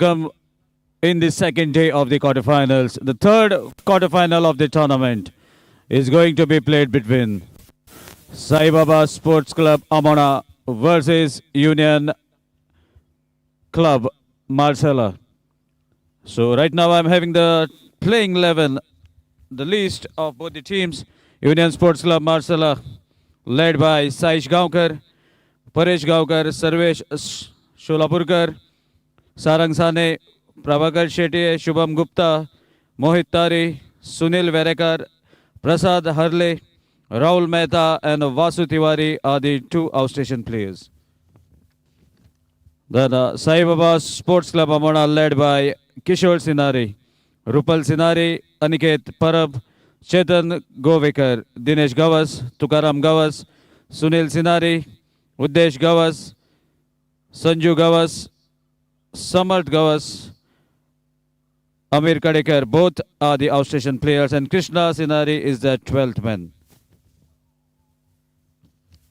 welcome in the second day of the quarterfinals. The third quarterfinal of the tournament is going to be played between Sai Baba Sports Club Amona versus Union Club Marcella. So right now I'm having the playing 11, the list of both the teams. Union Sports Club Marcella led by Saish Gaonkar, Paresh Gaonkar, Sarvesh Sholapurkar, Sarang Sane, Prabhakar Shetty, Shubham Gupta, Mohit Tari, Sunil Verekar, Prasad Harle, Rahul Mehta and Vasu Tiwari are the two outstation players. Then Sai Baba Sports Club Amona led by Kishore Sinari, Rupal Sinari, Aniket Parab, Chetan Govekar, Dinesh Gavas, Tukaram Gavas, Sunil Sinari, Uddesh Gavas, Sanju Gavas, Samarth Gavas, Amir Kadekar, both are the outstation players, and Krishna Sinari is the 12th man.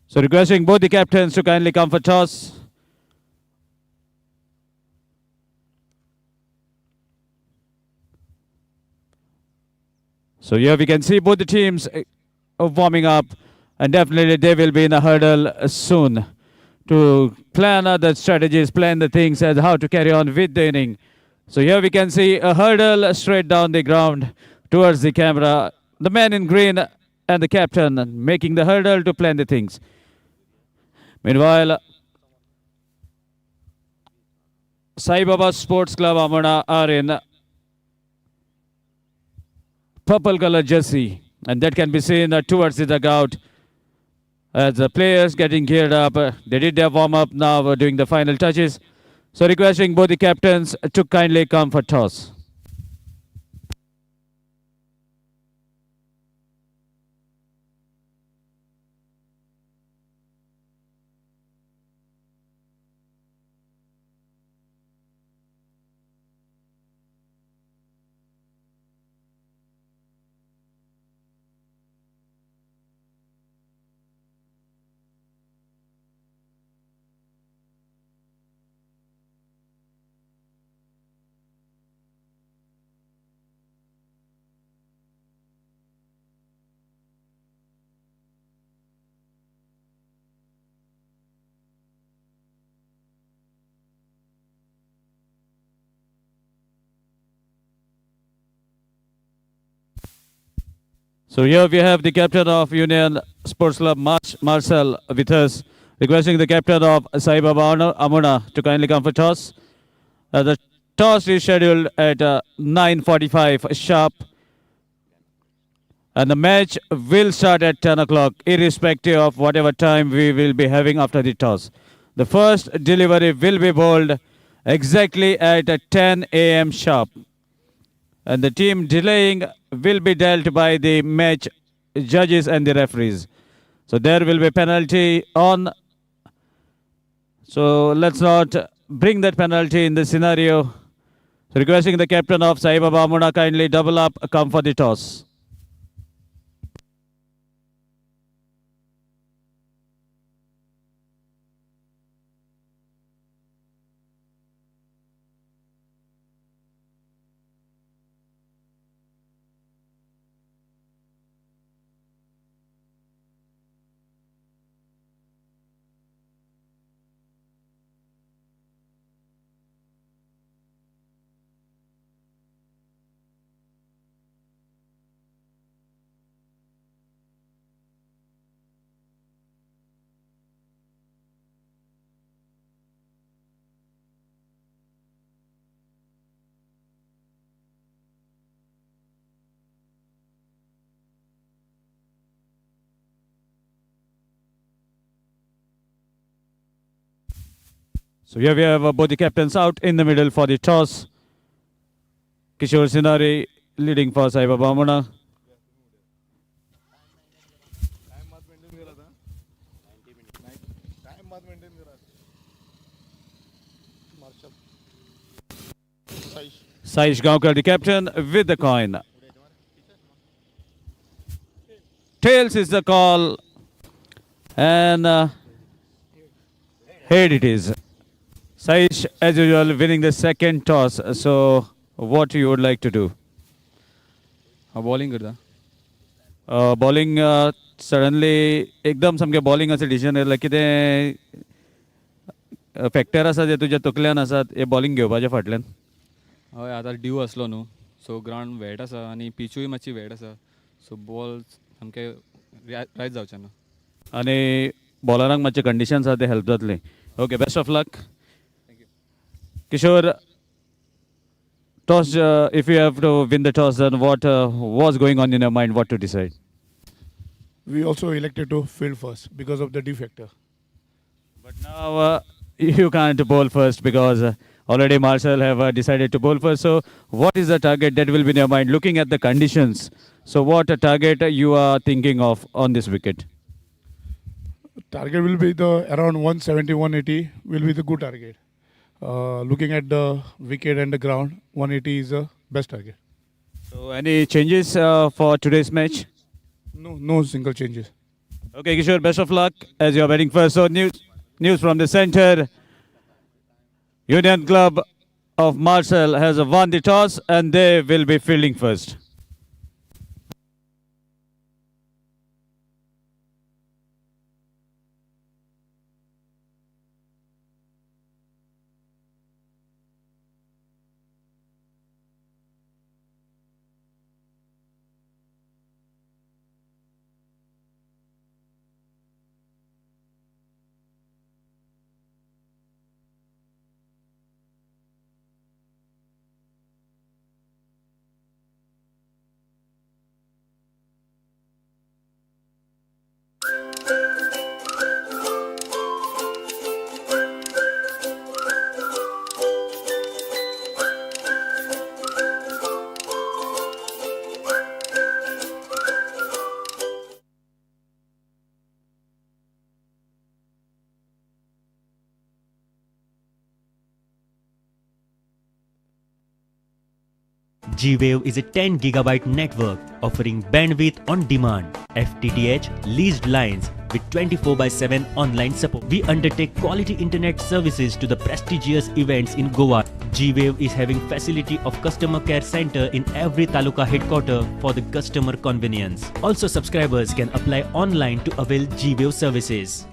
So requesting both the captains to kindly come for toss. So here we can see both the teams warming up, and definitely they will be in a hurdle soon to plan other strategies, plan the things as how to carry on with the inning. So here we can see a hurdle straight down the ground towards the camera. The man in green and the captain making the hurdle to plan the things. Meanwhile, Sai Baba Sports Club Amona are in purple color jersey, and that can be seen towards the dugout as the players getting geared up. They did their warm-up, now doing the final touches. So requesting both the captains to kindly come for toss. So here we have the captain of Union Sports Club Marcel with us, requesting the captain of Sai Baba Amona to kindly come for toss. The toss is scheduled at 9:45 sharp, and the match will start at 10 o'clock, irrespective of whatever time we will be having after the toss. The first delivery will be bowled exactly at 10 a.m. sharp, and the team delaying will be dealt by the match judges and the referees. So there will be penalty on. So let's not bring that penalty in this scenario. So requesting the captain of Sai Baba Amona kindly double up, come for the toss. So here we have both the captains out in the middle for the toss. Kishore Sinari leading for Sai Baba Amona. Saish Gaonkar, the captain, with the coin. Tails is the call. And head it is. Saish, as usual, winning the second toss. So, what you would like to do? Bowling करता Bowling suddenly एकदम सामकें bowling असे decision येयलें कितें factor आसा जे तुज्या तकल्यान आसात हे bowling घेवपाचे फाटल्यान. हय आतां ड्यू आसलो न्हू सो ग्रावंड वेट आसा आनी पिचूय मातशी वेट आसा सो बॉल सामके रायट जावचे ना. आनी बॉलरांक मातशे कंडिशन्स आसा ते हेल्प जातले. Okay, best of luck. Kishore, toss, if you have to win the toss, then what was going on in your mind, what to decide? We also elected to field first because of the D factor. But now you can't bowl first because already Marshall have decided to bowl first. So what is the target that will be in your mind looking at the conditions? So what a target you are thinking of on this wicket? Target will be the around 170, 180 will be the good target. Looking at the wicket and the ground, 180 is the best target. So any changes for today's match? No single changes. Okay, Kishore, best of luck as you are batting first. So news from the center. Union Club of Marshall has won the toss and they will be fielding first. G-Wave is a 10 GB network offering bandwidth on demand, FTTH leased lines with 24/7 online support. We undertake quality internet services to the prestigious events in Goa. G-Wave is having facility of customer care center in every taluka headquarter for the customer convenience. Also, subscribers can apply online to avail G-Wave services.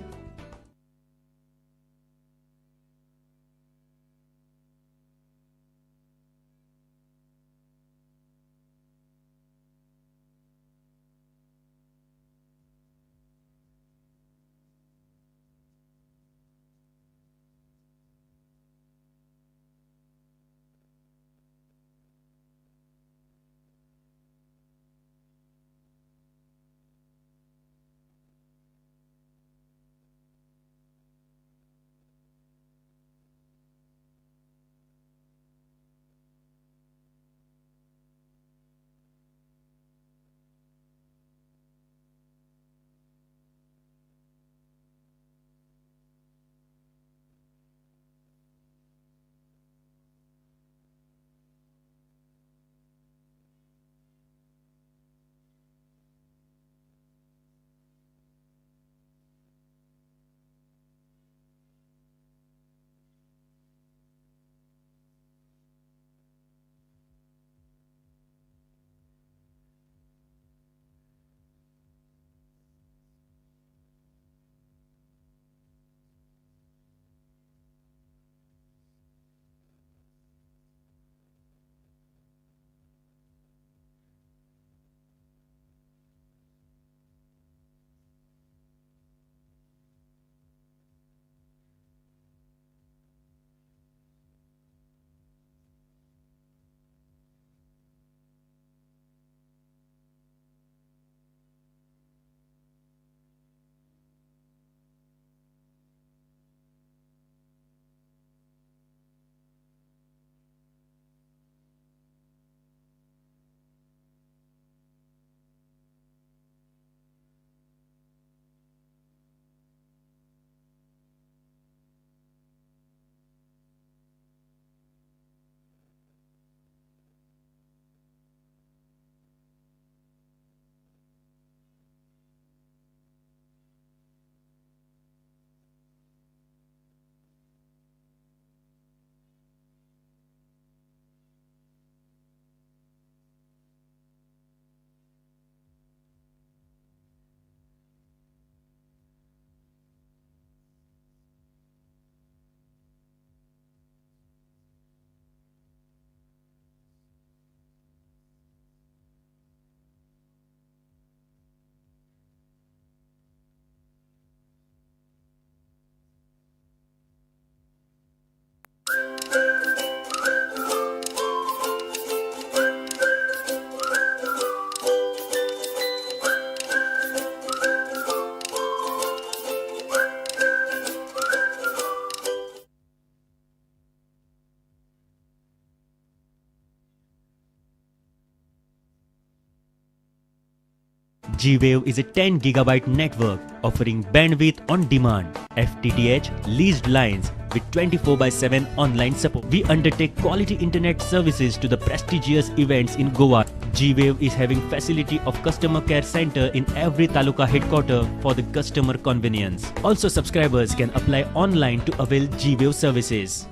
G-Wave is a 10 gigabyte network offering bandwidth on demand, FTTH leased lines with 24/7 online support. We undertake quality internet services to the prestigious events in Goa. G-Wave is having facility of customer care center in every taluka headquarter for the customer convenience. Also, subscribers can apply online to avail G-Wave services.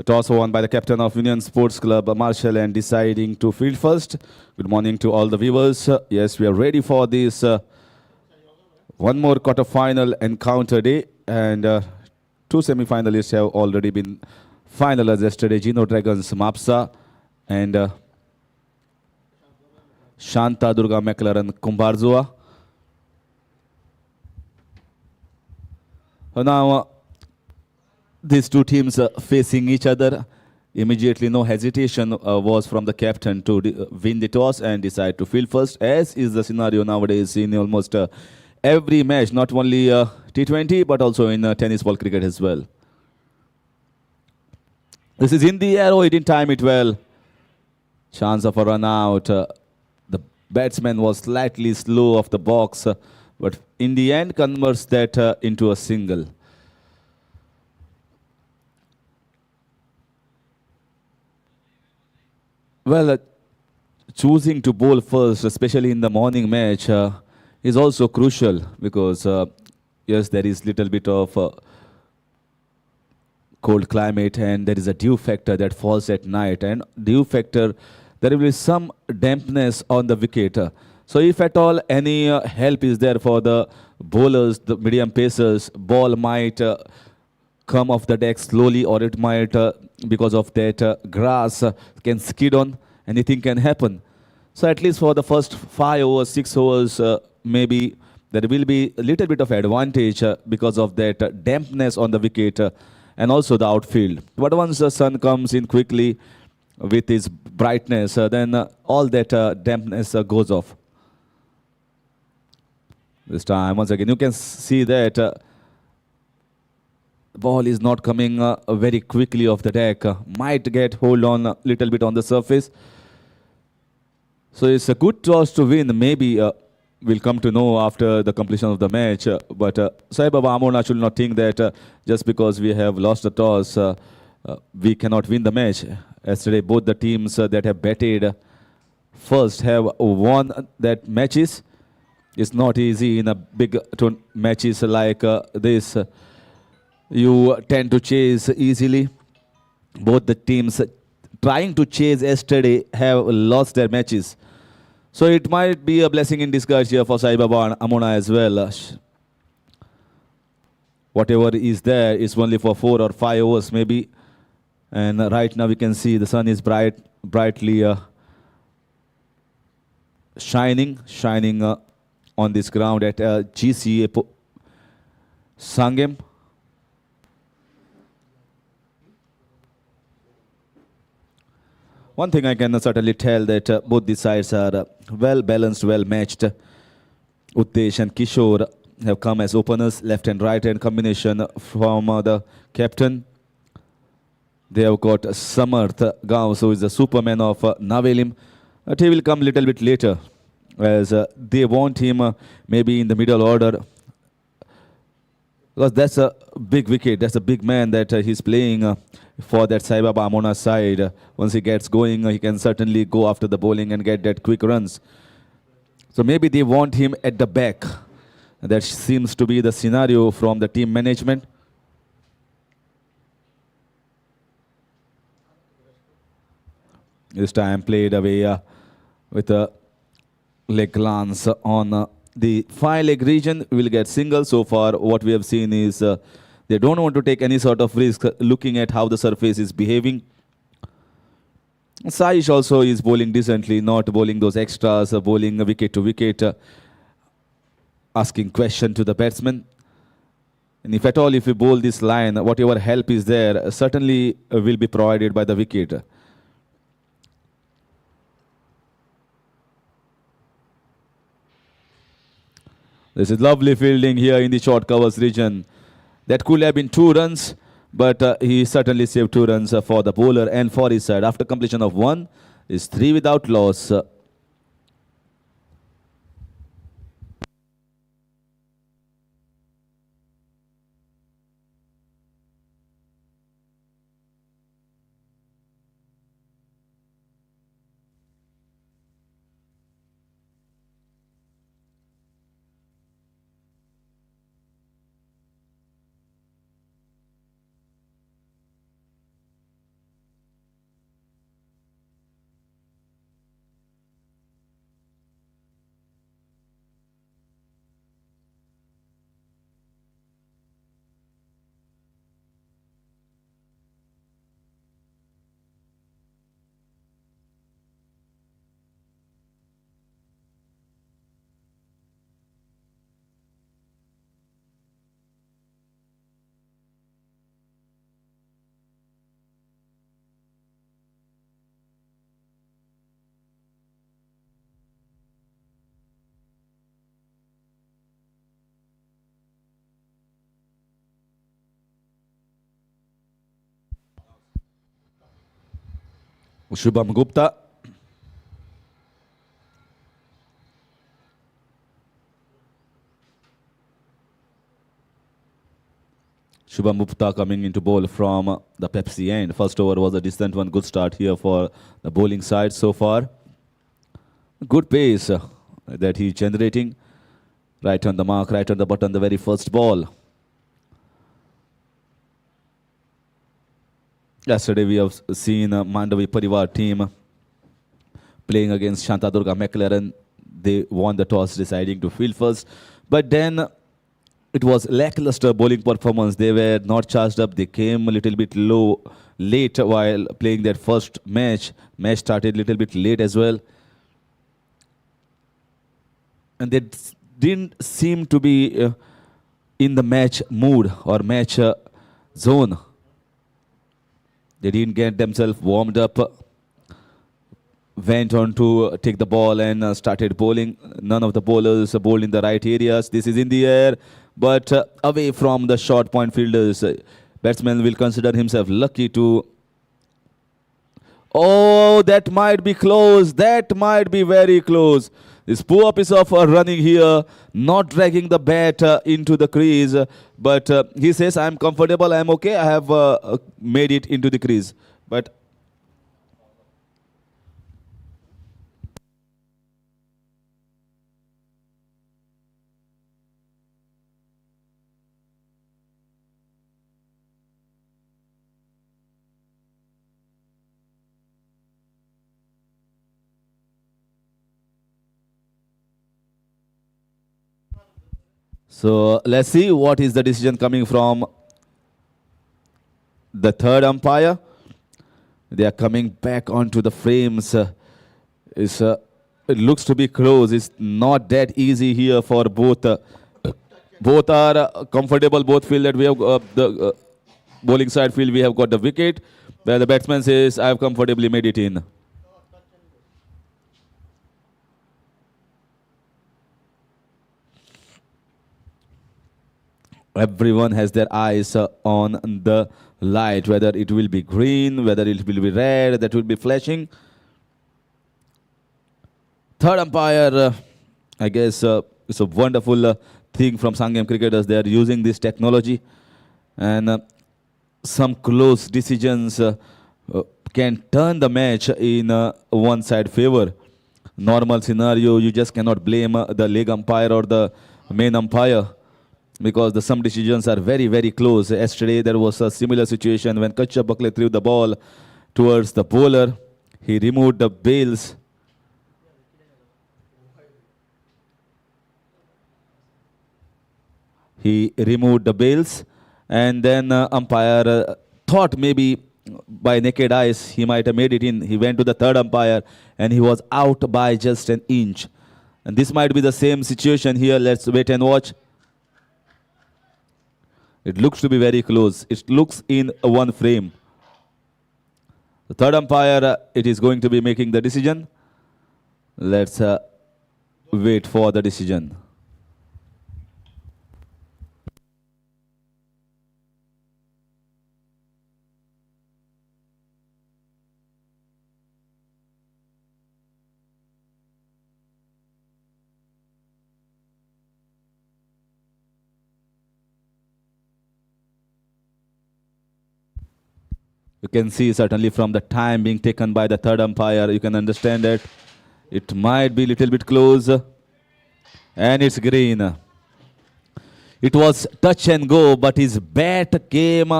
The toss won by the captain of Union Sports Club, Marshall, and deciding to field first. Good morning to all the viewers. Yes, we are ready for this one more quarter-final encounter day, and two semi-finalists have already been finalized yesterday. Gino Dragons Mapsa and Shanta Durga McLaren Kumbarzua. Now, these two teams facing each other. Immediately, no hesitation was from the captain to win the toss and decide to field first, as is the scenario nowadays in almost every match, not only T20 but also in tennis ball cricket as well. This is in the air. Oh, he didn't time it well. Chance of a run out. The batsman was slightly slow off the box, but in the end converts that into a single. Well, choosing to bowl first, especially in the morning match, is also crucial because, yes, there is little bit of cold climate and there is a dew factor that falls at night. And dew factor, there will be some dampness on the wicket. So if at all any help is there for the bowlers, the medium pacers, ball might come off the deck slowly, or it might, because of that grass, can skid on. Anything can happen. So at least for the first 5 overs, 6 overs, maybe there will be a little bit of advantage because of that dampness on the wicket and also the outfield. But once the sun comes in quickly with its brightness, then all that dampness goes off. This time, once again, you can see that ball is not coming very quickly off the deck. Might get hold on a little bit on the surface. So it's a good toss to win. Maybe we'll come to know after the completion of the match. But Sai Baba Amona should not think that just because we have lost the toss, we cannot win the match. Yesterday, both the teams that have batted first have won that matches. It's not easy in a big matches like this. You tend to chase easily. Both the teams trying to chase yesterday have lost their matches. So it might be a blessing in disguise here for Sai Baba and Amona as well. Whatever is there is only for 4 or 5 overs maybe. And right now we can see the sun is brightly shining on this ground at GCA Sanguem. One thing I can certainly tell that both the sides are well balanced, well matched. Uttesh and Kishore have come as openers, left and right hand combination from the captain. They have got Samarth Gaus, who is the superman of Navelim. But he will come a little bit later, as they want him maybe in the middle order. Because that's a big wicket, that's a big man that he's playing for that Sai Baba Amona side. Once he gets going, he can certainly go after the bowling and get that quick runs. So maybe they want him at the back. That seems to be the scenario from the team management. This time played away with a leg glance on the 5-leg region. Will get single. So far what we have seen is they don't want to take any sort of risk looking at how the surface is behaving. Saish also is bowling decently, not bowling those extras, bowling wicket to wicket, asking question to the batsman. And if at all, if you bowl this line, whatever help is there, certainly will be provided by the wicket. This is lovely fielding here in the short covers region. That could have been 2 runs, but he certainly saved 2 runs for the bowler and for his side. After completion of 1, is 3 without loss. Shubham Gupta. Shubham Gupta coming into bowl from the Pepsi end. First over was a decent one. Good start here for the bowling side so far. Good pace that he's generating. Right on the mark, right on the button, the very first ball. Yesterday we have seen Mandavi Parivar team playing against Shantadurga McLaren. They won the toss, deciding to field first. But then it was lackluster bowling performance. They were not charged up. They came a little bit low, late while playing their first match. Match started a little bit late as well. And they didn't seem to be in the match mood or match zone. They didn't get themselves warmed up. Went on to take the ball and started bowling. None of the bowlers bowled in the right areas. This is in the air, but away from the short point fielders. Batsman will consider himself lucky to... Oh, that might be close. That might be very close. This poor piece of running here, not dragging the bat into the crease. But he says, I'm comfortable, I'm okay. I have made it into the crease. But so let's see what is the decision coming from the third umpire. They are coming back onto the frames. It looks to be close. It's not that easy here for both. Both are comfortable. Both feel that we have the bowling side feel we have got the wicket. Where the batsman says, I have comfortably made it in. Everyone has their eyes on the light, whether it will be green, whether it will be red, that will be flashing. Third umpire, I guess it's a wonderful thing from Sanguem Crickters. They are using this technology, and some close decisions can turn the match in one side favor. Normal scenario, you just cannot blame the leg umpire or the main umpire, because some decisions are very, very close. Yesterday, there was a similar situation when Kachcha Buckley threw the ball towards the bowler. He removed the bails. He removed the bails, and then umpire thought maybe by naked eyes he might have made it in. He went to the third umpire, and he was out by just an inch. And this might be the same situation here. Let's wait and watch. It looks to be very close. It looks in one frame. The third umpire, it is going to be making the decision. Let's wait for the decision. You can see certainly from the time being taken by the third umpire, you can understand that it might be a little bit close. And it's green. It was touch and go, but his bat came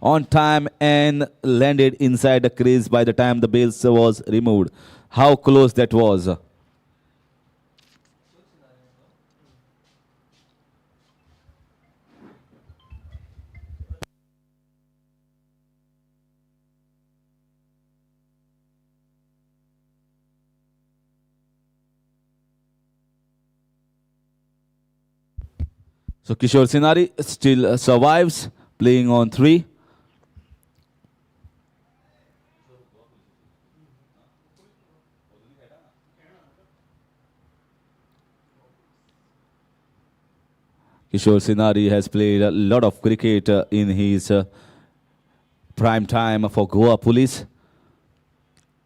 on time and landed inside the crease by the time the bails was removed. How close that was. So Kishore Sinari still survives, playing on 3. Kishore Sinari has played a lot of cricket in his prime time for Goa Police.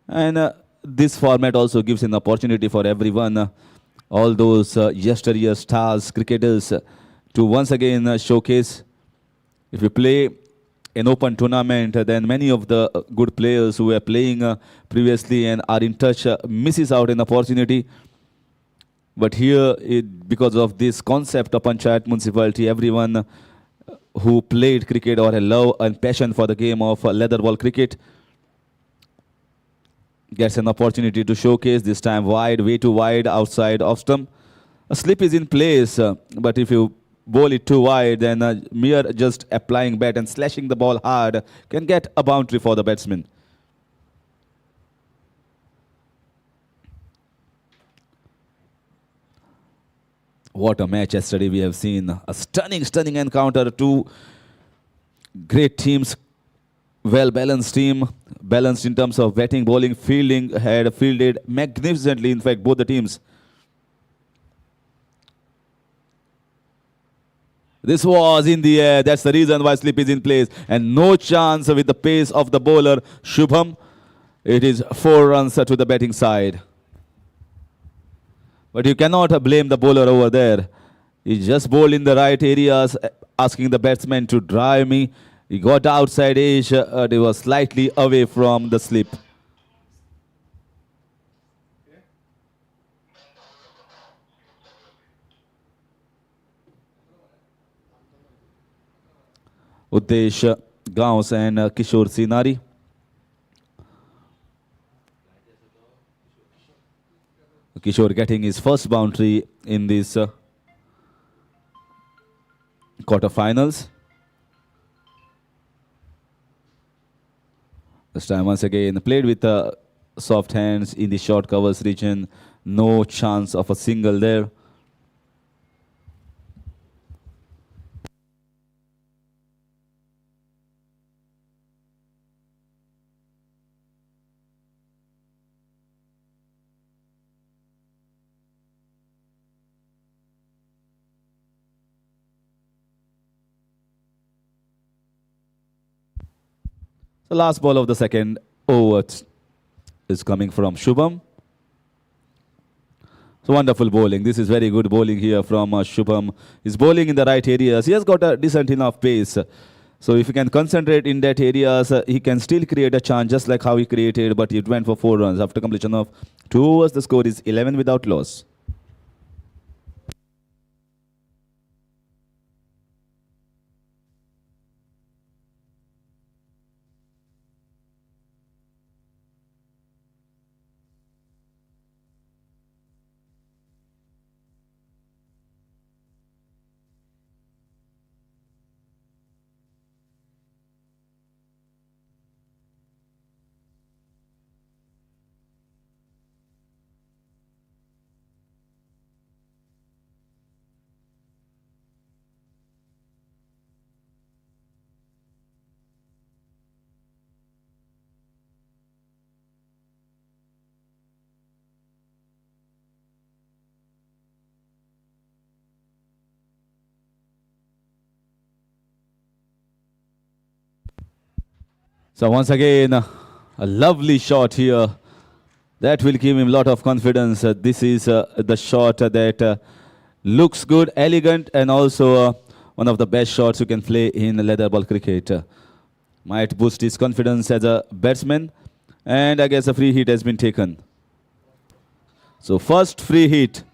And this format also gives an opportunity for everyone, all those yesteryear stars, cricketers, to once again showcase. If you play an open tournament, then many of the good players who were playing previously and are in touch misses out an opportunity. But here, because of this concept of Panchayat Municipality, everyone who played cricket or a love and passion for the game of leather ball cricket gets an opportunity to showcase, this time wide, way too wide, outside off stump. A slip is in place, but if you bowl it too wide, then mere just applying bat and slashing the ball hard can get a boundary for the batsman. What a match yesterday we have seen. A stunning encounter. Two great teams, well-balanced team, balanced in terms of batting, bowling, fielding, had fielded magnificently, in fact, both the teams. This was in the air. That's the reason why slip is in place. And no chance with the pace of the bowler, Shubham. It is 4 runs to the batting side. But you cannot blame the bowler over there. He just bowled in the right areas, asking the batsman to drive me. He got outside edge. They were slightly away from the slip. Uddesh Gaus and Kishore Sinari. Kishore getting his first boundary in these quarterfinals. This time once again played with soft hands in the short covers region. No chance of a single there. The last ball of the second over is coming from Shubham. So wonderful bowling. This is very good bowling here from Shubham. He's bowling in the right areas. He has got a decent enough pace. So if he can concentrate in that areas, he can still create a chance just like how he created, but he went for 4 runs. After completion of 2 overs, the score is 11 without loss. So once again, a lovely shot here. That will give him a lot of confidence. This is the shot that looks good, elegant, and also one of the best shots you can play in leather ball cricket. Might boost his confidence as a batsman. And I guess a free hit has been taken. So first free hit.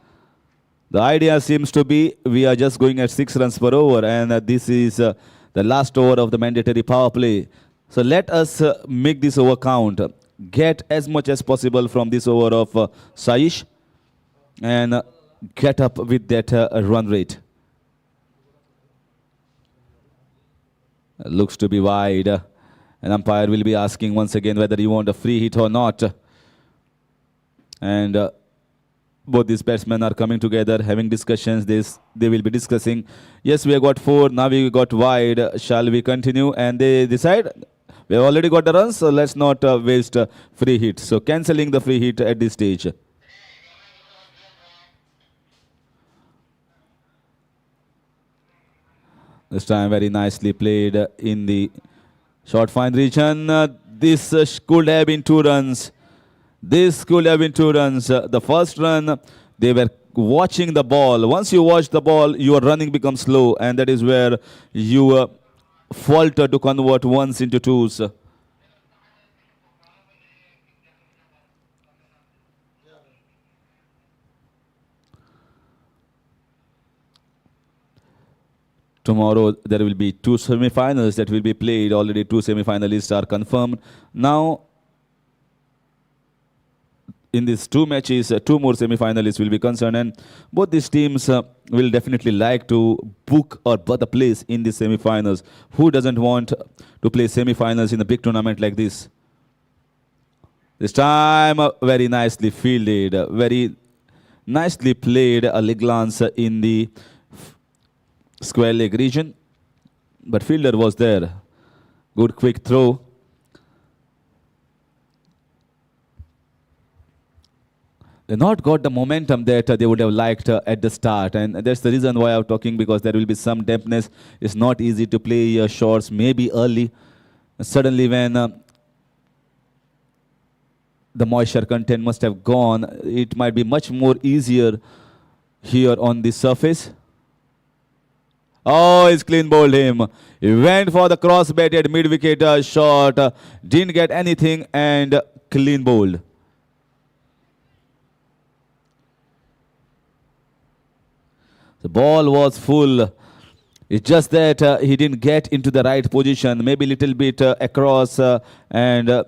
The idea seems to be we are just going at 6 runs per over, and this is the last over of the mandatory power play. So let us make this over count. Get as much as possible from this over of Saish and get up with that run rate. Looks to be wide. An umpire will be asking once again whether you want a free hit or not. And both these batsmen are coming together, having discussions. They will be discussing. Yes, we have got 4. Now we got wide. Shall we continue? And they decide, we have already got the runs, so let's not waste free hit. So cancelling the free hit at this stage. This time very nicely played in the short fine region. This could have been 2 runs. This could have been 2 runs. The first run, they were watching the ball. Once you watch the ball, your running becomes slow, and that is where you falter to convert ones into twos. Tomorrow there will be 2 semi-finals that will be played. Already 2 semi-finalists are confirmed. Now, in these 2 matches, 2 more semi-finalists will be concerned, and both these teams will definitely like to book or birth a place in the semi-finals. Who doesn't want to play semi-finals in a big tournament like this? This time, very nicely fielded, very nicely played a leg lance in the square leg region, but fielder was there. Good quick throw. They not got the momentum that they would have liked at the start, and that's the reason why I'm talking, because there will be some dampness. It's not easy to play shots maybe early. Suddenly when the moisture content must have gone, it might be much more easier here on the surface. Oh, he's clean bowled him. He went for the cross-batted mid-wicket shot, didn't get anything, and clean bowled. The ball was full. It's just that he didn't get into the right position. Maybe a little bit across and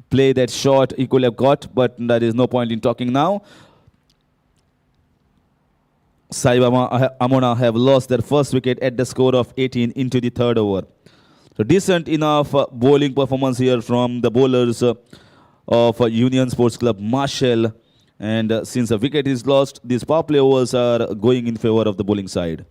play that shot he could have got, but there is no point in talking now. Sanguem Amona have lost their first wicket at the score of 18 into the third over. So decent enough bowling performance here from the bowlers of Union Sports Club Marshall. And since a wicket is lost, these power play overs are going in favor of the bowling side.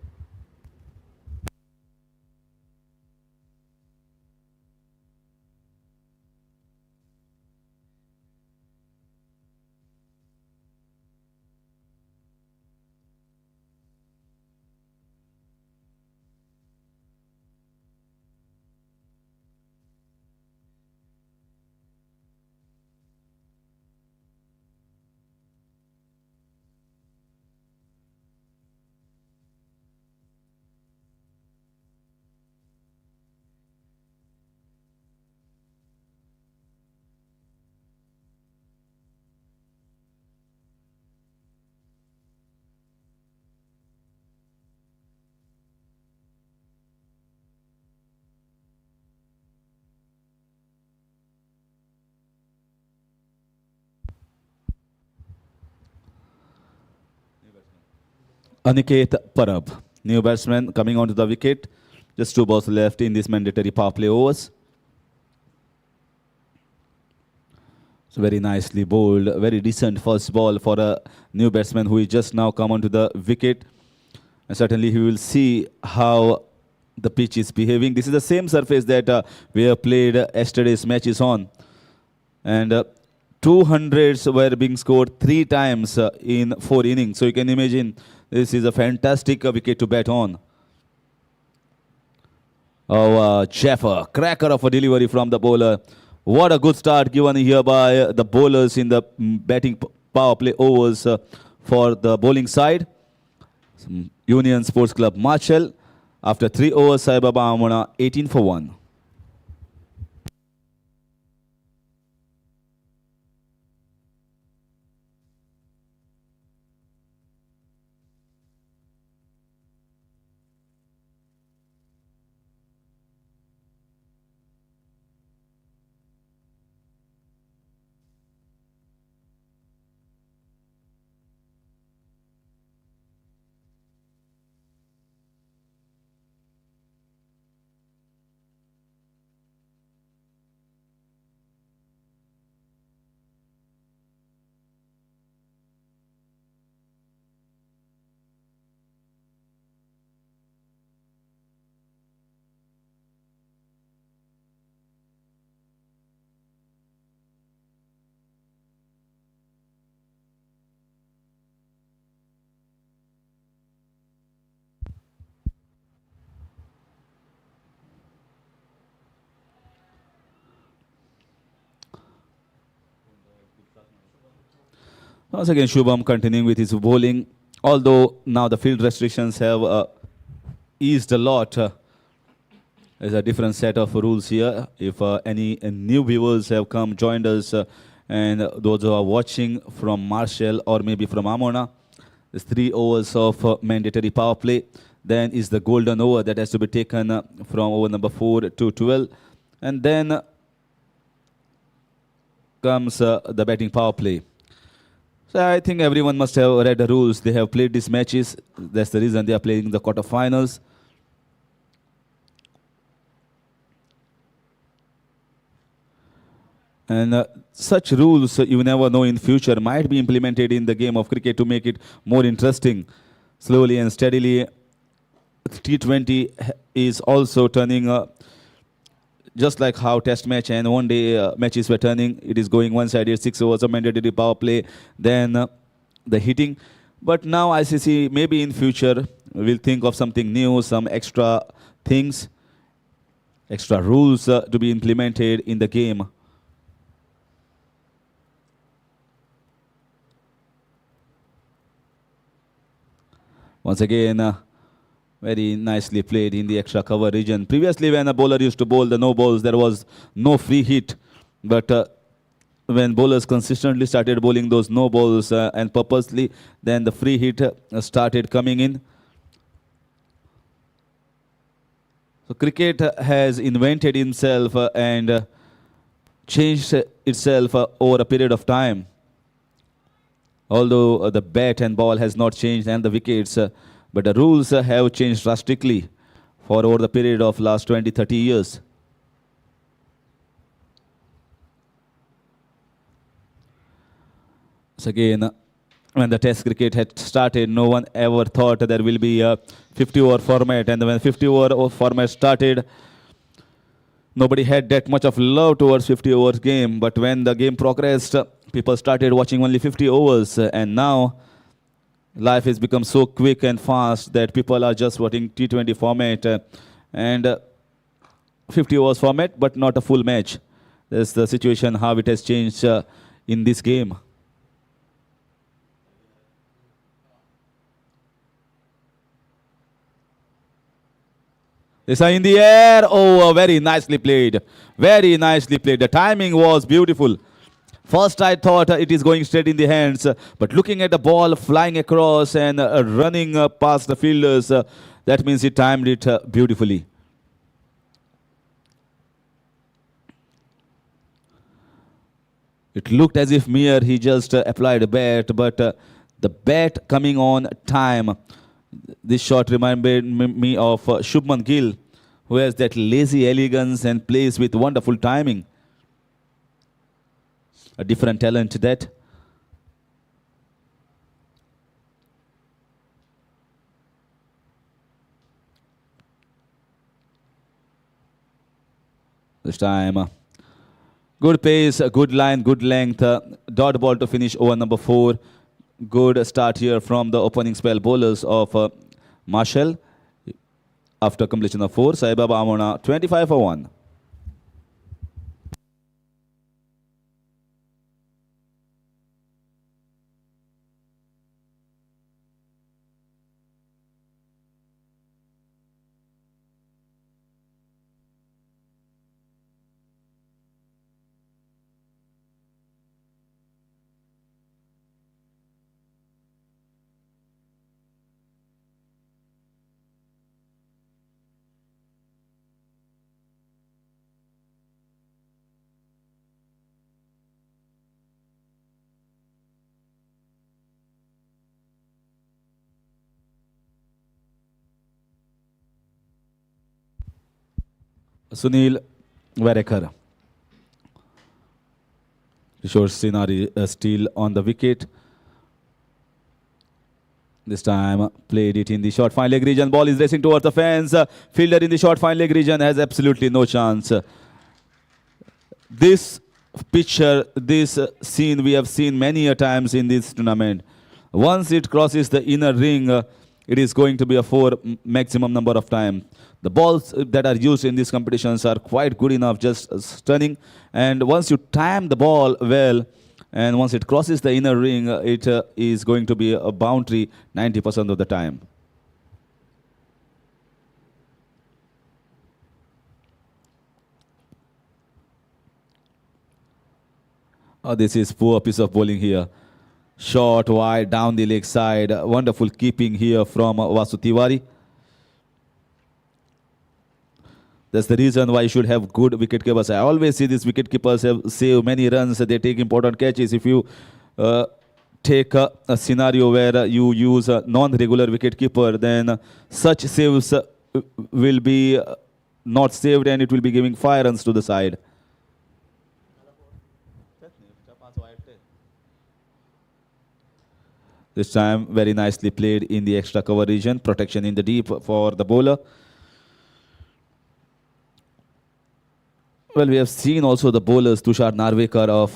Aniket Parab, new batsman coming onto the wicket. Just 2 balls left in this mandatory power play overs. So very nicely bowled, very decent first ball for a new batsman who is just now come onto the wicket. And certainly he will see how the pitch is behaving. This is the same surface that we have played yesterday's matches on. And 200s were being scored 3 times in 4 innings. So you can imagine this is a fantastic wicket to bat on. Oh, Jaffer, cracker of a delivery from the bowler. What a good start given here by the bowlers in the batting power play overs for the bowling side. Union Sports Club Marshall, after 3 overs, Sai Baba Amona 18 for 1. Once again, Shubham continuing with his bowling. Although now the field restrictions have eased a lot, there's a different set of rules here. If any new viewers have come, joined us, and those who are watching from Marshall or maybe from Amona, there's 3 overs of mandatory power play. Then is the golden over that has to be taken from over number 4 to 12. And then comes the batting power play. So I think everyone must have read the rules. They have played these matches. That's the reason they are playing the quarterfinals. And such rules you never know in future might be implemented in the game of cricket to make it more interesting. Slowly and steadily, T20 is also turning just like how test match and one day matches were turning. It is going one-sided, 6 overs of mandatory power play, then the hitting. But now ICC maybe in future will think of something new, some extra things, extra rules to be implemented in the game. Once again, very nicely played in the extra cover region. Previously, when a bowler used to bowl the no balls, there was no free hit. But when bowlers consistently started bowling those no balls and purposely, then the free hit started coming in. So cricket has invented itself and changed itself over a period of time. Although the bat and ball has not changed and the wickets, but the rules have changed drastically for over the period of last 20-30 years. So again, when the test cricket had started, no one ever thought there will be a 50-over format. And when 50-over format started, nobody had that much of love towards 50 overs game. But when the game progressed, people started watching only 50 overs. And now life has become so quick and fast that people are just watching T20 format and 50 overs format, but not a full match. That's the situation, how it has changed in this game. It's in the air. Oh, very nicely played. Very nicely played. The timing was beautiful. First, I thought it is going straight in the hands, but looking at the ball flying across and running past the fielders, that means he timed it beautifully. It looked as if Mir, he just applied a bat, but the bat coming on time. This shot reminded me of Shubman Gill, who has that lazy elegance and plays with wonderful timing. A different talent to that. This time, good pace, good line, good length. Dot ball to finish over number 4. Good start here from the opening spell bowlers of Marshall. After completion of 4, Sai Baba Amona 25 for 1. Sunil Varekar. Kishore Sinari still on the wicket. This time played it in the short fine leg region. Ball is racing towards the fence. Fielder in the short fine leg region has absolutely no chance. This picture, this scene we have seen many a times in this tournament. Once it crosses the inner ring, it is going to be a 4 maximum number of times. The balls that are used in these competitions are quite good enough, just stunning. And once you time the ball well, And once it crosses the inner ring, it is going to be a boundary 90% of the time. This is poor piece of bowling here. Short, wide, down the leg side. Wonderful keeping here from Vasu Tiwari. That's the reason why you should have good wicket keepers. I always see these wicket keepers save many runs. They take important catches. If you take a scenario where you use a non-regular wicket keeper, then such saves will be not saved and it will be giving 5 runs to the side. This time very nicely played in the extra cover region. Protection in the deep for the bowler. Well, we have seen also the bowlers, Tushar Narvekar of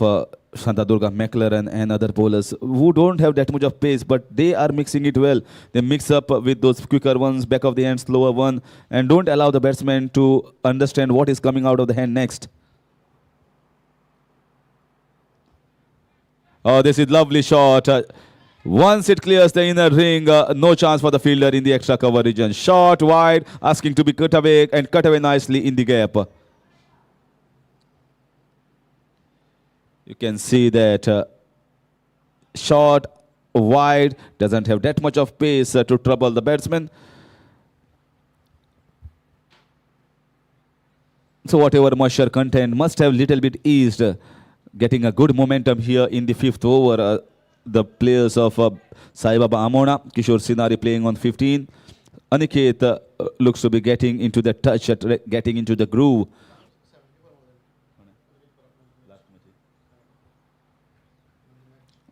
Shantadurga McLaren and other bowlers who don't have that much of pace, but they are mixing it well. They mix up with those quicker ones, back of the hand, slower one, and don't allow the batsman to understand what is coming out of the hand next. Oh, this is lovely shot. Once it clears the inner ring, no chance for the fielder in the extra cover region. Short, wide, asking to be cut away and cut away nicely in the gap. You can see that short, wide, doesn't have that much of pace to trouble the batsman. So whatever moisture content must have little bit eased, getting a good momentum here in the 5th over. The players of Sai Baba Amona, Kishore Sinari playing on 15. Aniket looks to be getting into the touch, getting into the groove.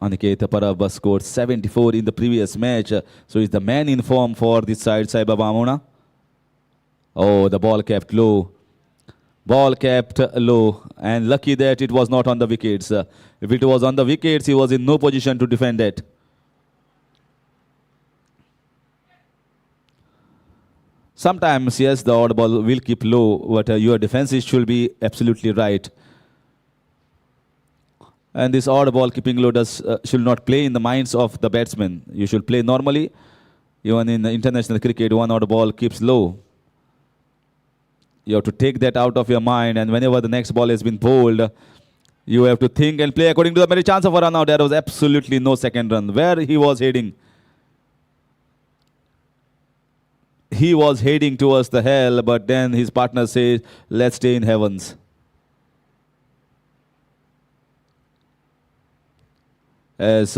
Aniket Parab scored 74 in the previous match, so he's the man in form for this side, Sai Baba Amona. Oh, the ball kept low. Ball kept low, and lucky that it was not on the wickets. If it was on the wickets, he was in no position to defend it. Sometimes, yes, the odd ball will keep low, but your defenses should be absolutely right. And this odd ball keeping low should not play in the minds of the batsmen. You should play normally. Even in international cricket, one odd ball keeps low. You have to take that out of your mind, and whenever the next ball has been bowled, you have to think and play according to the very chance of a run out. There was absolutely no second run. Where he was heading? He was heading towards the hell, but then his partner says, let's stay in heavens. As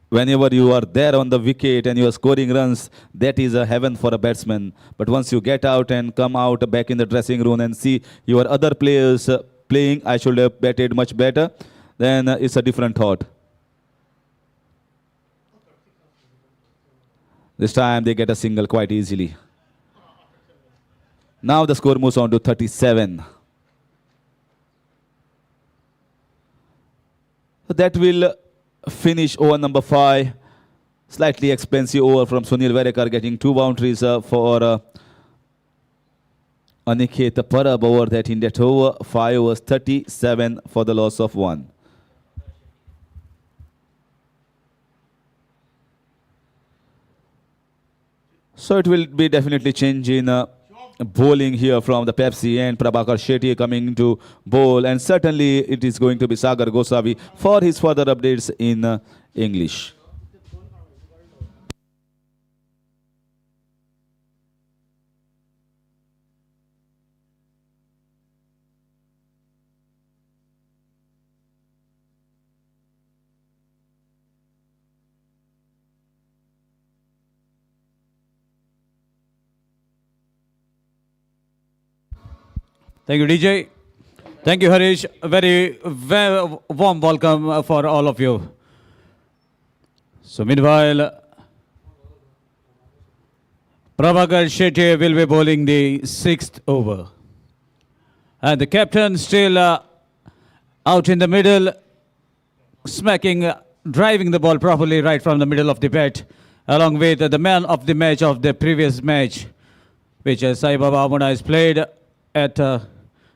whenever you are there on the wicket and you are scoring runs, that is a heaven for a batsman. But once you get out and come out back in the dressing room and see your other players playing, I should have batted much better, then it's a different thought. This time they get a single quite easily. Now the score moves on to 37. So that will finish over number 5. Slightly expensive over from Sunil Verekar, getting 2 boundaries for Aniket Parab over that in that over. 5 overs, 37 for the loss of 1. So it will be definitely change in bowling here from the Pepsi, and Prabhakar Shetty coming to bowl, and certainly it is going to be Sagar Gosavi for his further updates in English. Thank you, DJ. Thank you, Harish. A very warm welcome for all of you. So meanwhile, Prabhakar Shetty will be bowling the 6th over. And the captain still out in the middle, smacking, driving the ball properly right from the middle of the bat, along with the man of the match of the previous match, which Sai Baba Amona has played at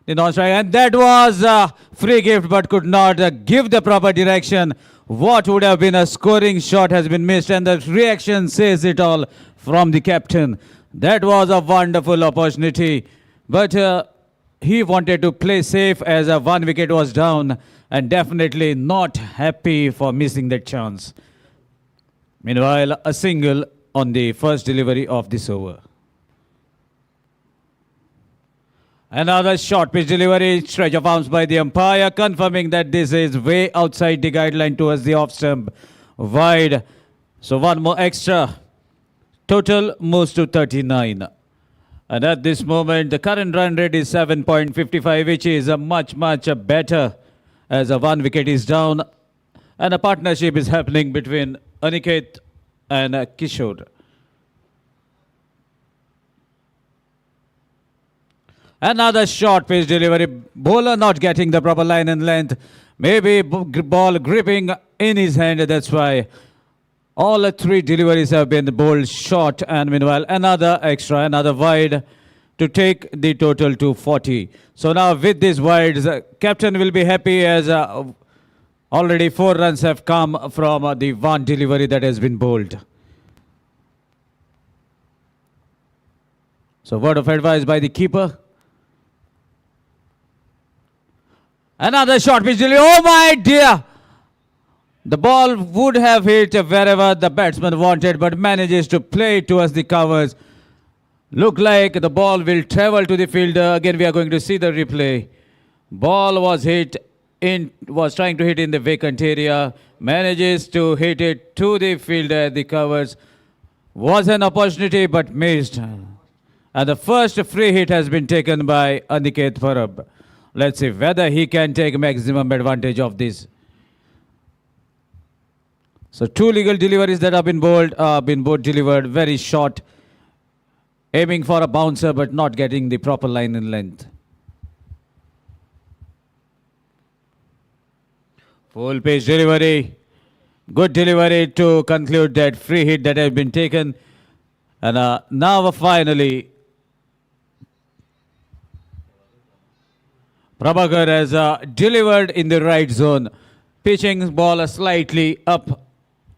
the non-strike, and that was a free gift, but could not give the proper direction. What would have been a scoring shot has been missed, and the reaction says it all from the captain. That was a wonderful opportunity, but he wanted to play safe as one wicket was down, and definitely not happy for missing that chance. Meanwhile, a single on the first delivery of this over. Another short pitch delivery, stretch of arms by the umpire, confirming that this is way outside the guideline towards the off stump, wide. So one more extra. Total moves to 39. And at this moment, the current run rate is 7.55, which is a much better as a one wicket is down. And a partnership is happening between Aniket and Kishore. Another short pitch delivery. Bowler not getting the proper line and length. Maybe ball gripping in his hand. That's why all three deliveries have been bowled short. And meanwhile, another extra, another wide to take the total to 40. So now with these wides, captain will be happy as already 4 runs have come from the one delivery that has been bowled. So word of advice by the keeper. Another short pitch delivery. Oh my dear! The ball would have hit wherever the batsman wanted, but manages to play it towards the covers. Look like the ball will travel to the fielder. Again, we are going to see the replay. Ball was trying to hit in the vacant area. Manages to hit it to the fielder at the covers. Was an opportunity, but missed. And the first free hit has been taken by Aniket Parab. Let's see whether he can take maximum advantage of this. So 2 legal deliveries that have been bowled, both delivered very short, aiming for a bouncer but not getting the proper line and length. Full pitch delivery, good delivery to conclude that free hit that has been taken. And now finally, Prabhakar has delivered in the right zone, pitching ball slightly up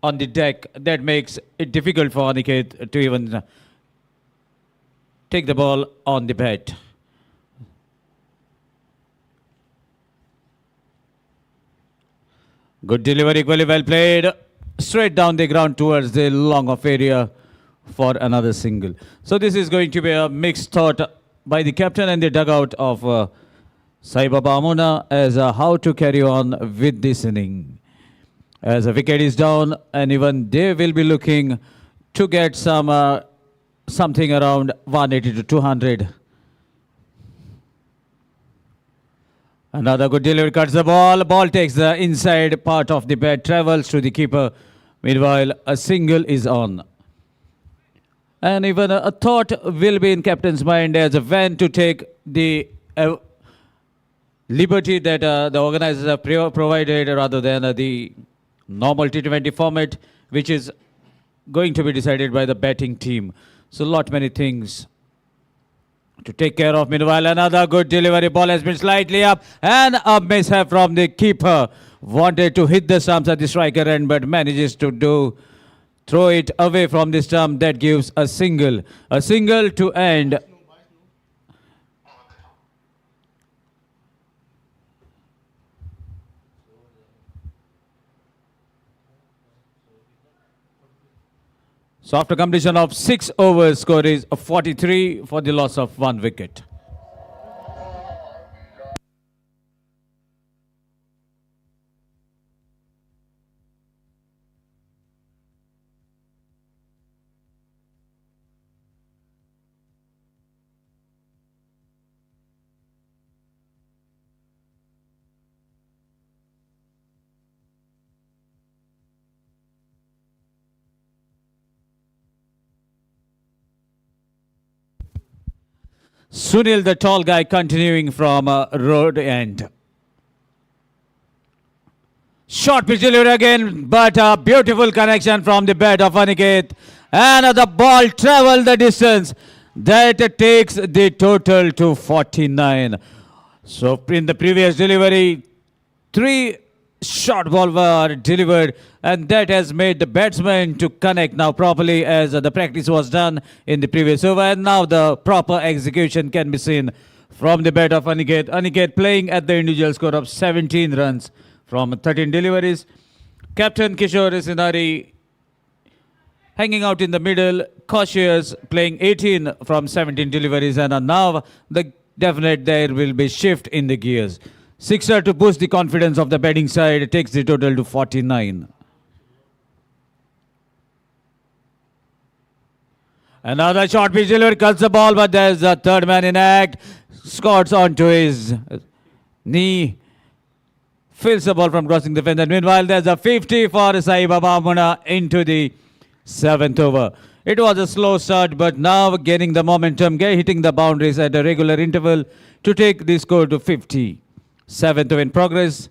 on the deck. That makes it difficult for Aniket to even take the ball on the bat. Good delivery, equally well played. Straight down the ground towards the long off area for another single. So this is going to be a mixed thought by the captain and the dugout of Sai Baba Amona as how to carry on with this inning. As a wicket is down, and even they will be looking to get something around 180 to 200. Another good delivery, cuts the ball. Ball takes the inside part of the bat, travels to the keeper. Meanwhile, a single is on. And even a thought will be in captain's mind as when to take the liberty that the organizers have provided rather than the normal T20 format, which is going to be decided by the batting team. So lot many things to take care of. Meanwhile, another good delivery. Ball has been slightly up and a mishap from the keeper. Wanted to hit the stumps at the striker end, but manages to throw it away from the stump. That gives a single. A single to end. So after completion of 6 overs, score is 43 for the loss of 1 wicket. Sunil, the tall guy, continuing from road end. Short pitch delivery again, but a beautiful connection from the bat of Aniket. And the ball traveled the distance. That takes the total to 49. So in the previous delivery, 3 short ball were delivered, and that has made the batsman to connect now properly, as the practice was done in the previous over, and now the proper execution can be seen from the bat of Aniket. Aniket playing at the individual score of 17 runs from 13 deliveries. Captain Kishore Sinari hanging out in the middle, cautious, playing 18 from 17 deliveries, and now the definite there will be shift in the gears. Sixer to boost the confidence of the batting side takes the total to 49. Another short pitch delivery cuts the ball, but there's a third man in act. Scots onto his knee. Fills the ball from crossing the fence. And meanwhile, there's a 50 for Sai Baba Amona into the 7th over. It was a slow start, but now gaining the momentum, hitting the boundaries at a regular interval to take the score to 50. 7th over in progress.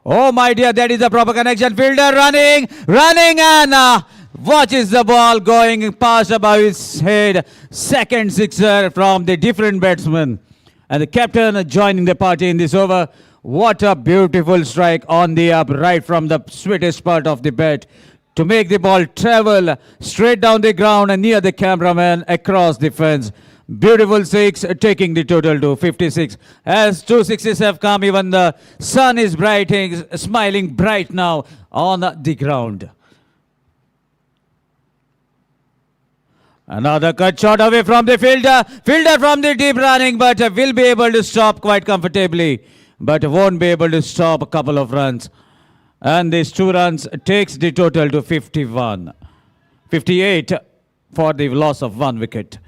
Oh my dear, that is a proper connection. Fielder running, and watches the ball going past above his head. Second sixer from the different batsman. And the captain joining the party in this over. What a beautiful strike on the up, right from the sweetest part of the bat, to make the ball travel straight down the ground and near the cameraman across the fence. Beautiful 6, taking the total to 56. As 2 sixes have come, even the sun is bright, smiling bright now on the ground. Another cut shot away from the fielder. Fielder from the deep running, but will be able to stop quite comfortably, but won't be able to stop a couple of runs. And these 2 runs takes the total to 51. 58 for the loss of 1 wicket.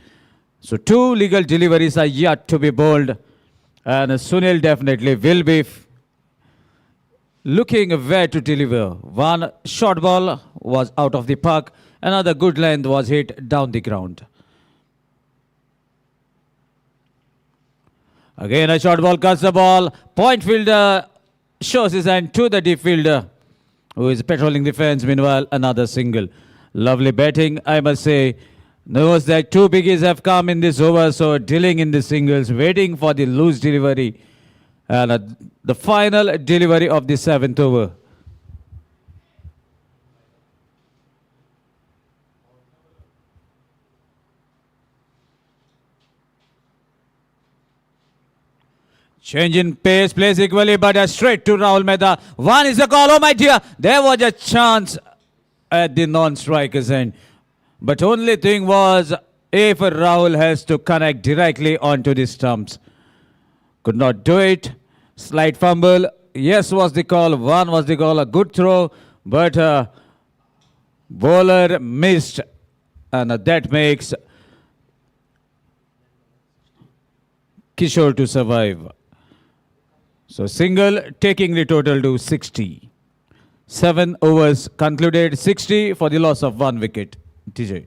So 2 legal deliveries are yet to be bowled. And Sunil definitely will be looking where to deliver. 1 short ball was out of the park. Another good length was hit down the ground. Again a short ball cuts the ball. Point fielder shows his hand to the deep fielder, who is patrolling the fence. Meanwhile, another single. Lovely batting, I must say. Knows that 2 biggies have come in this over, so dealing in the singles, waiting for the loose delivery. And the final delivery of the 7th over. Change in pace, plays equally, but straight to Rahul Mehta. 1 is the call. Oh my dear, there was a chance at the non-striker's end. But only thing was, if Rahul has to connect directly onto the stumps. Could not do it. Slight fumble. Yes was the call. 1 was the call. A good throw, but bowler missed. And that makes Kishore to survive. So single taking the total to 60. 7 overs concluded, 60 for the loss of 1 wicket. TJ.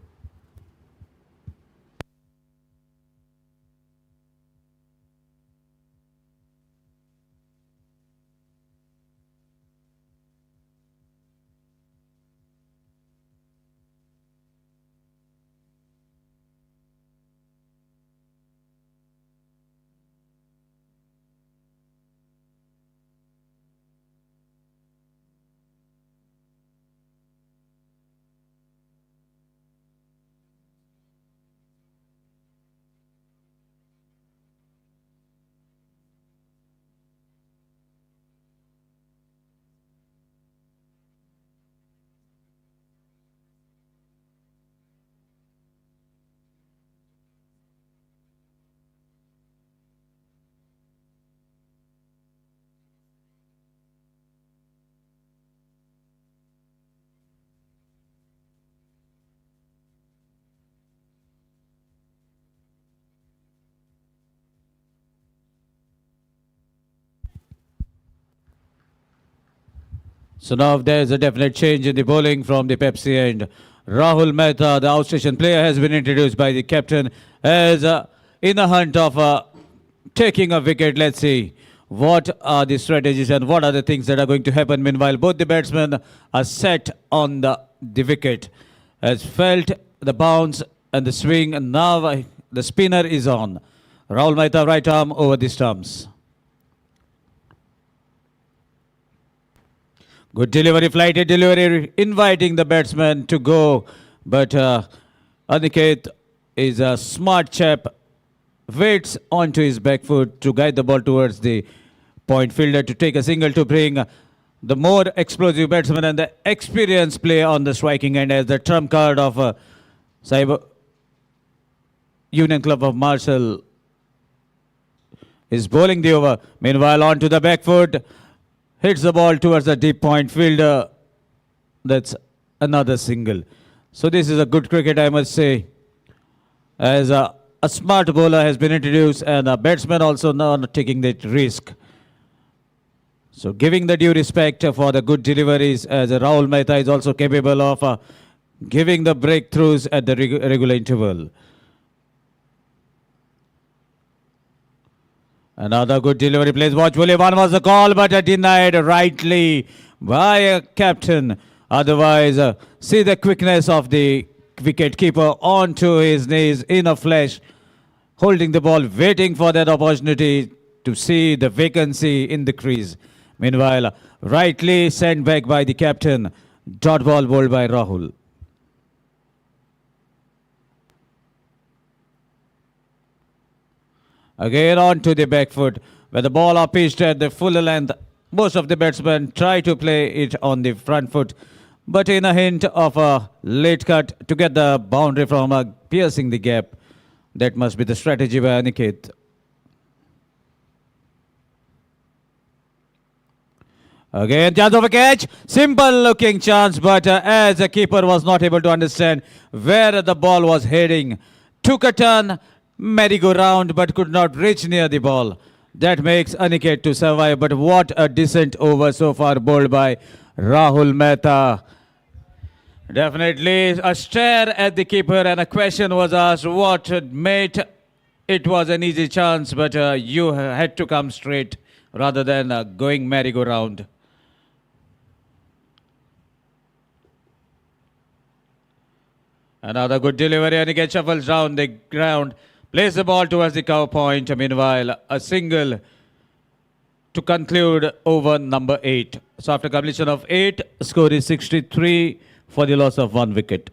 So now there is a definite change in the bowling from the Pepsi end. Rahul Mehta, the outstation player, has been introduced by the captain as in the hunt of taking a wicket. Let's see what are the strategies and what are the things that are going to happen. Meanwhile, both the batsmen are set on the wicket. As felt the bounce and the swing. And now the spinner is on. Rahul Mehta right arm over the stumps. Good delivery, flighted delivery, inviting the batsman to go. But Aniket is a smart chap, waits onto his back foot to guide the ball towards the point fielder to take a single to bring the more explosive batsman and the experienced play on the striking end as the trump card of Cyber Union Club of Marshall is bowling the over. Meanwhile, on to the back foot, hits the ball towards the deep point fielder. That's another single. So this is a good cricket, I must say, as a smart bowler has been introduced and a batsman also now not taking that risk. So giving the due respect for the good deliveries, as Rahul Mehta is also capable of giving the breakthroughs at the regular interval. Another good delivery plays watchfully. One was the call, but denied rightly by a captain. Otherwise, see the quickness of the wicket keeper onto his knees in a flash, holding the ball, waiting for that opportunity to see the vacancy in the crease. Meanwhile, rightly sent back by the captain. Dot ball bowled by Rahul. Again on to the back foot, where the ball are pitched at the full length. Most of the batsmen try to play it on the front foot, but in a hint of a late cut to get the boundary from piercing the gap. That must be the strategy by Aniket. Again, chance of a catch. Simple looking chance, but as the keeper was not able to understand where the ball was heading, took a turn, merry-go-round, but could not reach near the ball. That makes Aniket to survive, but what a decent over so far bowled by Rahul Mehta. Definitely a stare at the keeper, and a question was asked, what, mate? It was an easy chance, but you had to come straight rather than going merry-go-round. Another good delivery, and he gets shuffles down the ground. Plays the ball towards the cow point. Meanwhile, a single to conclude over number 8. So after completion of 8, score is 63 for the loss of 1 wicket.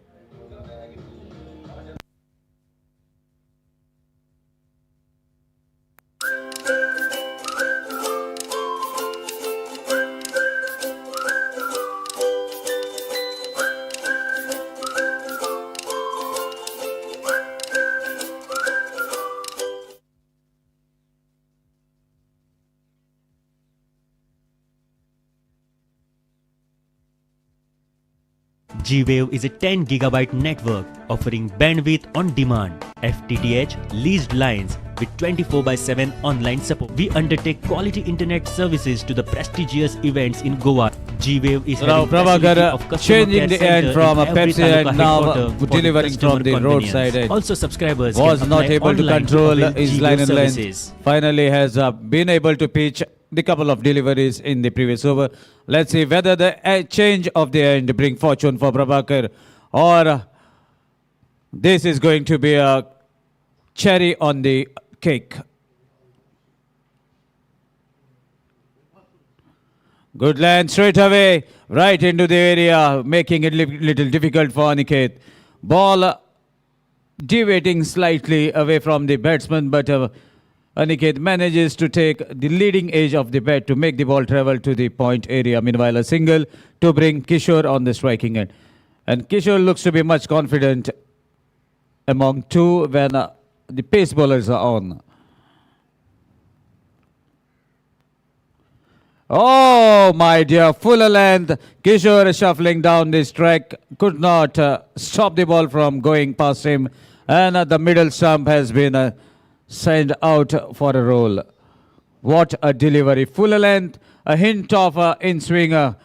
G-Wave is a 10 gigabyte network offering bandwidth on demand, FTTH leased lines with 24/7 online support. We undertake quality internet services to the prestigious events in Goa. G-Wave is Now Prabhakar changing the end from a Pepsi and now delivering from the roadside end. Also, subscribers was not able to control his line and length. Finally has been able to pitch the couple of deliveries in the previous over. Let's see whether the change of the end bring fortune for Prabhakar, or this is going to be a cherry on the cake. Good land straight away, right into the area, making it little difficult for Aniket. Ball deviating slightly away from the batsman, but Aniket manages to take the leading edge of the bat to make the ball travel to the point area. Meanwhile, a single to bring Kishore on the striking end. And Kishore looks to be much confident among two when the pace bowlers are on. Oh, my dear, full length. Kishore shuffling down this track. Could not stop the ball from going past him. And the middle stump has been sent out for a roll. What a delivery. Full length. A hint of in-swinger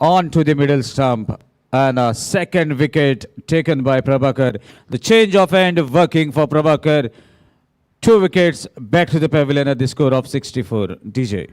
on to the middle stump. And a second wicket taken by Prabhakar. The change of end working for Prabhakar. 2 wickets back to the pavilion at the score of 64. DJ.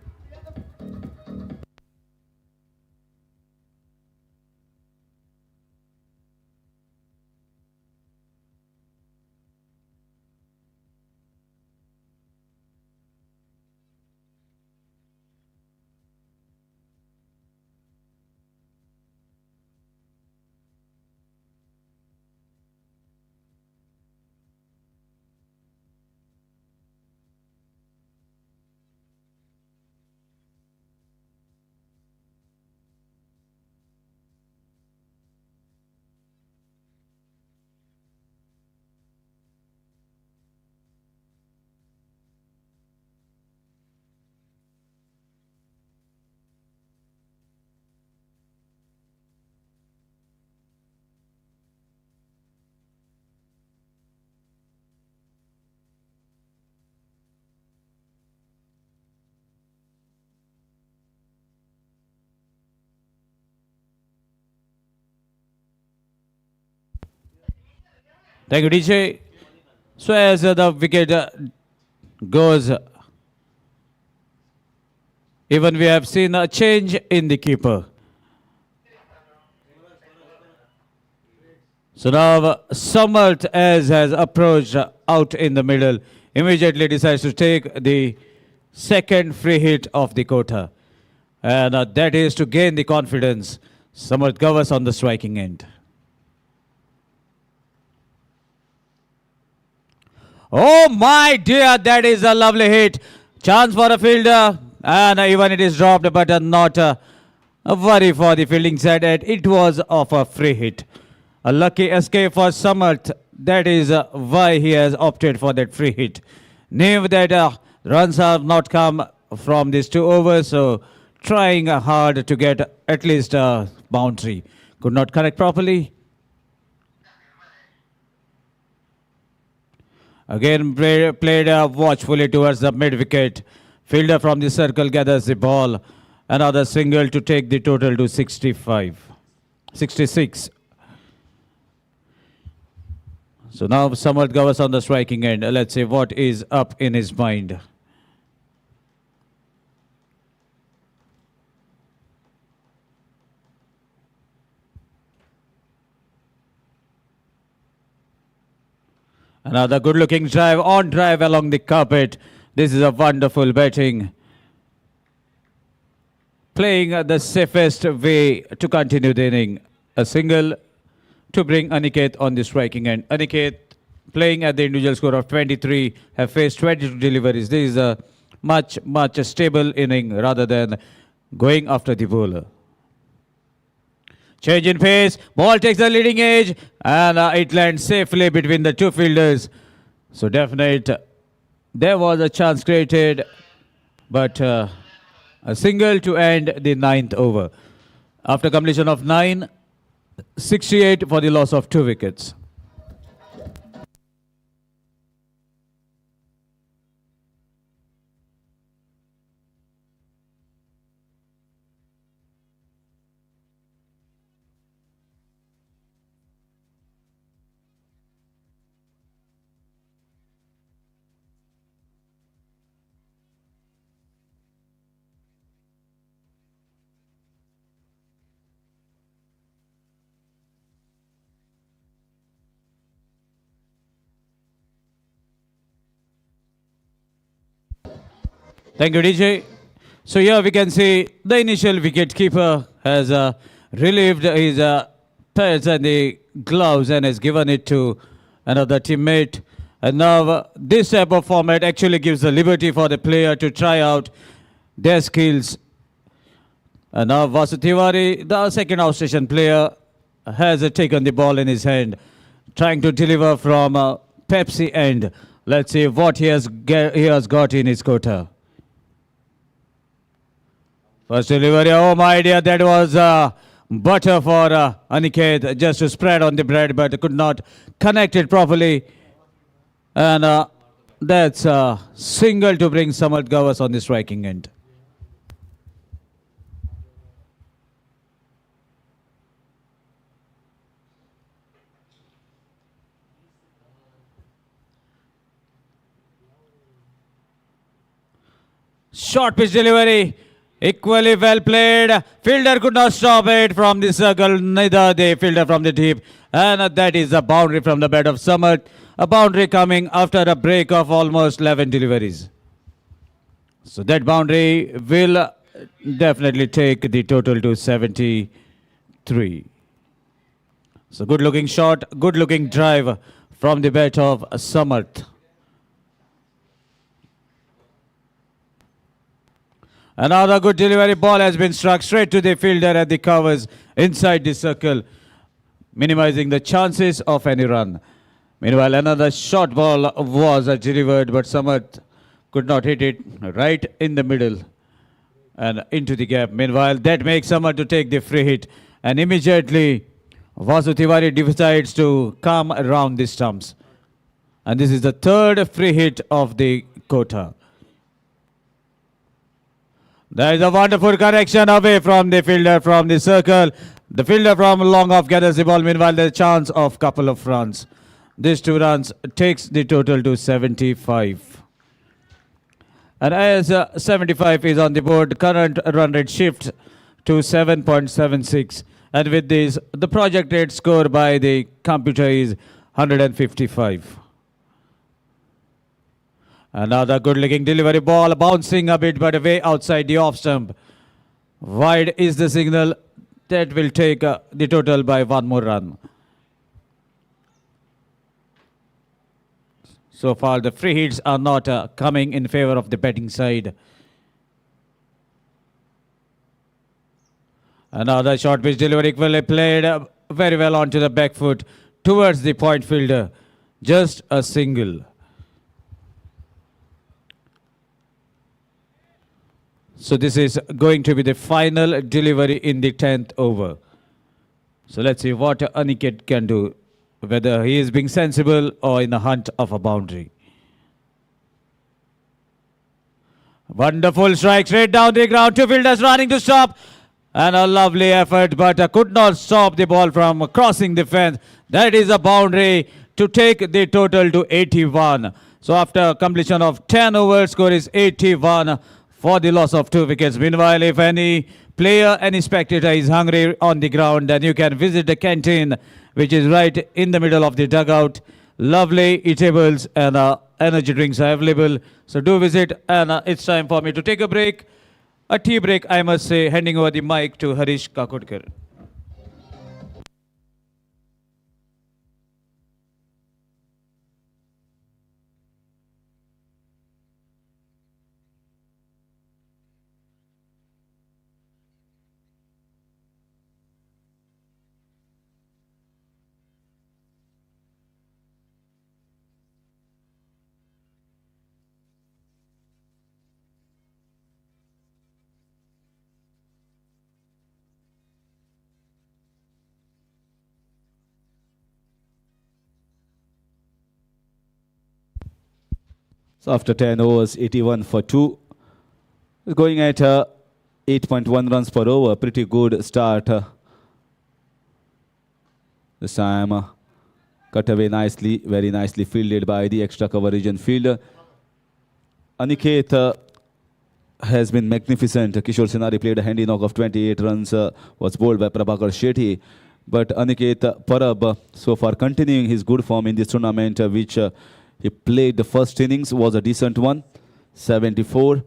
Thank you, DJ. So as the wicket goes, even we have seen a change in the keeper. So now Samart as has approached out in the middle, immediately decides to take the second free hit of the quota. And that is to gain the confidence. Samart covers on the striking end. Oh my dear, that is a lovely hit. Chance for a fielder, and even it is dropped, but not a worry for the fielding side. It was of a free hit. A lucky escape for Samarth. That is why he has opted for that free hit. Knew that runs have not come from these 2 overs, so trying hard to get at least a boundary. Could not connect properly. Again played watchfully towards the mid-wicket. Fielder from the circle gathers the ball. Another single to take the total to 66. So now Samarth Gavas on the striking end. Let's see what is up in his mind. Another good-looking drive, on drive along the carpet. This is a wonderful batting. Playing the safest way to continue the inning. A single to bring Aniket on the striking end. Aniket playing at the individual score of 23, have faced 22 deliveries. This is a much stable inning rather than going after the bowler. Change in pace, ball takes the leading edge, and it lands safely between the 2 fielders. So definite, there was a chance created, but a single to end the 9th over. After completion of 9, 68 for the loss of 2 wickets. Thank you, DJ. So here we can see the initial wicket keeper has relieved his pads and the gloves and has given it to another teammate. And now this type of format actually gives the liberty for the player to try out their skills. And now Vasu Tiwari, the second outstation player, has taken the ball in his hand, trying to deliver from Pepsi end. Let's see what he has got in his quota. First delivery, oh my dear, that was butter for Aniket, just to spread on the bread, but could not connect it properly. And that's a single to bring Samarth Gavas on the striking end. Short pitch delivery. Equally well played. Fielder could not stop it from the circle, neither the fielder from the deep. And that is a boundary from the bat of Samarth. A boundary coming after a break of almost 11 deliveries. So that boundary will definitely take the total to 73. So good looking shot, good looking drive from the bat of Samarth. Another good delivery, ball has been struck straight to the fielder at the covers inside the circle, minimizing the chances of any run. Meanwhile, another short ball was delivered, but Samarth could not hit it right in the middle and into the gap. Meanwhile, that makes Samarth to take the free hit, and immediately Vasu Tiwari decides to come around the stumps. And this is the 3rd free hit of the quota. There is a wonderful correction away from the fielder from the circle. The fielder from long off gathers the ball. Meanwhile, there's a chance of couple of runs. These 2 runs takes the total to 75. And as 75 is on the board, current run rate shifts to 7.76. And with this, the projected score by the computer is 155. Another good-looking delivery ball, bouncing a bit but way outside the off stump. Wide is the signal that will take the total by 1 more run. So far, the free hits are not coming in favor of the batting side. Another short pitch delivery equally played very well onto the back foot towards the point fielder. Just a single. So this is going to be the final delivery in the 10th over. So let's see what Aniket can do, whether he is being sensible or in the hunt of a boundary. Wonderful strike straight down the ground. 2 fielders running to stop. And a lovely effort, but could not stop the ball from crossing the fence. That is a boundary to take the total to 81. So after completion of 10 overs, score is 81 for the loss of 2 wickets. Meanwhile, if any player, any spectator is hungry on the ground, then you can visit the canteen, which is right in the middle of the dugout. Lovely eatables and energy drinks are available. So do visit, and it's time for me to take a break. A tea break, I must say, handing over the mic to Harish Kakodkar. So after 10 overs, 81 for 2. Going at 8.1 runs per over. Pretty good start. This time cut away nicely, very nicely fielded by the extra cover region fielder. Aniket has been magnificent. Kishore Sinari played a handy knock of 28 runs, was bowled by Prabhakar Shetty. But Aniket Parab, so far continuing his good form in this tournament, which he played the first innings, was a decent one, 74,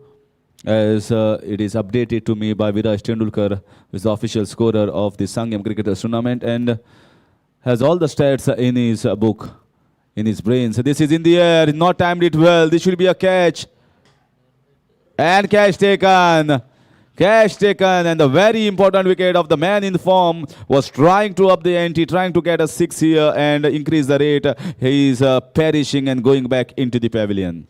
as it is updated to me by Viraj Tendulkar, who is the official scorer of the Sanguem Crickters tournament, and has all the stats in his book, in his brain. So this is in the air, not timed it well. This should be a catch. And catch taken. Catch taken, and the very important wicket of the man in form was trying to up the ante, trying to get a 6 here and increase the rate. He is perishing and going back into the pavilion.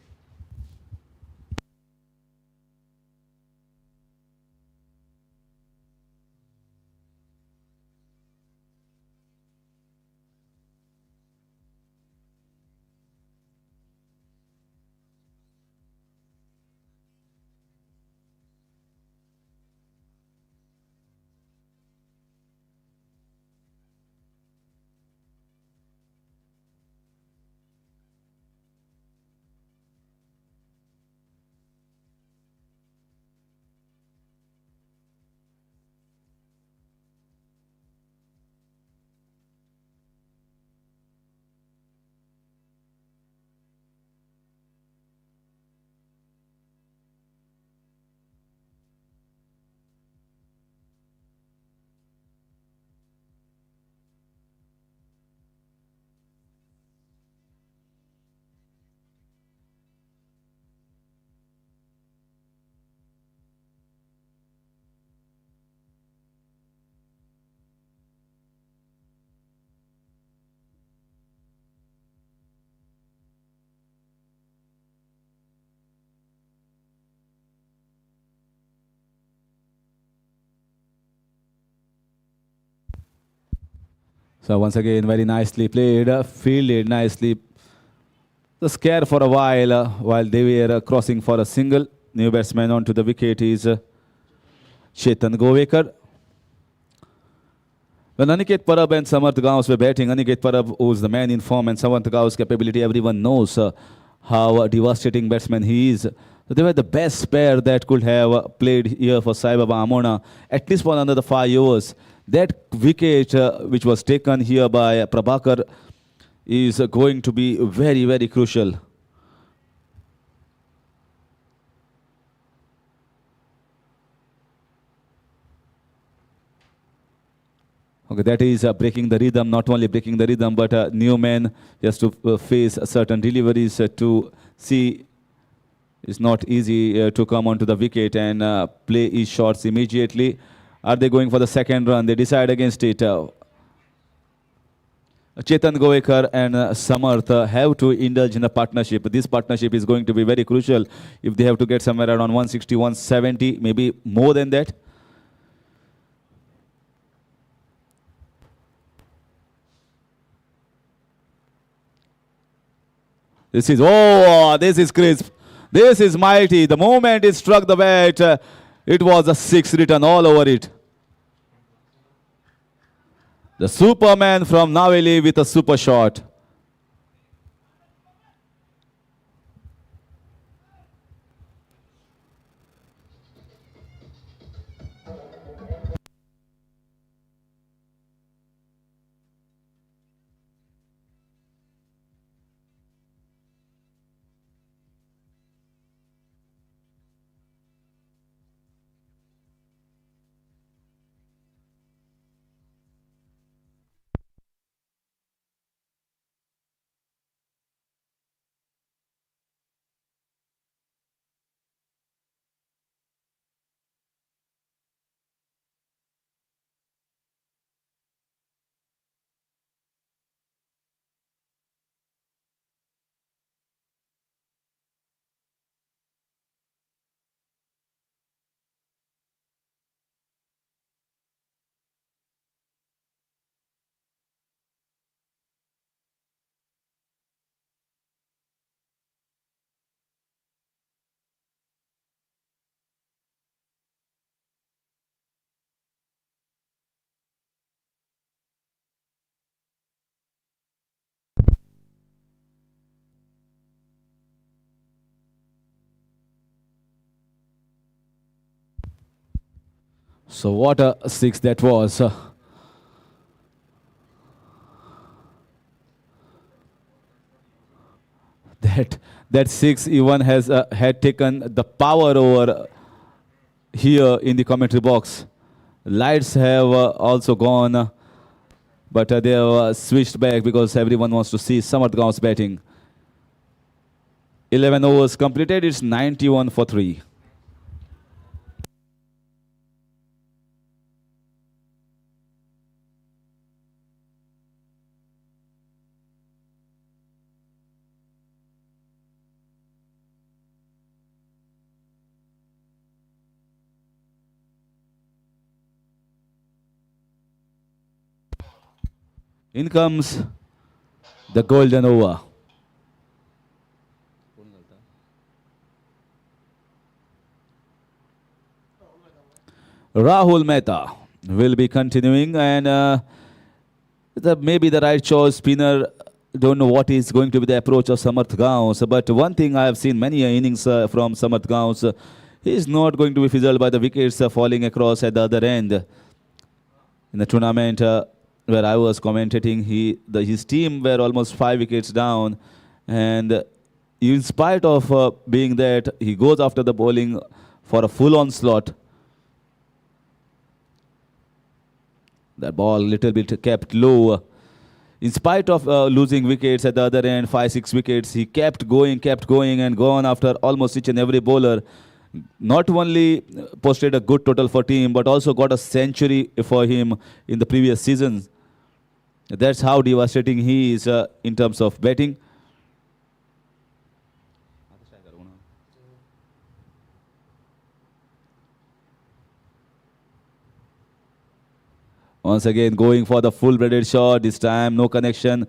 So once again, very nicely played, fielded nicely. The scare for a while they were crossing for a single. New batsman onto the wicket is Chetan Govekar. When Aniket Parab and Samarth Gaus were batting, Aniket Parab, who's the man in form, and Samarth Gaus' capability, everyone knows how devastating batsman he is. So they were the best pair that could have played here for Sai Baba Amona, at least for another 5 overs. That wicket which was taken here by Prabhakar is going to be very, very crucial. Okay, that is breaking the rhythm, not only breaking the rhythm, but Newman has to face certain deliveries to see. It's not easy to come onto the wicket and play his shots immediately. Are they going for the second run? They decide against it. Chetan Goekar and Samarth have to indulge in a partnership. This partnership is going to be very crucial if they have to get somewhere around 160, 170, maybe more than that. This is crisp. This is mighty. The moment it struck the bat, it was a 6 written all over it. The Superman from Naveli with a super shot. So what a 6 that was. That 6 even has had taken the power over here in the commentary box. Lights have also gone, but they have switched back because everyone wants to see Samarth Gaus batting. 11 overs completed. It's 91 for 3. In comes the golden over. Rahul Mehta will be continuing, and maybe the right choice. Spinner, don't know what is going to be the approach of Samarth Gaus, but one thing I have seen many innings from Samarth Gaus, he is not going to be fizzled by the wickets falling across at the other end. In the tournament where I was commentating, his team were almost 5 wickets down, and in spite of being that, he goes after the bowling for a full onslaught. That ball little bit kept low. In spite of losing wickets at the other end, 5-6 wickets, he kept going and gone after almost each and every bowler. Not only posted a good total for team, but also got a century for him in the previous season. That's how devastating he is in terms of batting. Once again going for the full-braided shot, this time no connection.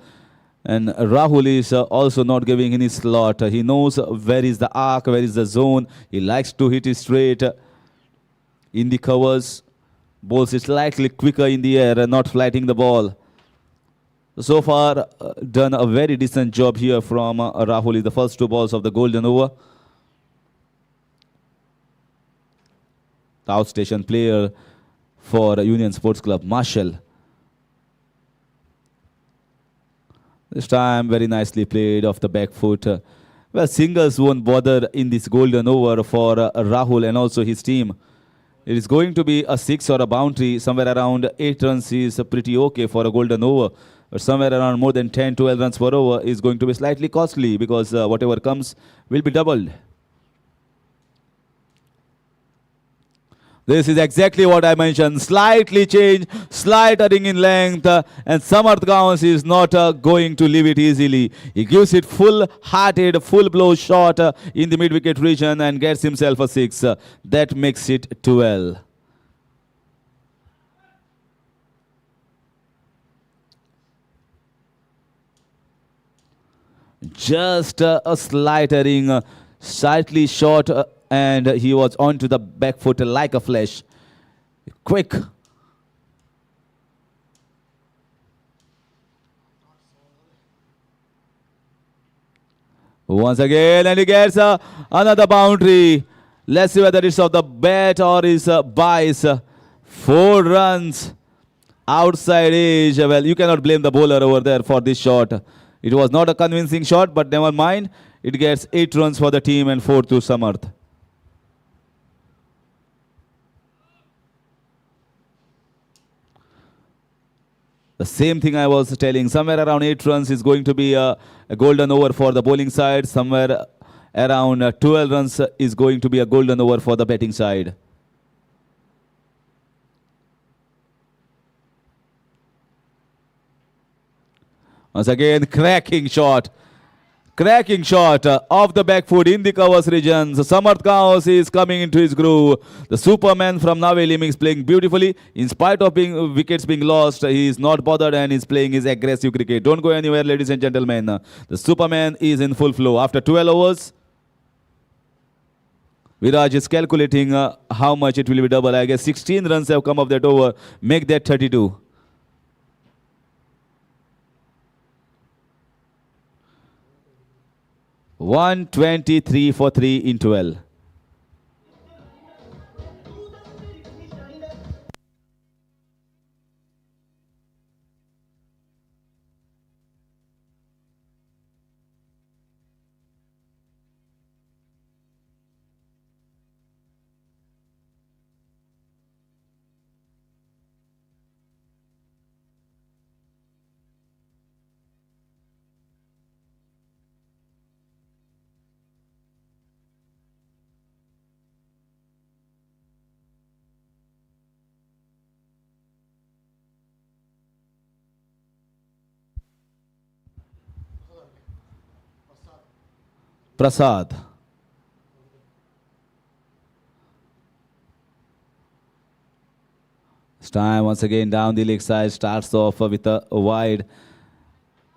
And Rahul is also not giving any slot. He knows where is the arc, where is the zone. He likes to hit it straight in the covers. Bowls is slightly quicker in the air and not flighting the ball. So far, done a very decent job here from Rahul in the first 2 balls of the golden over. The outstation player for Union Sports Club, Marshall. This time very nicely played off the back foot. Well, singles won't bother in this golden over for Rahul and also his team. It is going to be a 6 or a boundary. Somewhere around 8 runs is pretty okay for a golden over. But somewhere around more than 10, 12 runs per over is going to be slightly costly because whatever comes will be doubled. This is exactly what I mentioned. Slightly change, slightering in length, and Samarth Gauns is not going to leave it easily. He gives it full-hearted, full-blow shot in the mid-wicket region and gets himself a 6. That makes it 12. Just a slightering, slightly short, and he was onto the back foot like a flash. Quick. Once again, and he gets another boundary. Let's see whether it's of the bat or is bias. 4 runs outside edge. Well, you cannot blame the bowler over there for this shot. It was not a convincing shot, but never mind. It gets 8 runs for the team and 4 to Samarth. The same thing I was telling. Somewhere around 8 runs is going to be a golden over for the bowling side. Somewhere around 12 runs is going to be a golden over for the batting side. Once again, cracking shot. Cracking shot off the back foot in the covers region. So Samarth Gauns is coming into his groove. The Superman from Nave Liming is playing beautifully. In spite of wickets being lost, he is not bothered and is playing his aggressive cricket. Don't go anywhere, ladies and gentlemen. The Superman is in full flow. After 12 overs, Viraj is calculating how much it will be double. I guess 16 runs have come off that over. Make that 32. .123 for 3 in 12. Prasad. This time once again down the leg side, starts off with a wide.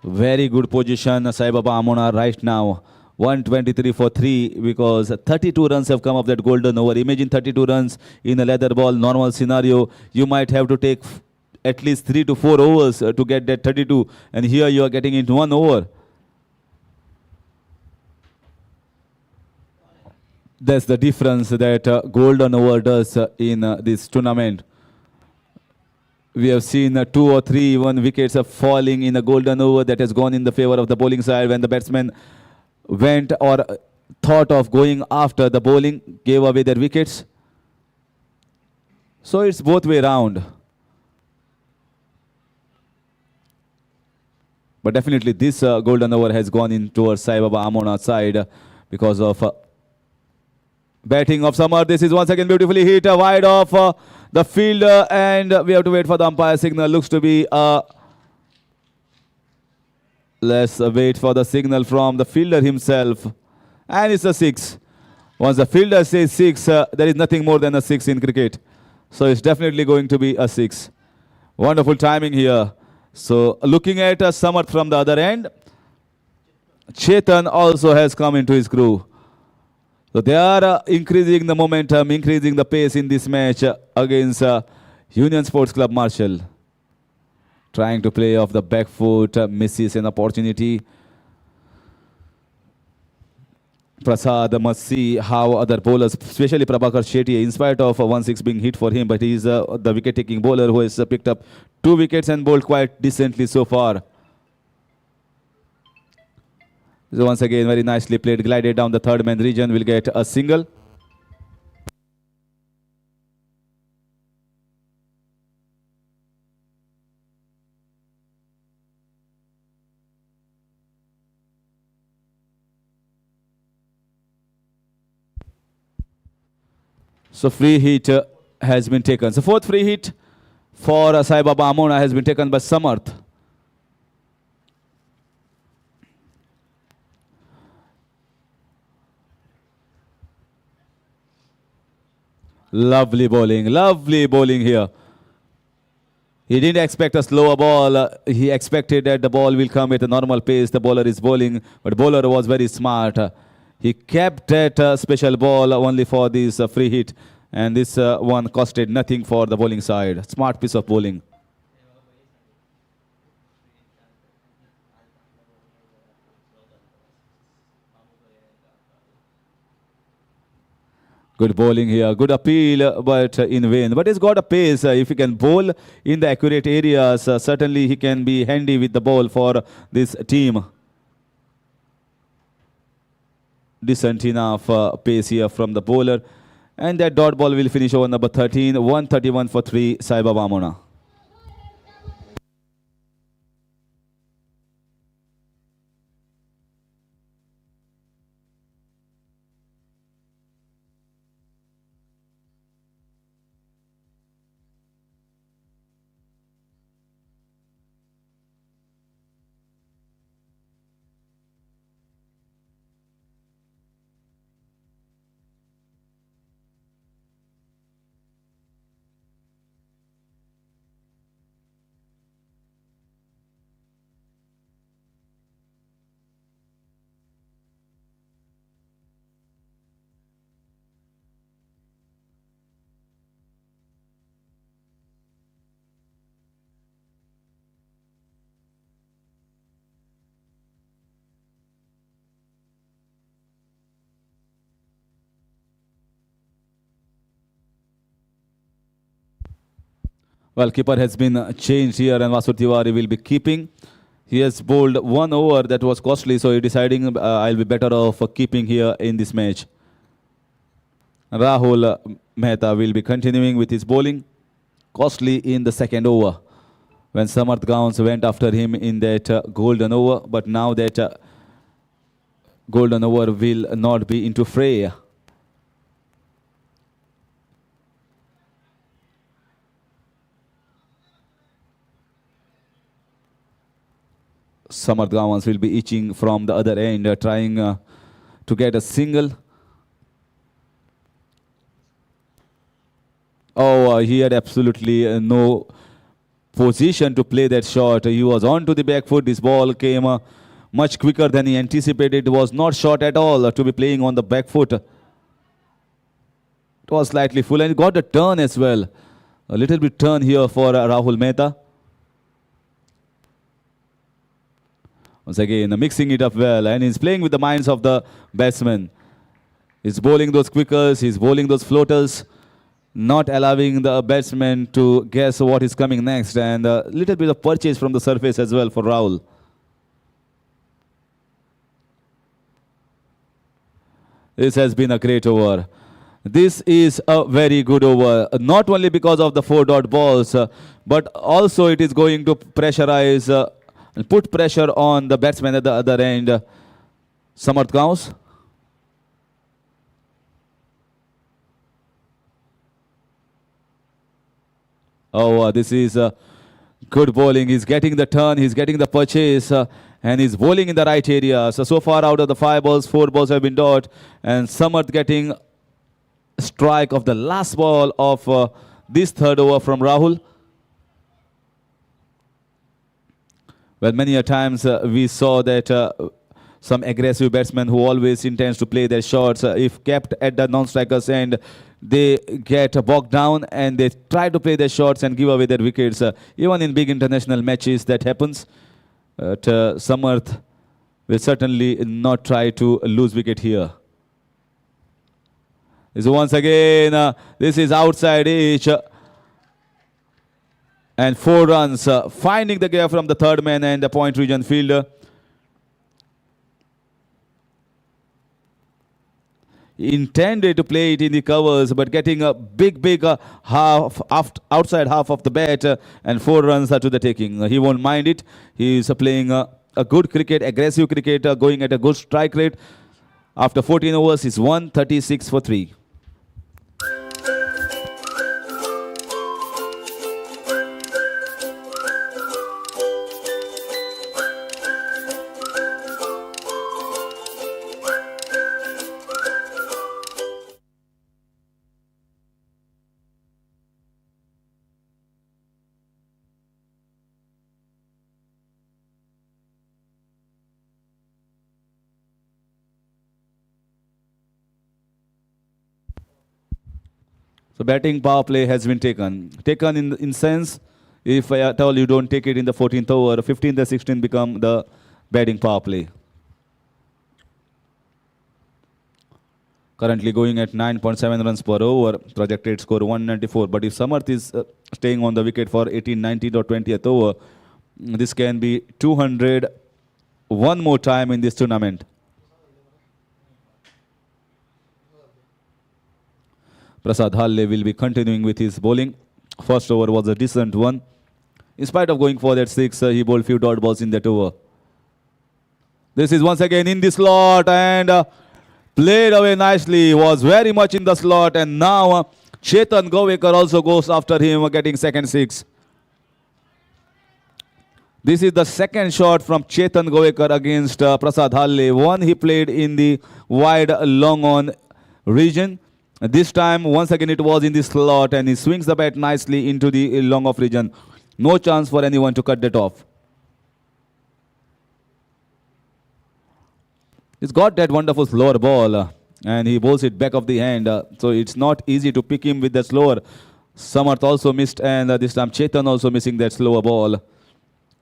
Very good position, Sai Baba Amona right now. 123 for 3 because 32 runs have come off that golden over. Imagine 32 runs in a leather ball normal scenario. You might have to take at least 3 to 4 overs to get that 32, and here you are getting into 1 over. That's the difference that golden over does in this tournament. We have seen 2 or 3 even wickets are falling in a golden over that has gone in the favor of the bowling side when the batsman went or thought of going after the bowling, gave away their wickets. So it's both way round. But definitely this golden over has gone in towards Sai Baba Amona's side because of batting of Samarth. This is once again beautifully hit wide off the fielder, and we have to wait for the umpire signal. Looks to be let's wait for the signal from the fielder himself, and it's a 6. Once the fielder says 6, there is nothing more than a 6 in cricket. So it's definitely going to be a 6. Wonderful timing here. So looking at Samarth from the other end, Chetan also has come into his groove. So they are increasing the momentum, increasing the pace in this match against Union Sports Club Marshall trying to play off the back foot, misses an opportunity. Prasad must see how other bowlers, especially Prabhakar Shetty, in spite of 1-6 being hit for him, but he is the wicket-taking bowler who has picked up 2 wickets and bowled quite decently so far. So once again, very nicely played, glided down the third man region, will get a single. So free hit has been taken. So fourth free hit for Sai Baba Amona has been taken by Samarth. Lovely bowling here. He didn't expect a slower ball. He expected that the ball will come at a normal pace. The bowler is bowling, but bowler was very smart. He kept that special ball only for this free hit, and this one costed nothing for the bowling side. Smart piece of bowling. Good bowling here, good appeal, but in vain. But he's got a pace. If he can bowl in the accurate areas, certainly he can be handy with the ball for this team. Decent enough pace here from the bowler. And that dot ball will finish over number 13. 131 for 3, Sai Baba Amona. Well, keeper has been changed here and Vasu Tiwari will be keeping. He has bowled 1 over that was costly, so he's deciding I'll be better off keeping here in this match. Rahul Mehta will be continuing with his bowling. Costly in the second over when Samarth Gowns went after him in that golden over, but now that golden over will not be into fray. Samarth Gowans will be itching from the other end, trying to get a single. Oh, he had absolutely no position to play that shot. He was on to the back foot. This ball came much quicker than he anticipated. It was not short at all to be playing on the back foot. It was slightly full and he got a turn as well. A little bit turn here for Rahul Mehta. Once again, mixing it up well, and he's playing with the minds of the batsmen. He's bowling those quickers, he's bowling those floaters, not allowing the batsman to guess what is coming next, and a little bit of purchase from the surface as well for Rahul. This has been a great over. This is a very good over, not only because of the 4 dot balls, but also it is going to pressurize and put pressure on the batsman at the other end. Samarth Gowns. Oh, this is good bowling. He's getting the turn, he's getting the purchase, and he's bowling in the right area. So far out of the 5 balls, 4 balls have been dot, and Samarth getting strike of the last ball of this third over from Rahul. Well, many a times we saw that some aggressive batsmen who always intends to play their shots. If kept at the non-strikers end, they get bogged down and they try to play their shots and give away their wickets. Even in big international matches, that happens. But Samarth will certainly not try to lose wicket here. So once again, this is outside edge. And 4 runs, finding the gap from the third man and the point region fielder. Intended to play it in the covers, but getting a big outside half of the bat, and 4 runs are to the taking. He won't mind it. He is playing a good cricket, aggressive cricket, going at a good strike rate. After 14 overs, he's 136 for 3. So batting power play has been taken. Taken in sense, if at all you don't take it in the 14th over, 15th and 16th become the batting power play. Currently going at 9.7 runs per over, projected score 194. But if Samarth is staying on the wicket for 18, 19 or 20th over, this can be 200 one more time in this tournament. Prasad Halle will be continuing with his bowling. First over was a decent one. In spite of going for that 6, he bowled few dot balls in that over. This is once again in the slot and played away nicely. Was very much in the slot, and now Chetan Govekar also goes after him, getting second 6. This is the second shot from Chetan Govekar against Prasad Halle. One he played in the wide long on region. This time, once again, it was in the slot, and he swings the bat nicely into the long off region. No chance for anyone to cut that off. He's got that wonderful slower ball, and he bowls it back of the hand. So it's not easy to pick him with the slower. Samarth also missed, and this time Chetan also missing that slower ball.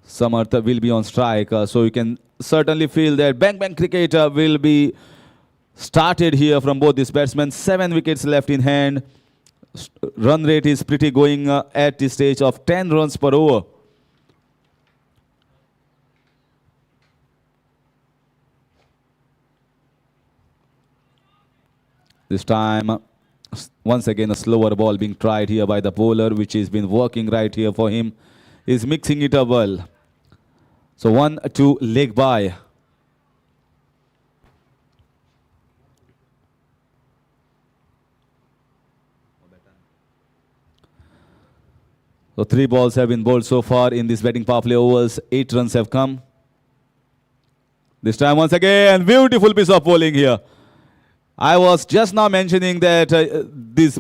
Samarth will be on strike, so you can certainly feel that bang cricket will be started here from both these batsmen. 7 wickets left in hand. Run rate is pretty going at the stage of 10 runs per over. This time, once again, a slower ball being tried here by the bowler, which has been working right here for him. He's mixing it up well. So 1-2 leg by. So 3 balls have been bowled so far in this batting power play overs. 8 runs have come. This time once again, beautiful piece of bowling here. I was just now mentioning that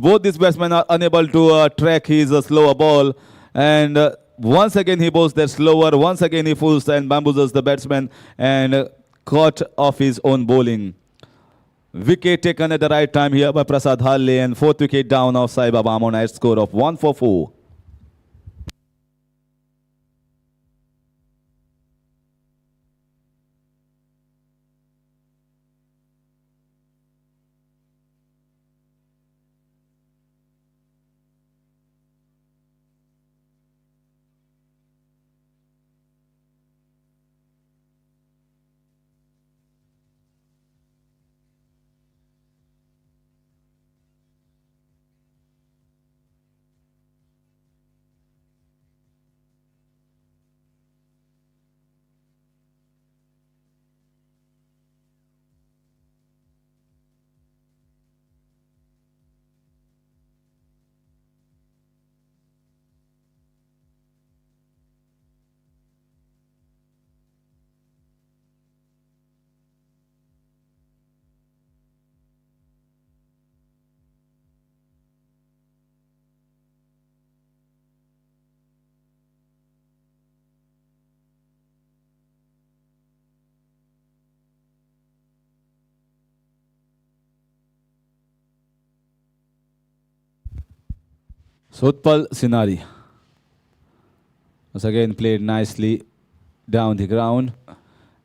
both these batsmen are unable to track his slower ball. And once again he bowls that slower. Once again he fools and bamboozles the batsman and caught off his own bowling. Wicket taken at the right time here by Prasad Halle, and 4th wicket down of Sai Baba Amona at score of 1 for 4. So Utpal Sinari was again played nicely down the ground.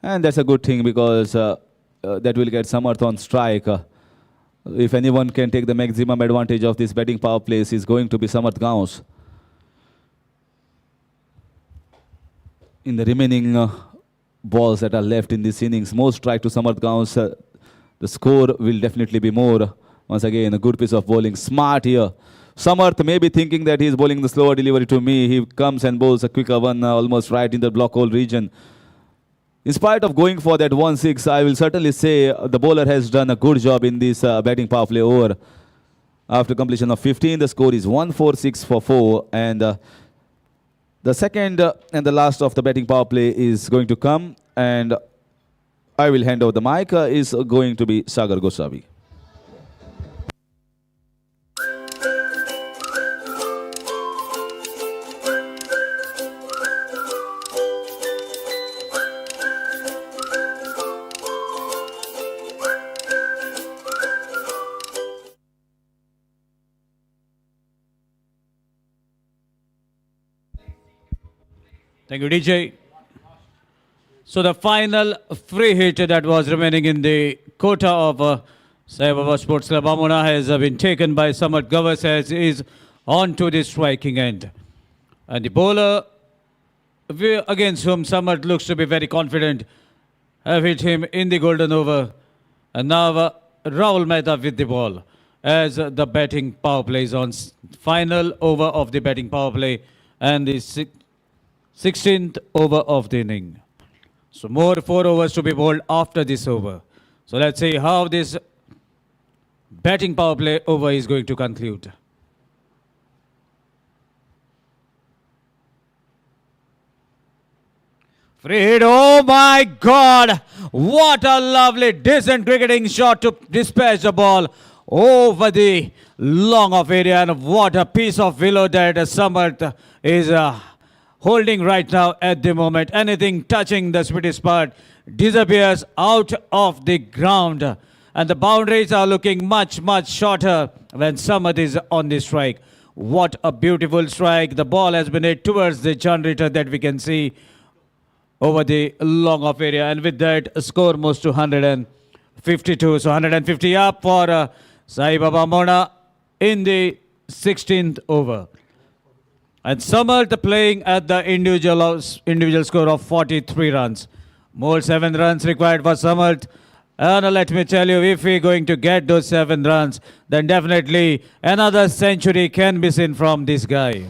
And that's a good thing because that will get Samarth on strike. If anyone can take the maximum advantage of this batting power play, is going to be Samarth Gaons. In the remaining balls that are left in this innings, more strike to Samarth Gaons. The score will definitely be more. Once again, a good piece of bowling. Smart here. Samarth may be thinking that he's bowling the slower delivery to me. He comes and bowls a quicker one almost right in the block hole region. In spite of going for that 1-6, I will certainly say the bowler has done a good job in this batting power play over. After completion of 15, the score is 1-4-6 for 4. And the second and the last of the batting power play is going to come. And I will hand over the mic. Is going to be Sagar Goswami. Thank you, DJ. So the final free hit that was remaining in the quota of Sai Baba Sports Club Amona has been taken by Samarth Gawas as is on to the striking end. And the bowler against whom Samarth looks to be very confident have hit him in the golden over. And now Rahul Mehta with the ball as the batting power play is on final over of the batting power play and the 16th over of the inning. So more 4 overs to be bowled after this over. So let's see how this batting power play over is going to conclude. Free hit, oh my God! What a lovely decent cricketing shot to dispatch the ball over the long off area, and what a piece of willow that Samarth is holding right now at the moment. Anything touching the sweetest spot disappears out of the ground. And the boundaries are looking much, much shorter when Samarth is on the strike. What a beautiful strike. The ball has been hit towards the generator that we can see over the long off area. And with that, a score moves to 152. So 150 up for Sai Baba Amona in the 16th over. And Samarth playing at the individual score of 43 runs. More 7 runs required for Samarth. And let me tell you, if we're going to get those 7 runs, then definitely another century can be seen from this guy.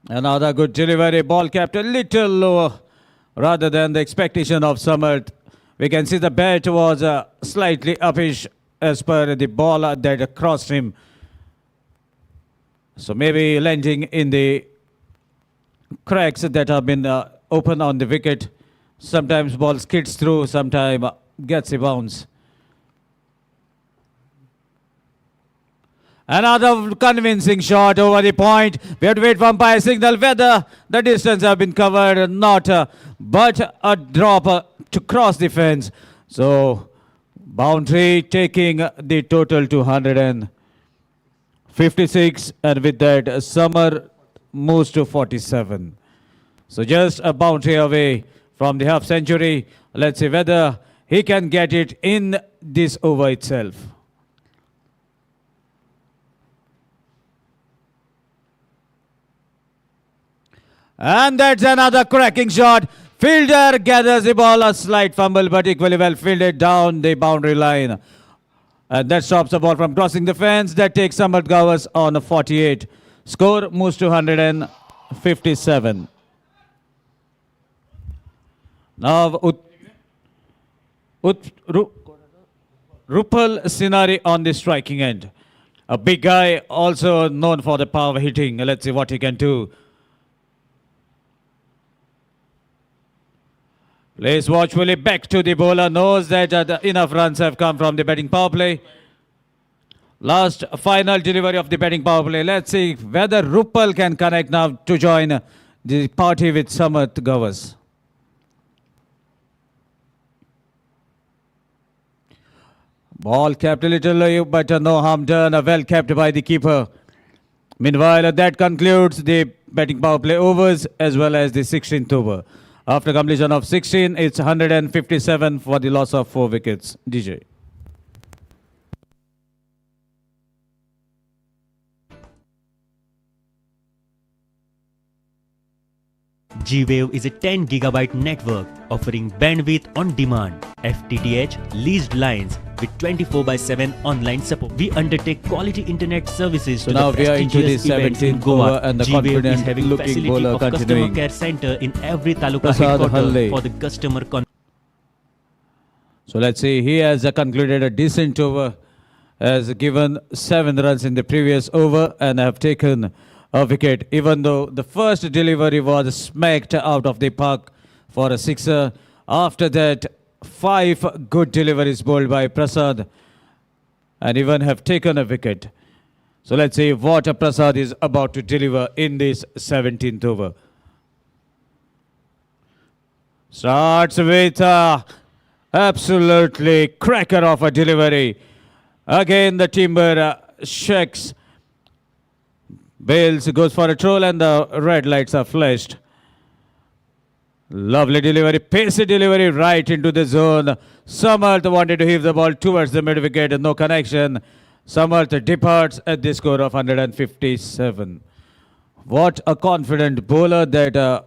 Another good delivery, ball kept a little lower rather than the expectation of Samarth. We can see the bat was slightly uppish as per the ball that crossed him. So maybe landing in the cracks that have been open on the wicket. Sometimes ball skids through, sometimes gets a bounce. Another convincing shot over the point. We have to wait for umpire signal whether the distance have been covered or not, but a drop to cross the fence. So boundary taking the total to 156, and with that Samarth moves to 47. So just a boundary away from the half century. Let's see whether he can get it in this over itself. And that's another cracking shot. Fielder gathers the ball, a slight fumble, but equally well fielded down the boundary line. And that stops the ball from crossing the fence. That takes Samarth Gawas on a 48. Score moves to 157. Now Rupal Sinari on the striking end. A big guy, also known for the power hitting. Let's see what he can do. Plays watchfully back to the bowler, knows that enough runs have come from the batting power play. Last final delivery of the batting power play. Let's see whether Rupal can connect now to join the party with Samarth Gawas. Ball kept a little low, but no harm done. Well kept by the keeper. Meanwhile, that concludes the batting power play overs as well as the 16th over. After completion of 16, it's 157 for the loss of 4 wickets. DJ. G-Wave is a 10 gigabyte network offering bandwidth on demand, FTTH leased lines with 24/7 online support. We undertake quality internet services So to now the we are into the prestigious events in 17th Goa. over and the G-Wave is confident having looking facility bowler of customer continuing. care center in every taluka Prasad headquarters Halle. for the customer So let's see, he has concluded a decent over, has given 7 runs in the previous over and have taken a wicket, even though the first delivery was smacked out of the park for a sixer. After that, 5 good deliveries bowled by Prasad and even have taken a wicket. So let's see what Prasad is about to deliver in this 17th over. Starts with absolutely cracker of a delivery. Again, the timber shakes. Bales goes for a troll and the red lights are flashed. Lovely delivery, pacey delivery right into the zone. Samarth wanted to heave the ball towards the mid wicket, no connection. Samarth departs at the score of 157. What a confident bowler that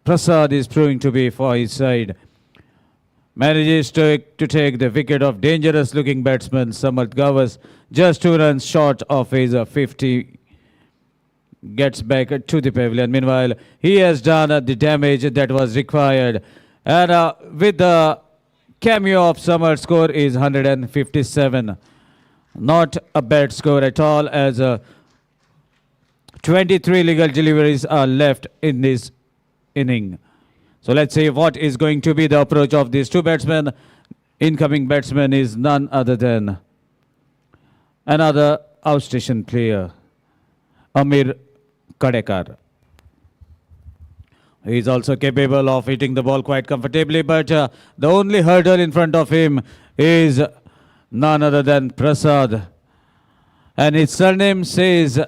Prasad is proving to be for his side. Manages to take the wicket of dangerous looking batsman Samarth Gavas, just 2 runs short of his 50. Gets back to the pavilion. Meanwhile, he has done the damage that was required. And with the cameo of Samarth, score is 157. Not a bad score at all, as 23 legal deliveries are left in this inning. So let's see what is going to be the approach of these 2 batsmen. Incoming batsman is none other than another outstation player, Amir Kadekar. He is also capable of hitting the ball quite comfortably, but the only hurdle in front of him is none other than Prasad. And his surname says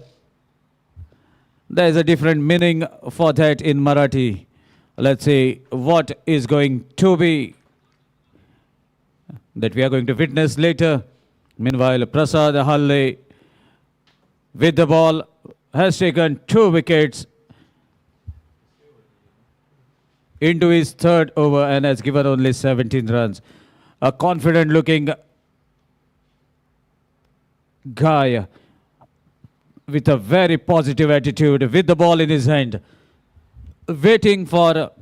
there is a different meaning for that in Marathi. Let's see what is going to be that we are going to witness later. Meanwhile, Prasad Halle with the ball has taken 2 wickets into his 3rd over and has given only 17 runs. A confident looking guy with a very positive attitude, with the ball in his hand, waiting for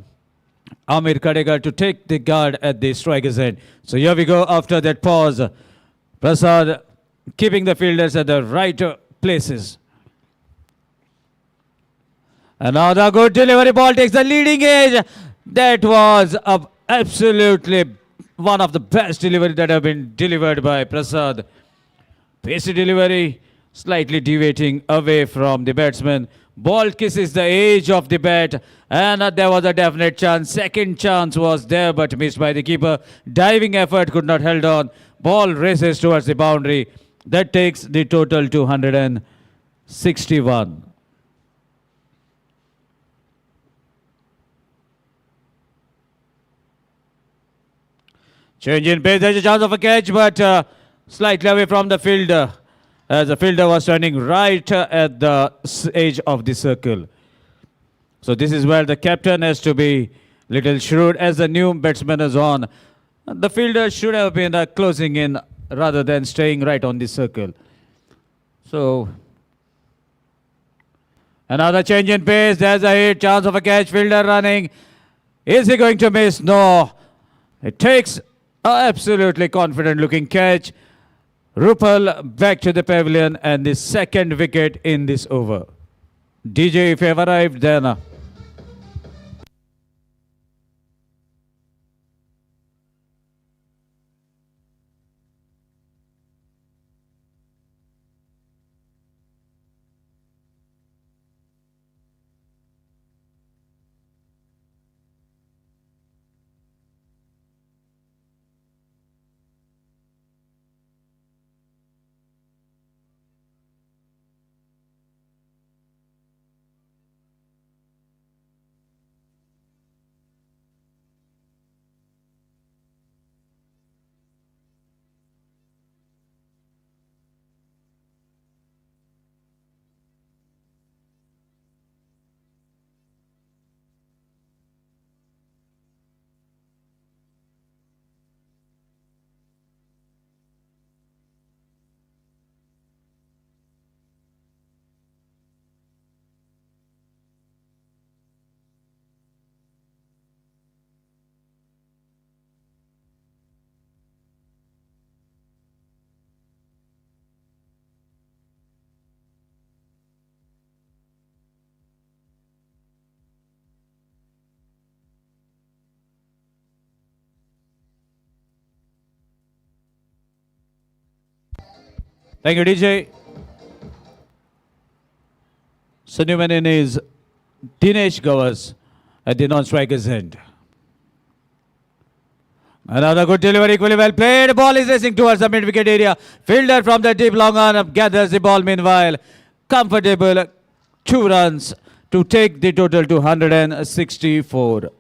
Amir Kadekar to take the guard at the striker's end. So here we go after that pause. Prasad keeping the fielders at the right places. Another good delivery, ball takes the leading edge. That was absolutely one of the best delivery that have been delivered by Prasad. Pacey delivery, slightly deviating away from the batsman. Ball kisses the edge of the bat, and there was a definite chance. Second chance was there, but missed by the keeper. Diving effort could not held on. Ball races towards the boundary. That takes the total to 161. Change in pace, there's a chance of a catch, but slightly away from the fielder, as the fielder was standing right at the edge of the circle. So this is where the captain has to be little shrewd as the new batsman is on. The fielder should have been closing in rather than staying right on the circle. So another change in pace, there's a hit, chance of a catch, fielder running. Is he going to miss? No. It takes an absolutely confident looking catch. Rupal back to the pavilion and the 2nd wicket in this over. DJ, if you have arrived, then Thank you, DJ. So new man in is Dinesh Gavas at the non-striker's end. Another good delivery, equally well played. Ball is racing towards the mid-wicket area. Fielder from the deep long on gathers the ball meanwhile. Comfortable 2 runs to take the total to 164.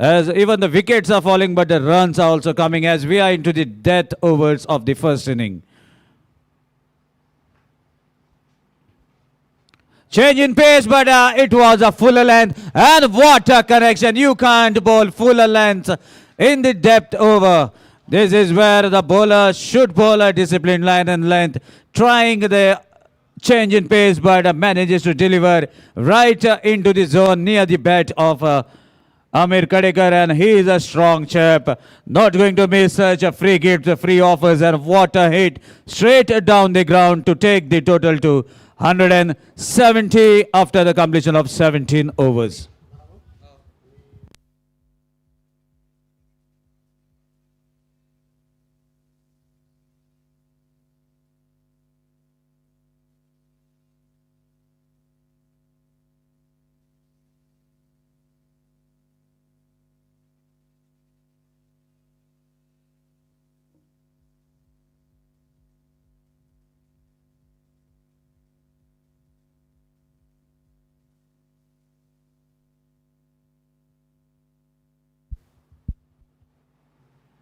As even the wickets are falling, but the runs are also coming as we are into the death overs of the first inning. Change in pace, but it was a fuller length. And what a connection. You can't bowl fuller length in the depth over. This is where the bowler should bowl a disciplined line and length, trying the change in pace, but manages to deliver right into the zone near the bat of Amir Kadekar, and he is a strong chap. Not going to miss such a free gift, free offers, and what a hit straight down the ground to take the total to 170 after the completion of 17 overs.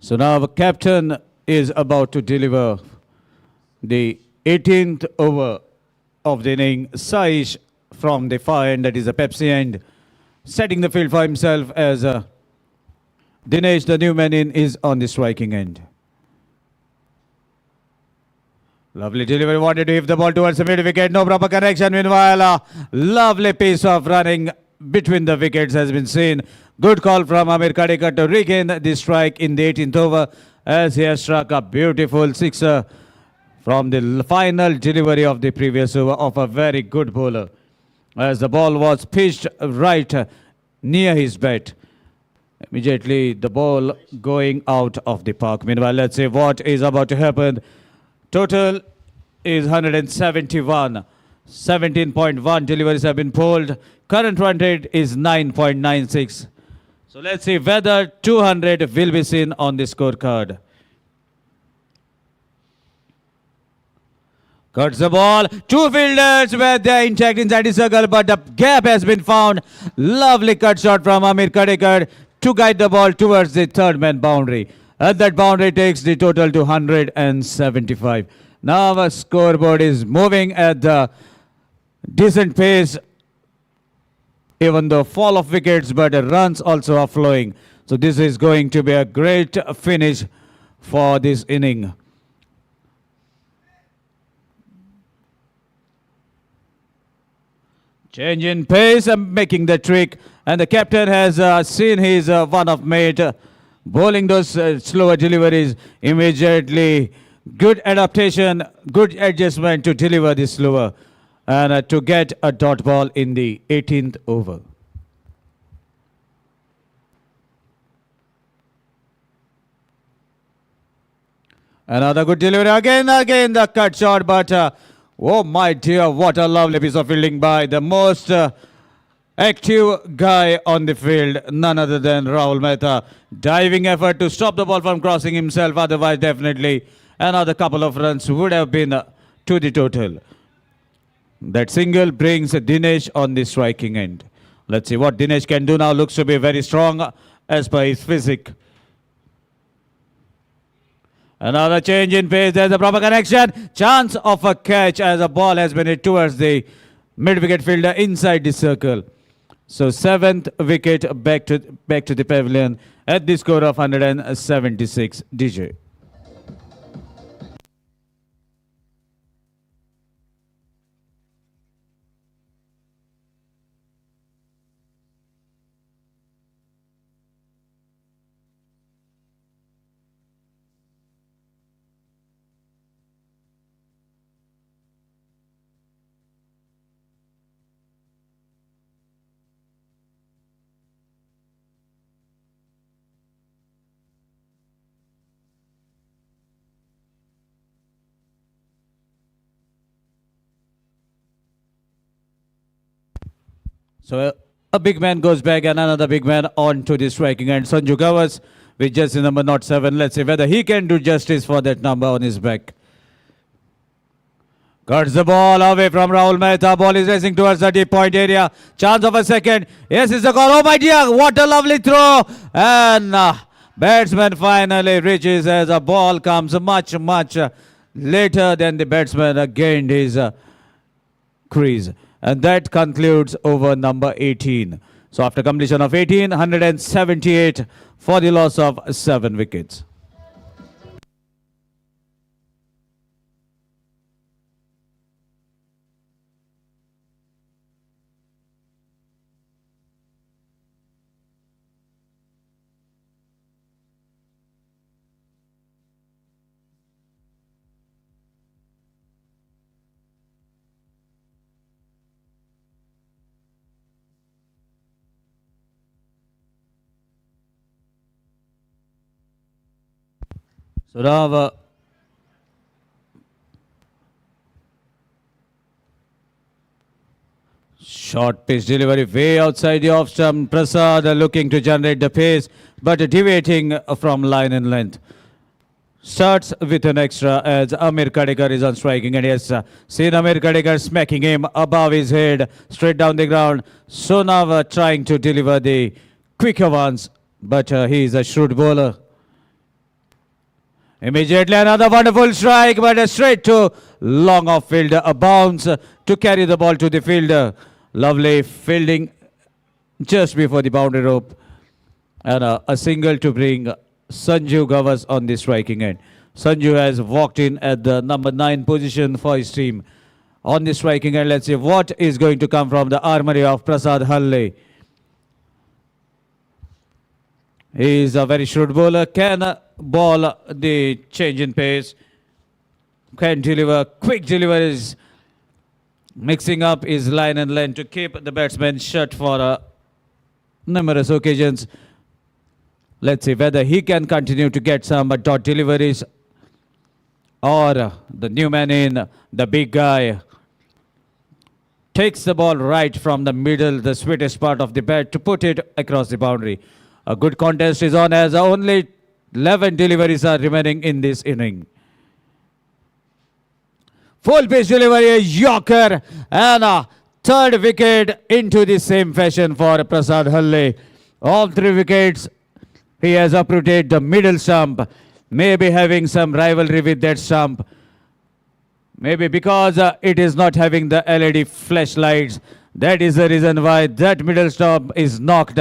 So now the captain is about to deliver the 18th over of the inning. Saish from the far end, that is a Pepsi end, setting the field for himself as Dinesh, the new man in, is on the striking end. Lovely delivery, wanted to hit the ball towards the mid wicket, no proper connection. Meanwhile, a lovely piece of running between the wickets has been seen. Good call from Amir Kadekar to regain the strike in the 18th over as he has struck a beautiful sixer from the final delivery of the previous over of a very good bowler. As the ball was pitched right near his bat. Immediately the ball going out of the park. Meanwhile, let's see what is about to happen. Total is 171. 17.1 deliveries have been pulled. Current run rate is 9.96. So let's see whether 200 will be seen on the scorecard. Cuts the ball. Two fielders were there intact inside the circle, but the gap has been found. Lovely cut shot from Amir Kadekar to guide the ball towards the third man boundary. And that boundary takes the total to 175. Now the scoreboard is moving at the decent pace, even though fall of wickets, but runs also are flowing. So this is going to be a great finish for this inning. Change in pace and making the trick. And the captain has seen his one of mate bowling those slower deliveries immediately. Good adaptation, good adjustment to deliver this slower and to get a dot ball in the 18th over. Another good delivery again the cut shot, but oh my dear, what a lovely piece of fielding by the most active guy on the field, none other than Rahul Mehta. Diving effort to stop the ball from crossing himself, otherwise definitely another couple of runs would have been to the total. That single brings Dinesh on the striking end. Let's see what Dinesh can do now. Looks to be very strong as per his physique. Another change in pace. There's a proper connection. Chance of a catch as a ball has been hit towards the mid-wicket fielder inside the circle. So 7th wicket back to the pavilion at the score of 176. DJ. So a big man goes back and another big man on to the striking end. Sanju covers with jersey number not 7. Let's see whether he can do justice for that number on his back. Cuts the ball away from Rahul Mehta. Ball is racing towards the deep point area. Chance of a second. Yes, it's a goal. Oh my dear, what a lovely throw. And batsman finally reaches as a ball comes much later than the batsman gained his crease. And that concludes over number 18. So after completion of 18, 178 for the loss of 7 wickets. So now short pitch delivery way outside the off stump. Prasad looking to generate the pace but deviating from line and length. Starts with an extra as Amir Kadekar is on striking, and yes, seen Amir Kadekar smacking him above his head straight down the ground. So now trying to deliver the quicker ones, but he is a shrewd bowler. Immediately another wonderful strike, but straight to long off fielder, a bounce to carry the ball to the fielder. Lovely fielding just before the boundary rope, and a single to bring Sanju Gavas on the striking end. Sanju has walked in at the number 9 position for his team on the striking end. Let's see what is going to come from the armory of Prasad Halle. He is a very shrewd bowler, can ball the change in pace, can deliver quick deliveries, mixing up his line and length to keep the batsman shut for numerous occasions. Let's see whether he can continue to get some dot deliveries, or the new man in, the big guy, takes the ball right from the middle, the sweetest part of the bat, to put it across the boundary. A good contest is on as only 11 deliveries are remaining in this inning. Full pitch delivery, a Yorker, and a third wicket into the same fashion for Prasad Halle. All 3 wickets, he has uprooted the middle stump, maybe having some rivalry with that stump. Maybe because it is not having the LED flashlights. That is the reason why that middle stump is knocked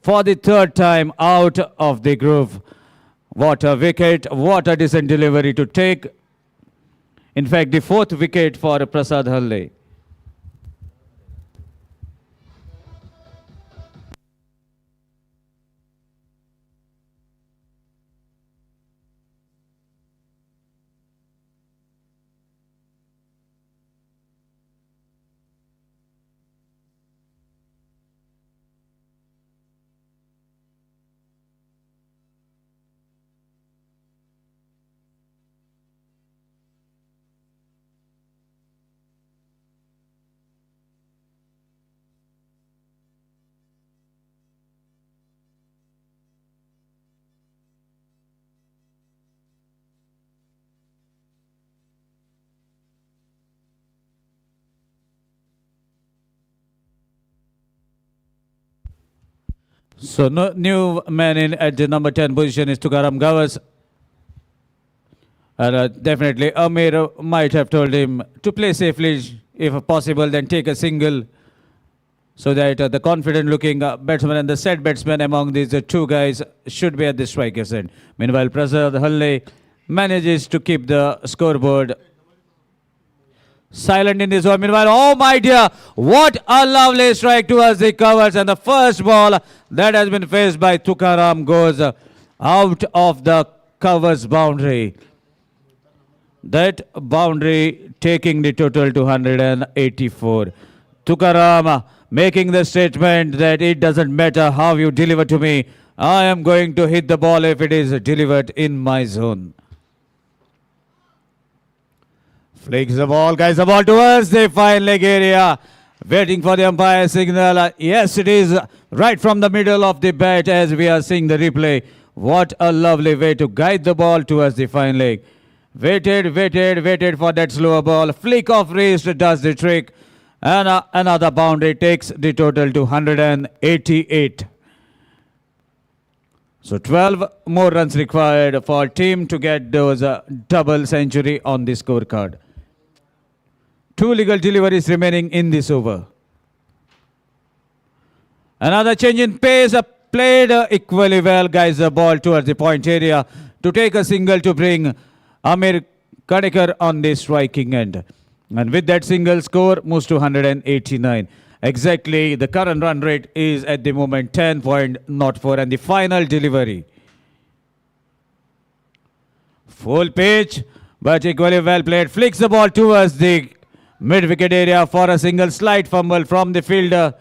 for the 3rd time out of the groove. What a wicket, what a decent delivery to take. In fact, the 4th wicket for Prasad Halle. So no, new man in at the number 10 position is Tukaram Gavas. And definitely Amir might have told him to play safely, if possible, then take a single, so that the confident looking batsman and the set batsman among these 2 guys should be at the striker's end. Meanwhile, Prasad Halle manages to keep the scoreboard silent in this one. Meanwhile, oh my dear, what a lovely strike towards the covers, and the first ball that has been faced by Tukaram goes out of the covers boundary. That boundary taking the total to 184. Tukaram making the statement that it doesn't matter how you deliver to me, I am going to hit the ball if it is delivered in my zone. Flicks the ball, guys, the ball towards the fine leg area. Waiting for the umpire signal. Yes, it is right from the middle of the bat as we are seeing the replay. What a lovely way to guide the ball towards the fine leg. Waited for that slower ball. Flick of wrist does the trick. And another boundary takes the total to 188. So 12 more runs required for team to get those double century on the scorecard. 2 legal deliveries remaining in this over. Another change in pace, played equally well, guys, the ball towards the point area to take a single to bring Amir Kadekar on the striking end. And with that single, score moves to 189. Exactly, the current run rate is at the moment 10.04 and the final delivery. Full pitch, but equally well played. Flicks the ball towards the mid-wicket area for a single, slight fumble from the fielder.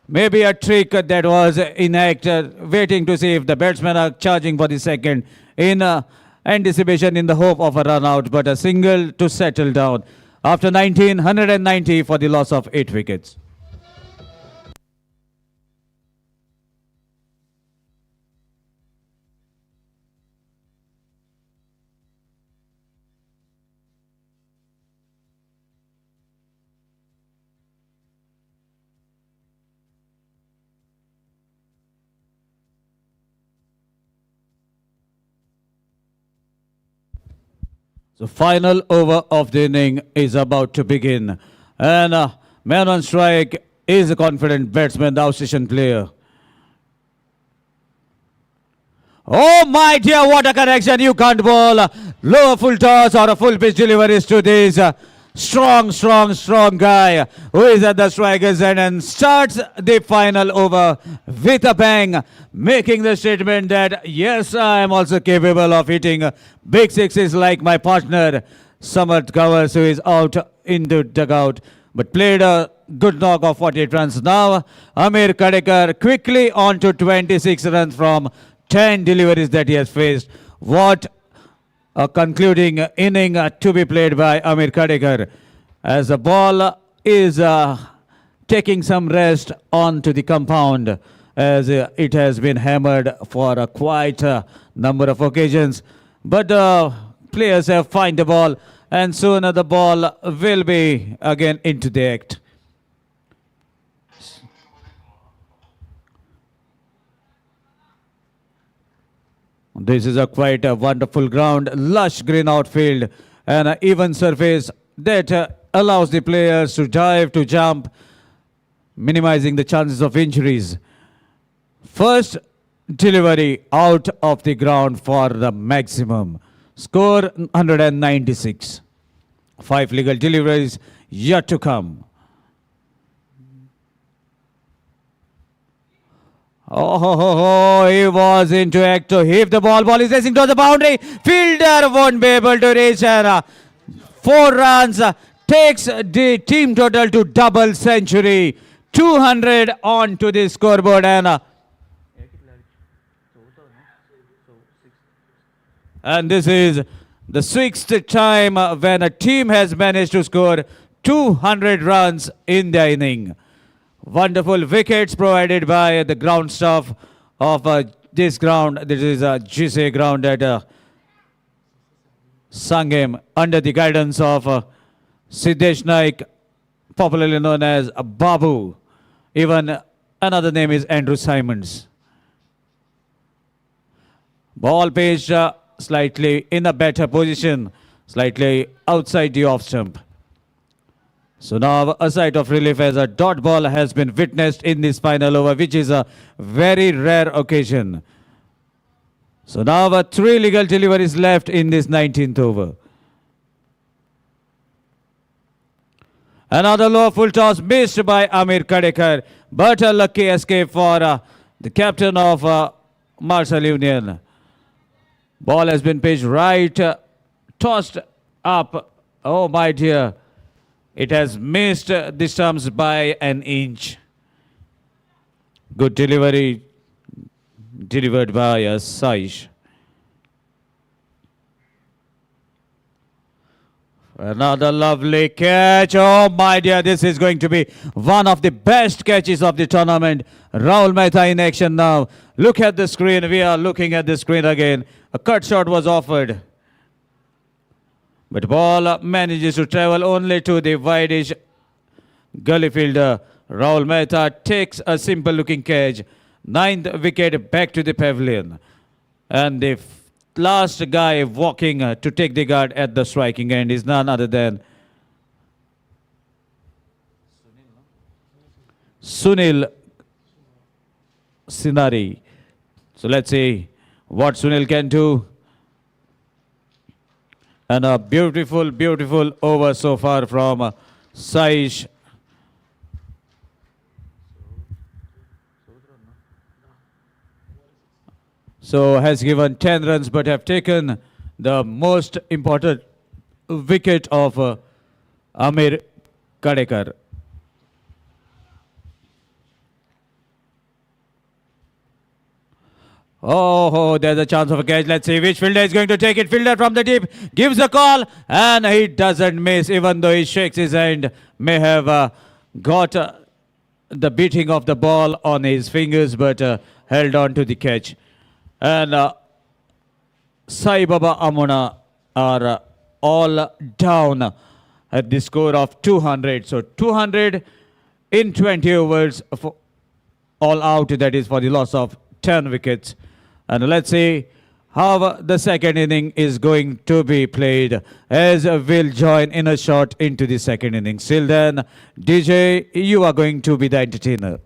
Maybe a trick that was inactive, waiting to see if the batsmen are charging for the second in anticipation in the hope of a run out, but a single to settle down. After 190 for the loss of 8 wickets. The final over of the inning is about to begin. And man on strike is a confident batsman, the outstation player. Oh my dear, what a connection. You can't bowl lower full toss or a full pitch deliveries to this strong guy who is at the striker's end and starts the final over with a bang, making the statement that yes, I am also capable of hitting big sixes like my partner Samarth Gawar, who is out in the dugout, but played a good knock of 48 runs. Now Amir Kadekar quickly on to 26 runs from 10 deliveries that he has faced. What a concluding inning to be played by Amir Kadekar as the ball is taking some rest onto the compound as it has been hammered for a quite number of occasions. But players have found the ball and soon the ball will be again into the act. This is a quite a wonderful ground, lush green outfield and an even surface that allows the players to dive, to jump, minimizing the chances of injuries. First delivery out of the ground for the maximum. Score 196. 5 legal deliveries yet to come. He was into act to hit the ball. Ball is racing towards the boundary. Fielder won't be able to reach and 4 runs takes the team total to double century. 200 on to the scoreboard and this is the 6th time when a team has managed to score 200 runs in the inning. Wonderful wickets provided by the ground staff of this ground. This is a GC ground at Sanguem under the guidance of Siddesh Naik, popularly known as Babu. Even another name is Andrew Simons. Ball pitched slightly in a better position, slightly outside the off stump. So now a sight of relief as a dot ball has been witnessed in this final over, which is a very rare occasion. So now 3 legal deliveries left in this 19th over. Another low full toss missed by Amir Kadekar, but a lucky escape for the captain of Marshall Union. Ball has been pitched right, tossed up. Oh my dear. It has missed the stumps by an inch. Good delivery delivered by Saish. Another lovely catch. Oh my dear, this is going to be one of the best catches of the tournament. Rahul Mehta in action now. Look at the screen. We are looking at the screen again. A cut shot was offered. But ball manages to travel only to the wide-ish gully fielder. Rahul Mehta takes a simple looking catch. Ninth wicket back to the pavilion. And the last guy walking to take the guard at the striking end is none other than Sunil Sinari. So let's see what Sunil can do. And a beautiful, beautiful over so far from Saish. So has given 10 runs but have taken the most important wicket of Amir Kadekar. Oh, there's a chance of a catch. Let's see which fielder is going to take it. Fielder from the deep gives a call and he doesn't miss even though he shakes his hand. May have got the beating of the ball on his fingers but held on to the catch. And Sai Baba Amona are all down at the score of 200. So 200 in 20 overs, for all out, that is for the loss of 10 wickets. And let's see how the second inning is going to be played as we'll join in a shot into the second inning. Till then, DJ, you are going to be the entertainer.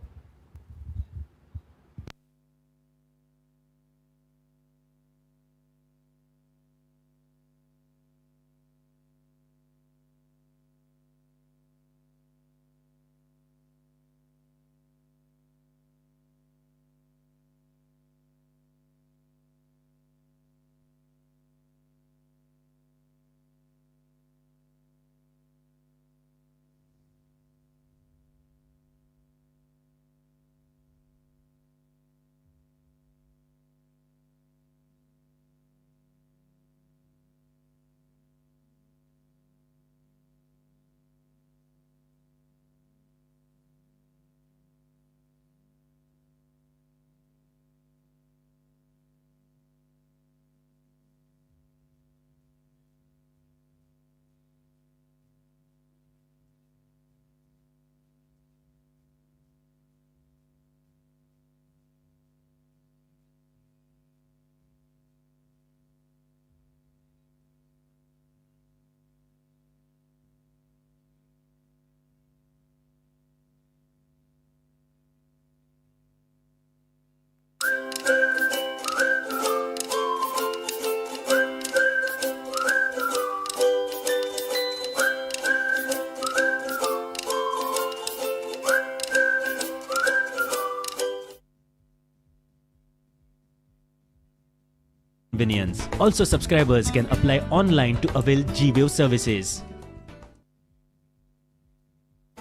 Convenience. Also, subscribers can apply online to avail G-Wave services.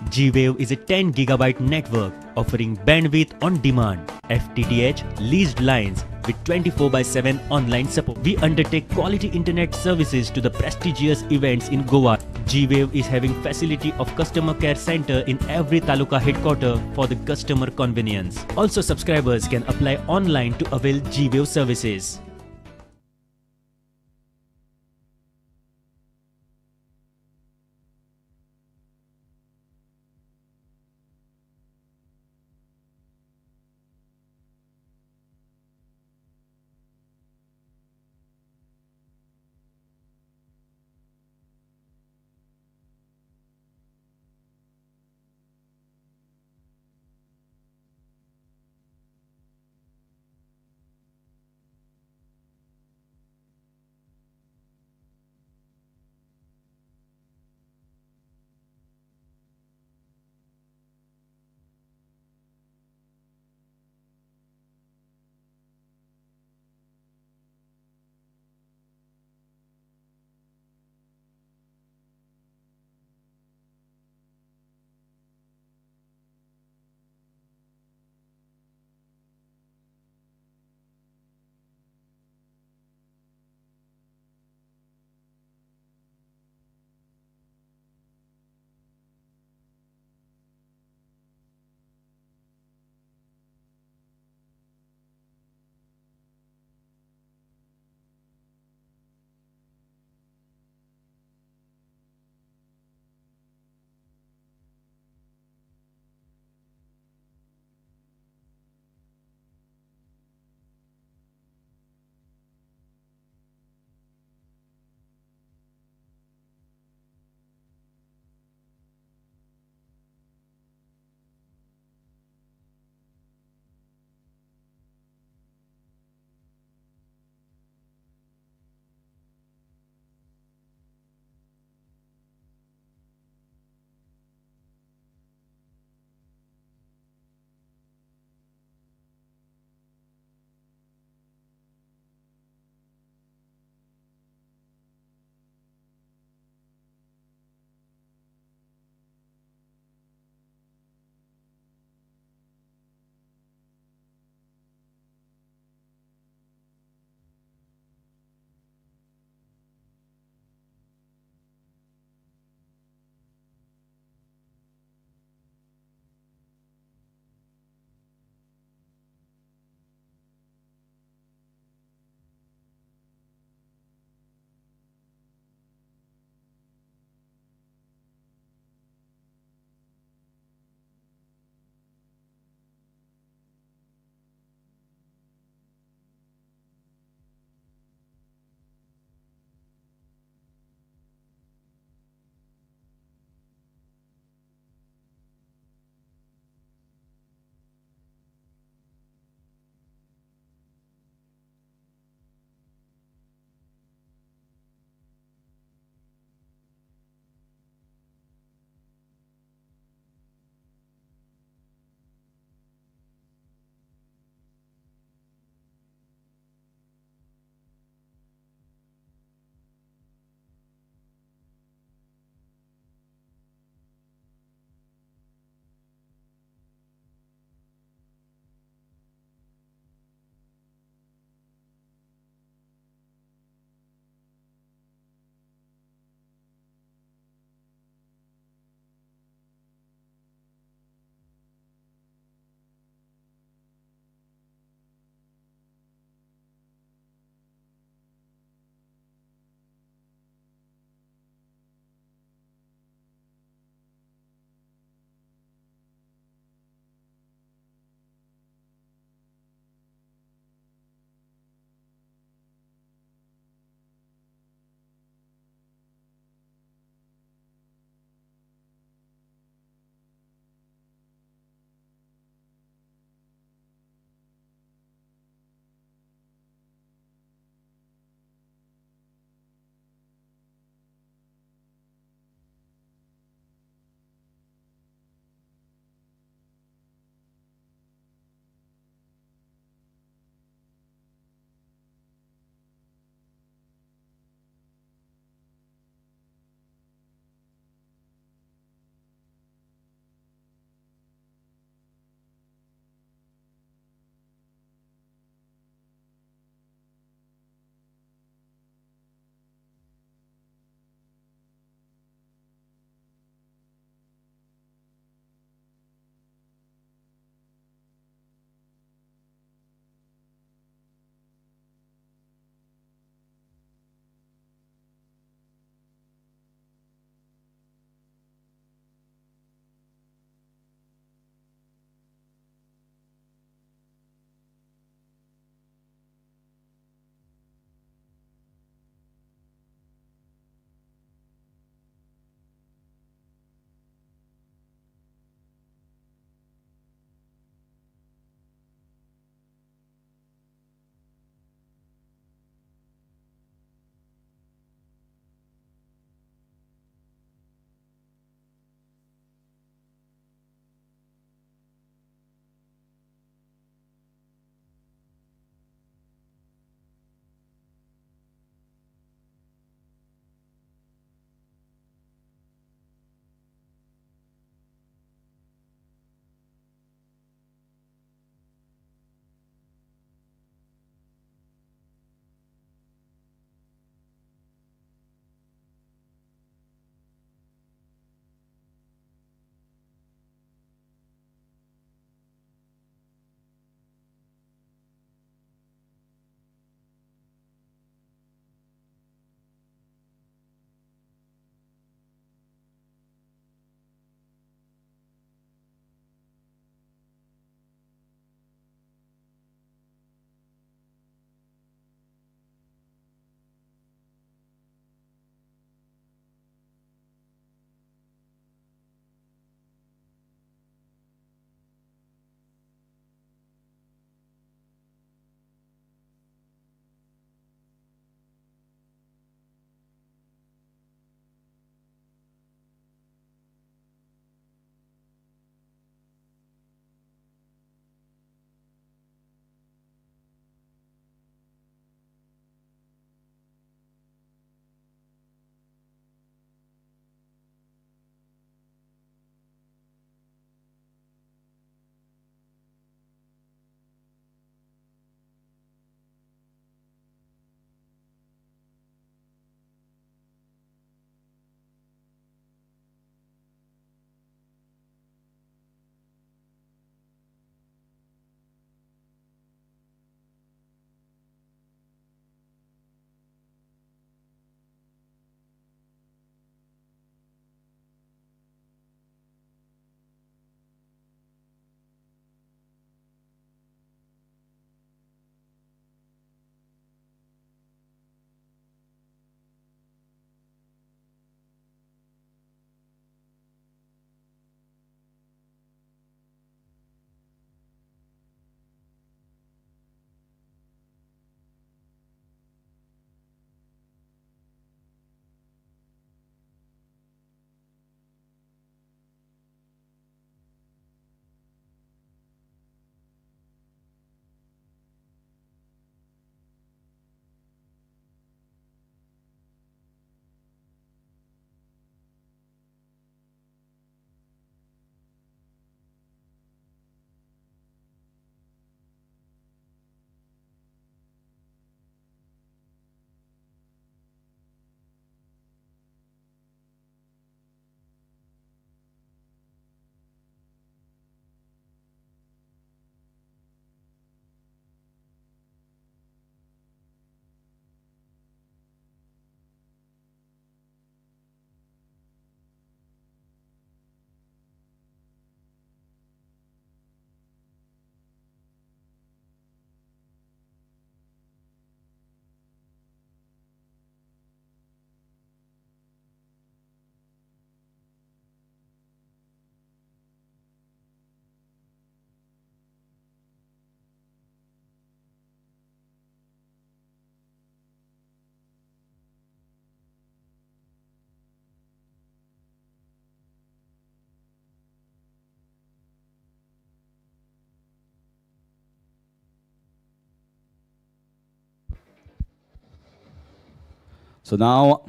G-Wave is a 10 GB network offering bandwidth on demand, FTTH, leased lines with 24/7 online support. We undertake quality internet services to the prestigious events in Goa. G-Wave is having facility of customer care center in every taluka headquarter for the customer convenience. Also, subscribers can apply online to avail G-Wave services. So now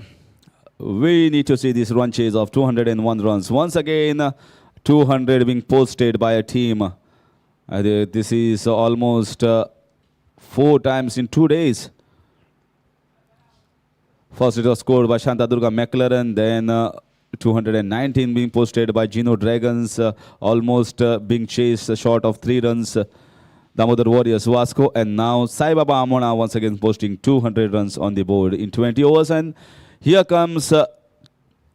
we need to see this run chase of 201 runs. Once again, 200 being posted by a team. This is almost 4 times in 2 days. First it was scored by Shantadurga McLaren, then 219 being posted by Gino Dragons, almost being chased short of 3 runs. Damodar Warriors Vasco, and now Sai Baba Amona once again posting 200 runs on the board in 20 overs. And here comes the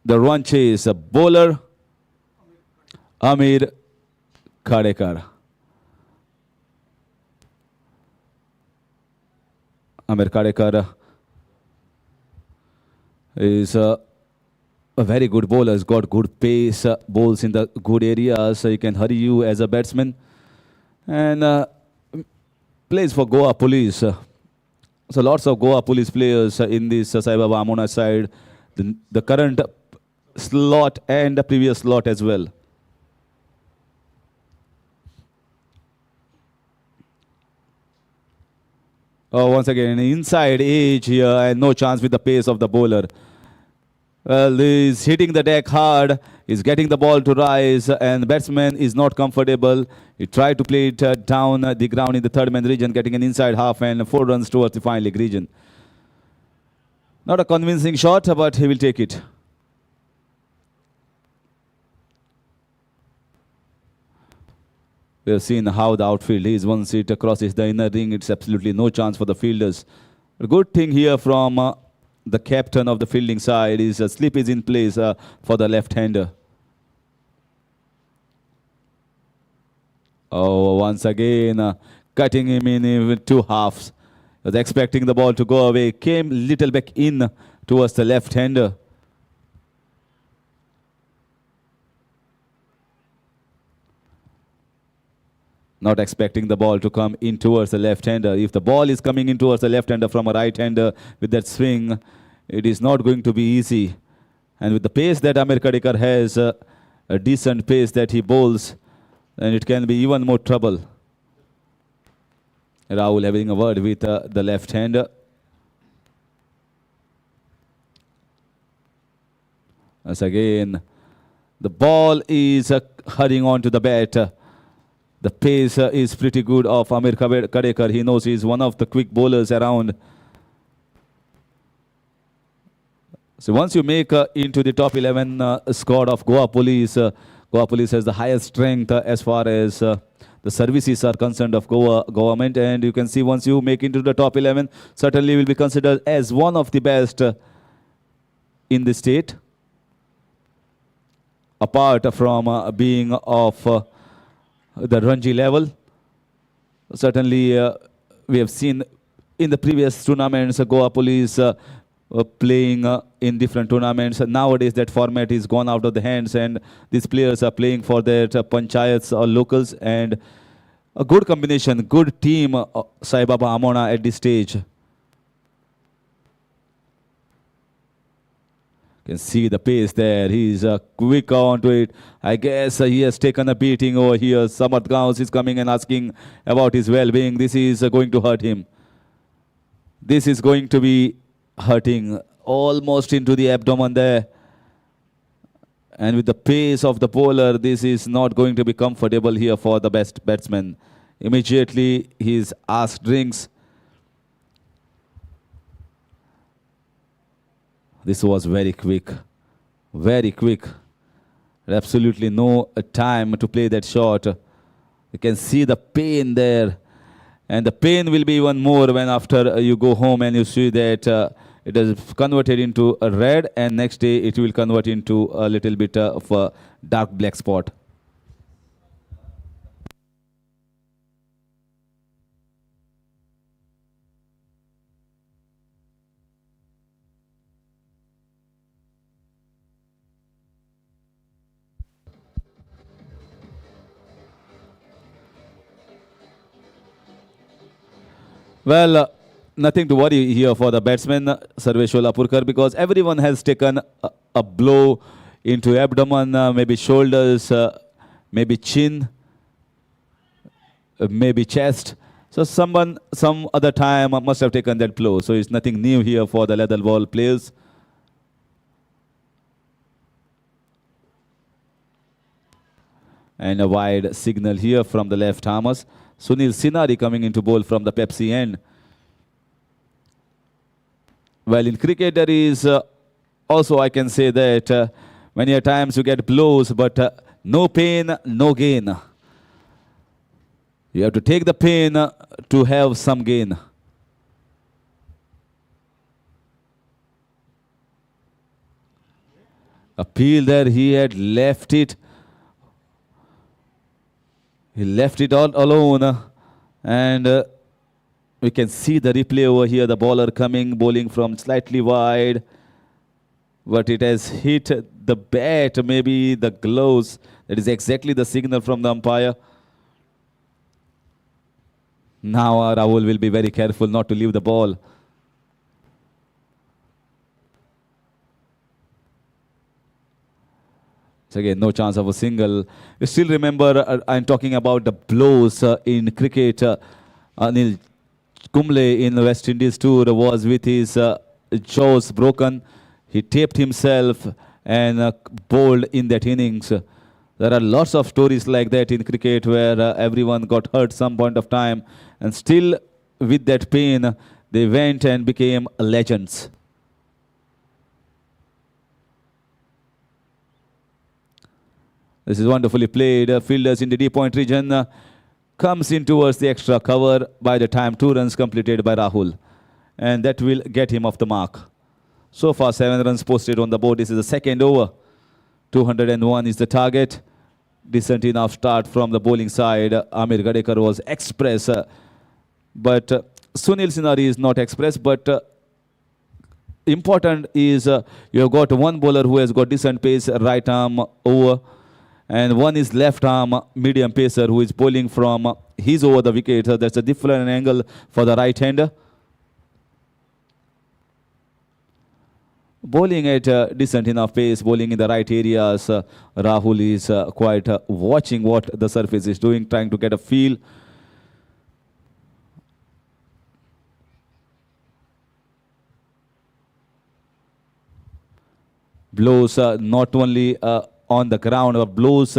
run chase, bowler Amir Kadekar. Amir Kadekar is a very good bowler. He's got good pace, bowls in the good areas, so he can hurry you as a batsman. And plays for Goa Police. So lots of Goa Police players in this Sai Baba Amona side. The current slot and the previous slot as well. Oh, once again, inside edge here and no chance with the pace of the bowler. Well, he's hitting the deck hard. He's getting the ball to rise, and the batsman is not comfortable. He tried to play it down the ground in the third man region, getting an inside half and 4 runs towards the final league region. Not a convincing shot, but he will take it. We have seen how the outfield is. Once it crosses the inner ring, it's absolutely no chance for the fielders. A good thing here from the captain of the fielding side is a slip is in place for the left-hander. Oh, once again, cutting him in with 2 halves. Was expecting the ball to go away. Came little back in towards the left-hander. Not expecting the ball to come in towards the left-hander. If the ball is coming in towards the left-hander from a right-hander with that swing, it is not going to be easy. And with the pace that Amir Kadekar has, a decent pace that he bowls, then it can be even more trouble. Rahul having a word with the left-hander. As again, the ball is hurrying on to the bat. The pace is pretty good of Amir Kadekar. He knows he's one of the quick bowlers around. So once you make into the top 11 squad of Goa Police, Goa Police has the highest strength as far as the services are concerned of Goa government. And you can see once you make into the top 11, certainly will be considered as one of the best in the state. Apart from being of the Ranji level. Certainly, we have seen in the previous tournaments, Goa Police playing in different tournaments. Nowadays, that format is gone out of the hands, and these players are playing for their panchayats or locals. And a good combination, good team, Sai Baba Amona at this stage. Can see the pace there. He's quick onto it. I guess he has taken a beating over here. Samarth Gaus is coming and asking about his well-being. This is going to hurt him. This is going to be hurting almost into the abdomen there. And with the pace of the bowler, this is not going to be comfortable here for the best batsman. Immediately, he's asked drinks. This was very quick, very quick. Absolutely no time to play that shot. You can see the pain there. And the pain will be even more when after you go home and you see that it is converted into a red, and next day it will convert into a little bit of a dark black spot. Well, nothing to worry here for the batsman, Sarveshwar Lapurkar, because everyone has taken a blow into abdomen, maybe shoulders, maybe chin, maybe chest. So someone, some other time must have taken that blow. So it's nothing new here for the leather ball players. And a wide signal here from the left armers. Sunil Sinari coming into bowl from the Pepsi end. Well, in cricket there is also, I can say that many a times you get blows, but no pain, no gain. You have to take the pain to have some gain. A peel there, he had left it. He left it all alone. And we can see the replay over here. The bowler coming, bowling from slightly wide. But it has hit the bat, maybe the gloves. That is exactly the signal from the umpire. Now Rahul will be very careful not to leave the ball. So again, no chance of a single. You still remember, I'm talking about the blows in cricket. Anil Kumble in the West Indies tour was with his jaws broken. He taped himself and bowled in that innings. There are lots of stories like that in cricket where everyone got hurt some point of time, and still with that pain, they went and became legends. This is wonderfully played. Fielders in the deep point region comes in towards the extra cover by the time 2 runs completed by Rahul. And that will get him off the mark. So far 7 runs posted on the board. This is the second over. 201 is the target. Decent enough start from the bowling side. Amir Gadekar was express. But Sunil Sinari is not express. But important is you have got one bowler who has got decent pace, right arm over. And one is left arm medium pacer who is bowling from his over the wicket. That's a different angle for the right hander. Bowling at decent enough pace, bowling in the right areas. Rahul is quite watching what the surface is doing, trying to get a feel. Blows not only on the ground, but blows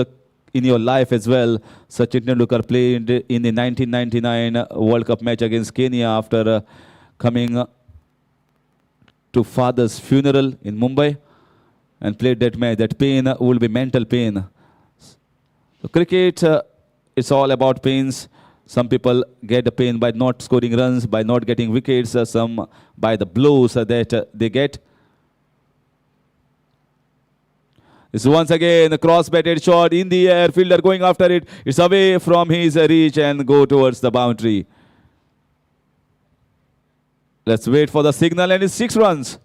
in your life as well. Sachin Tendulkar played in the 1999 World Cup match against Kenya after coming to father's funeral in Mumbai and played that match. That pain will be mental pain. So cricket, it's all about pains. Some people get the pain by not scoring runs, by not getting wickets, some by the blows that they get. This is once again a cross-batted shot in the air. Fielder going after it. It's away from his reach and go towards the boundary. Let's wait for the signal, and it's 6 runs.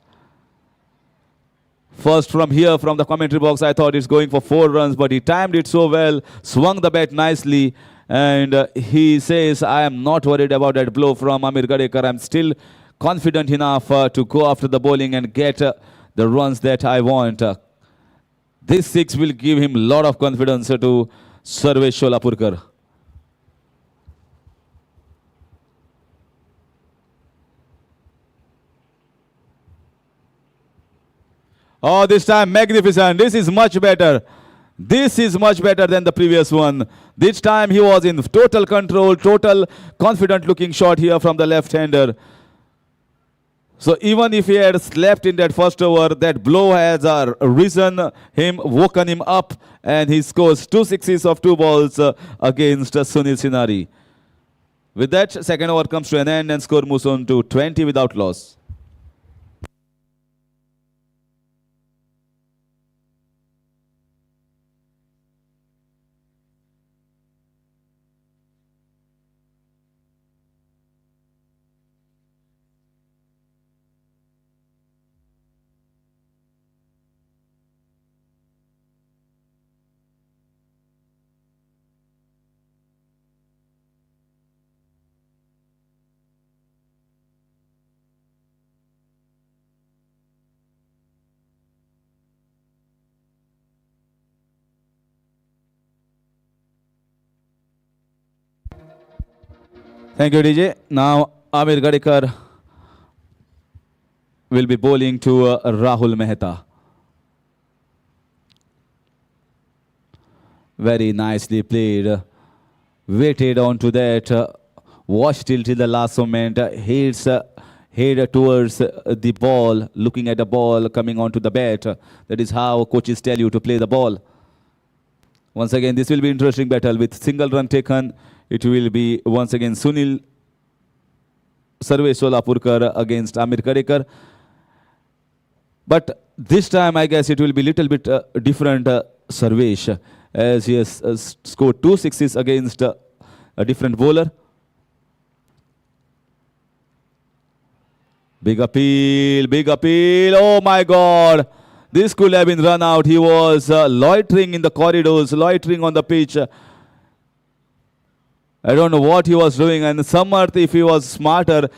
First from here, from the commentary box, I thought it's going for 4 runs, but he timed it so well, swung the bat nicely, and he says, I am not worried about that blow from Amir Gadekar. I'm still confident enough to go after the bowling and get the runs that I want. This 6 will give him a lot of confidence to Sarvesh Sholapurkar. Oh, this time magnificent. This is much better. This is much better than the previous one. This time he was in total control, total confident looking shot here from the left-hander. So even if he had slept in that first over, that blow has risen him, woken him up, and he scores 2 sixes of 2 balls against Sunil Sinari. With that, second over comes to an end and score moves on to 20 without loss. Thank you, DJ. Now, Amir Gadikar will be bowling to Rahul Mehta. Very nicely played. Waited on to that. Watched till the last moment. Head towards the ball. Looking at the ball coming onto the bat. That is how coaches tell you to play the ball. Once again, this will be interesting battle with single run taken. It will be once again Sunil Sarvesh Solapurkar against Amir Kadekar. But this time, I guess it will be little bit different Sarvesh, as he has scored 2 sixes against a different bowler. Big appeal, big appeal. Oh my God. This could have been run out. He was loitering in the corridors, loitering on the pitch. I don't know what he was doing. And Samarth, if he was smarter,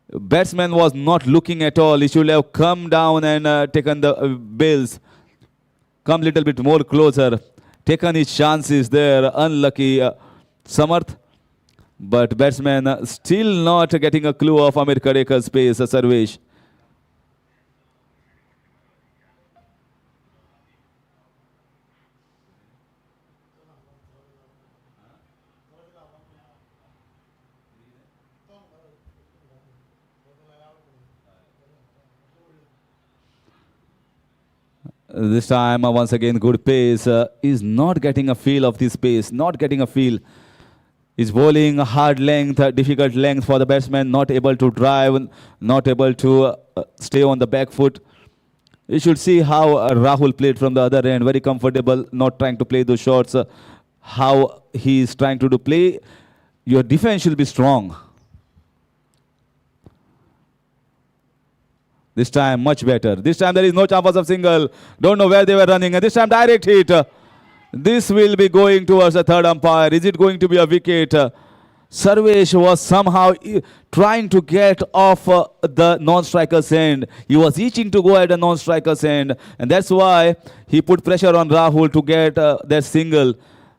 batsman was not looking at all. He should have come down and taken the bails. Come little bit more closer. Taken his chances there. Unlucky Samarth. But batsman still not getting a clue of Amir Kadekar's pace, Sarvesh. This time, once again, good pace. Is not getting a feel of this pace, not getting a feel. Is bowling hard length, difficult length for the batsman, not able to drive, not able to stay on the back foot. You should see how Rahul played from the other end, very comfortable, not trying to play those shots. How he is trying to do play. Your defense should be strong. This time, much better. This time, there is no chance of single. Don't know where they were running. And this time, direct hit. This will be going towards the third umpire. Is it going to be a wicket? Sarvesh was somehow trying to get off the non-striker's end. He was itching to go at the non-striker's end. And that's why he put pressure on Rahul to get that single.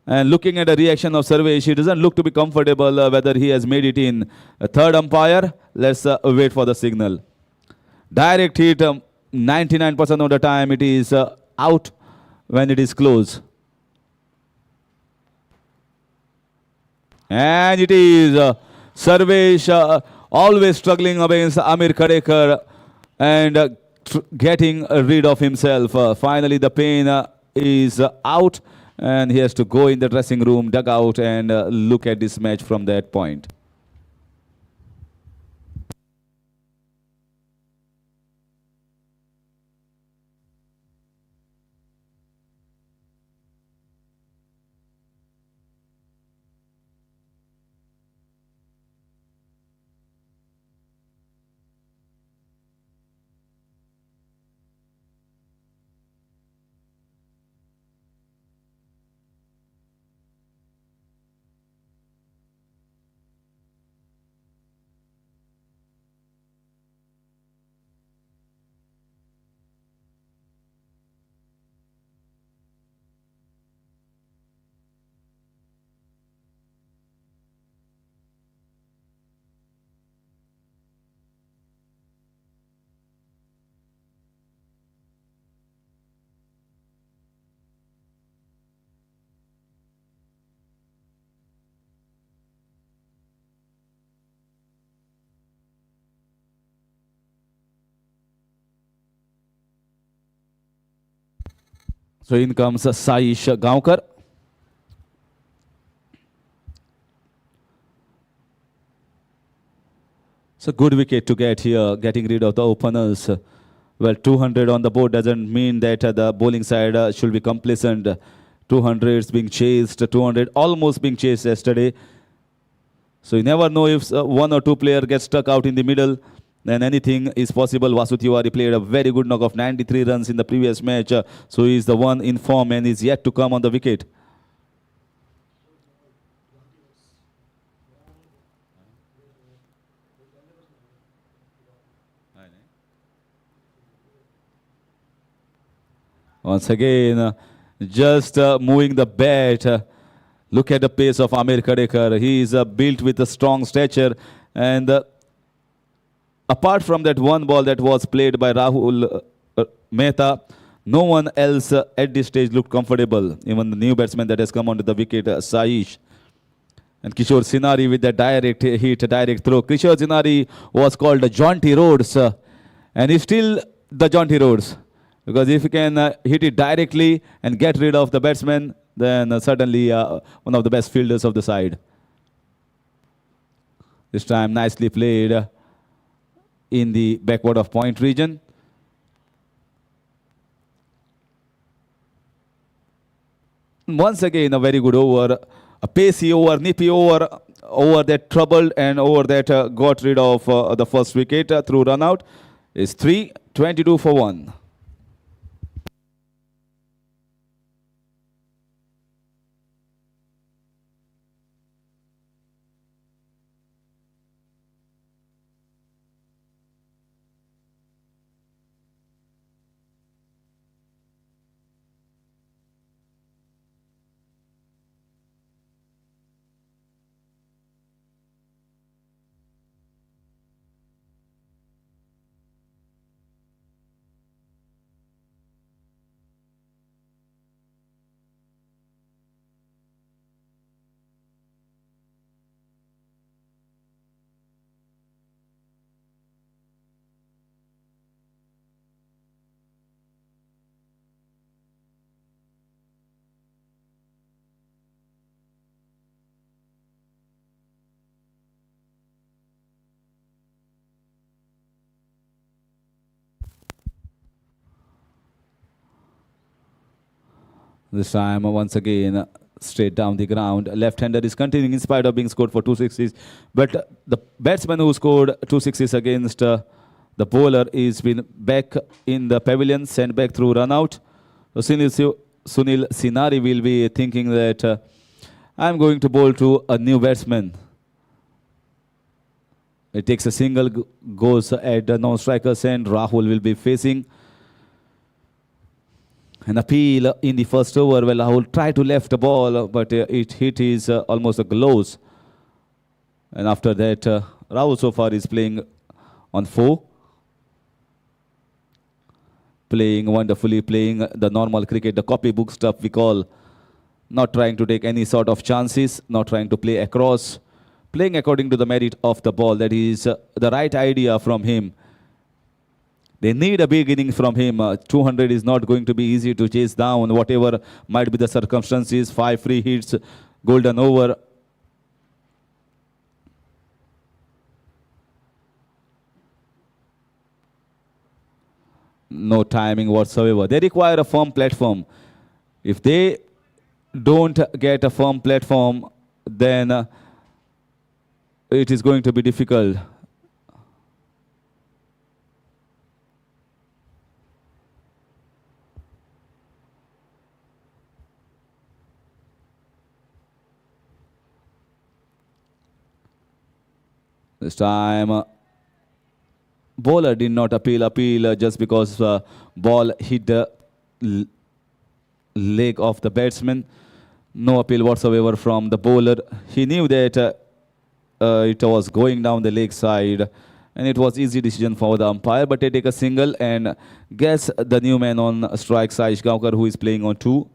And looking at the reaction of Sarvesh, he doesn't look to be comfortable whether he has made it in. A third umpire, let's wait for the signal. Direct hit, 99% of the time it is out when it is close. And it is Sarvesh always struggling against Amir Kadekar and getting rid of himself. Finally, the pain is out and he has to go in the dressing room, dugout and look at this match from that point. So in comes Saish Gaonkar. It's a good wicket to get here, getting rid of the openers. Well, 200 on the board doesn't mean that the bowling side should be complacent. 200s being chased, 200 almost being chased yesterday. So you never know if one or two player gets stuck out in the middle, then anything is possible. Vasu Tiwari played a very good knock of 93 runs in the previous match. So he is the one in form and is yet to come on the wicket. Once again, just moving the bat. Look at the pace of Amir Kadekar. He is built with a strong stature, and apart from that one ball that was played by Rahul Mehta, no one else at this stage looked comfortable. Even the new batsman that has come onto the wicket, Saish. And Kishore Sinari with the direct hit, direct throw. Kishore Sinari was called Jaunty Rhodes, and he's still the Jaunty Rhodes. Because if he can hit it directly and get rid of the batsman, then certainly one of the best fielders of the side. This time nicely played in the backward of point region. Once again, a very good over, a pacey over, nippy over that troubled and over that got rid of the first wicket through run out. Is 3-22 for 1. This time, once again, straight down the ground. Left-hander is continuing in spite of being scored for 2 sixes. But the batsman who scored 2 sixes against the bowler is been back in the pavilion, sent back through run-out. So Sunil Sinari will be thinking that I'm going to bowl to a new batsman. It takes a single, goes at the non-strikers end. Rahul will be facing an appeal in the first over. Well, Rahul tried to left the ball, but it hit his almost the gloves. And after that, Rahul so far is playing on 4. Playing wonderfully, playing the normal cricket, the copybook stuff we call. Not trying to take any sort of chances, not trying to play across. Playing according to the merit of the ball. That is the right idea from him. They need a big innings from him. 200 is not going to be easy to chase down, whatever might be the circumstances. 5 free hits, golden over. No timing whatsoever. They require a firm platform. If they don't get a firm platform, then it is going to be difficult. This time, bowler did not appeal just because ball hit the leg of the batsman. No appeal whatsoever from the bowler. He knew that it was going down the leg side, and it was easy decision for the umpire. But they take a single and guess the new man on strike, Saish Gaonkar, who is playing on 2.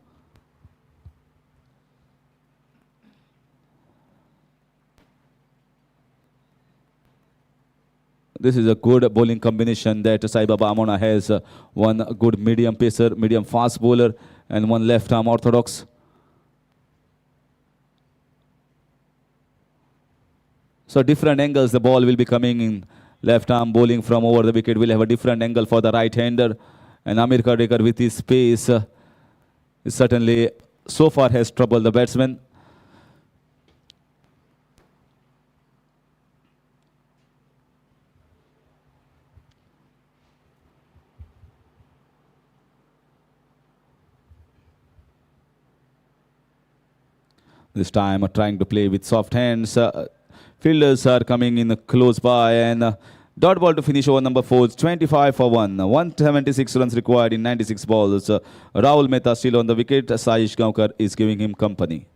This is a good bowling combination that Sai Baba Amona has. One good medium pacer, medium fast bowler, and one left arm orthodox. So different angles the ball will be coming in. Left arm bowling from over the wicket will have a different angle for the right hander. And Amir Kadekar with his pace certainly so far has troubled the batsman. This time trying to play with soft hands. Fielders are coming in close by, and dot ball to finish over number 4. It's 25 for 1. 176 runs required in 96 balls. Rahul Mehta still on the wicket. Saish Gaonkar is giving him company.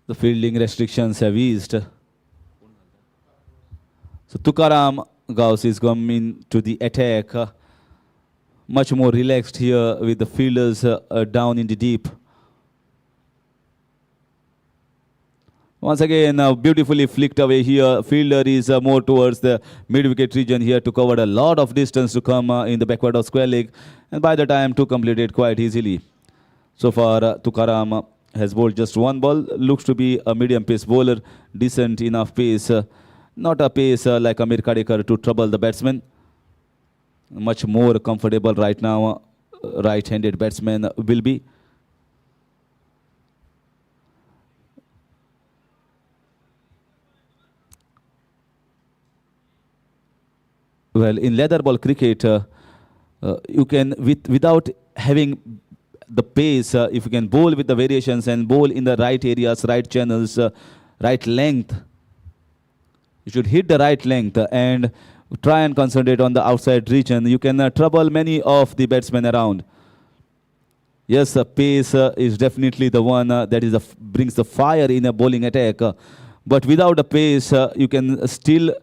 The fielding restrictions have eased. So Tukaram Gauss is coming to the attack. Much more relaxed here with the fielders down in the deep. Once again, beautifully flicked away here. Fielder is more towards the mid-wicket region here to cover a lot of distance to come in the backward of square leg. And by the time to complete it quite easily. So far, Tukaram has bowled just one ball. Looks to be a medium pace bowler. Decent enough pace. Not a pace like Amir Kadekar to trouble the batsman. Much more comfortable right now. Right-handed batsman will be. Well, in leather ball cricket, you can, without having the pace, if you can bowl with the variations and bowl in the right areas, right channels, right length, you should hit the right length and try and concentrate on the outside region. You can trouble many of the batsmen around. Yes, pace is definitely the one that is brings the fire in a bowling attack. But without a pace, you can still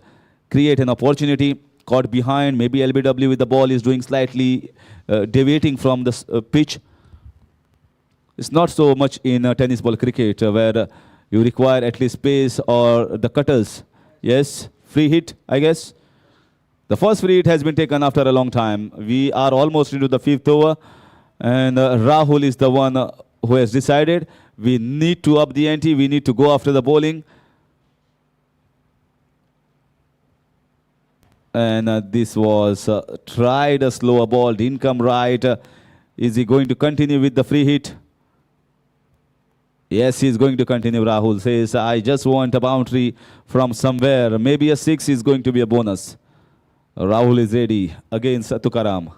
create an opportunity. Caught behind, maybe LBW with the ball is doing slightly deviating from the pitch. It's not so much in tennis ball cricket where you require at least pace or the cutters. Yes, free hit, I guess. The first free hit has been taken after a long time. We are almost into the 5th over. And Rahul is the one who has decided we need to up the ante. We need to go after the bowling. And this was tried a slower ball, didn't come right. Is he going to continue with the free hit? Yes, he's going to continue. Rahul says, I just want a boundary from somewhere. Maybe a 6 is going to be a bonus. Rahul is ready against Tukaram.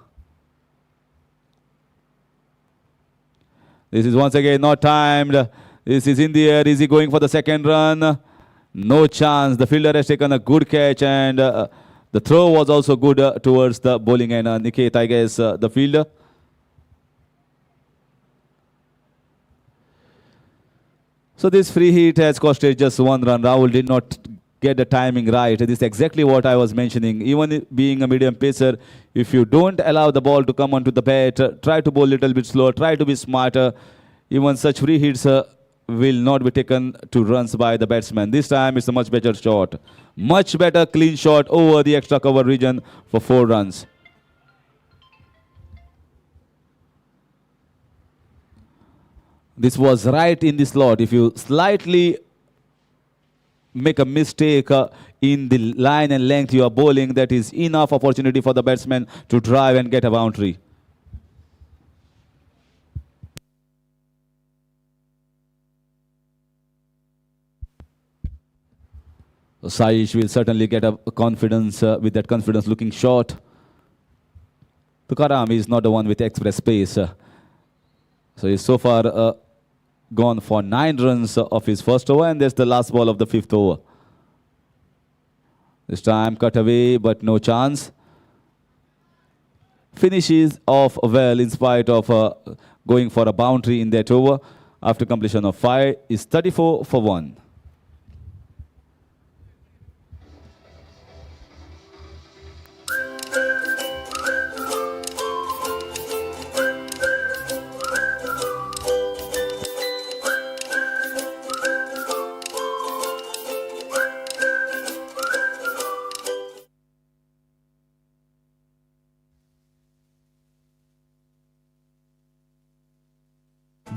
This is once again not timed. This is in the air. Is he going for the second run? No chance. The fielder has taken a good catch and the throw was also good towards the bowling end. Niket, I guess, the fielder. So this free hit has costed just 1 run. Rahul did not get the timing right. This is exactly what I was mentioning. Even being a medium pacer, if you don't allow the ball to come onto the bat, try to bowl a little bit slower, try to be smarter. Even such free hits will not be taken to runs by the batsman. This time it's a much better shot. Much better clean shot over the extra cover region for 4 runs. This was right in the slot. If you slightly make a mistake in the line and length you are bowling, that is enough opportunity for the batsman to drive and get a boundary. Saish will certainly get a confidence with that confidence looking short. Tukaram is not the one with express pace. So he's so far gone for 9 runs of his first over, and that's the last ball of the 5th over. This time cut away, but no chance. Finishes off well in spite of going for a boundary in that over. After completion of 5 is 34 for 1.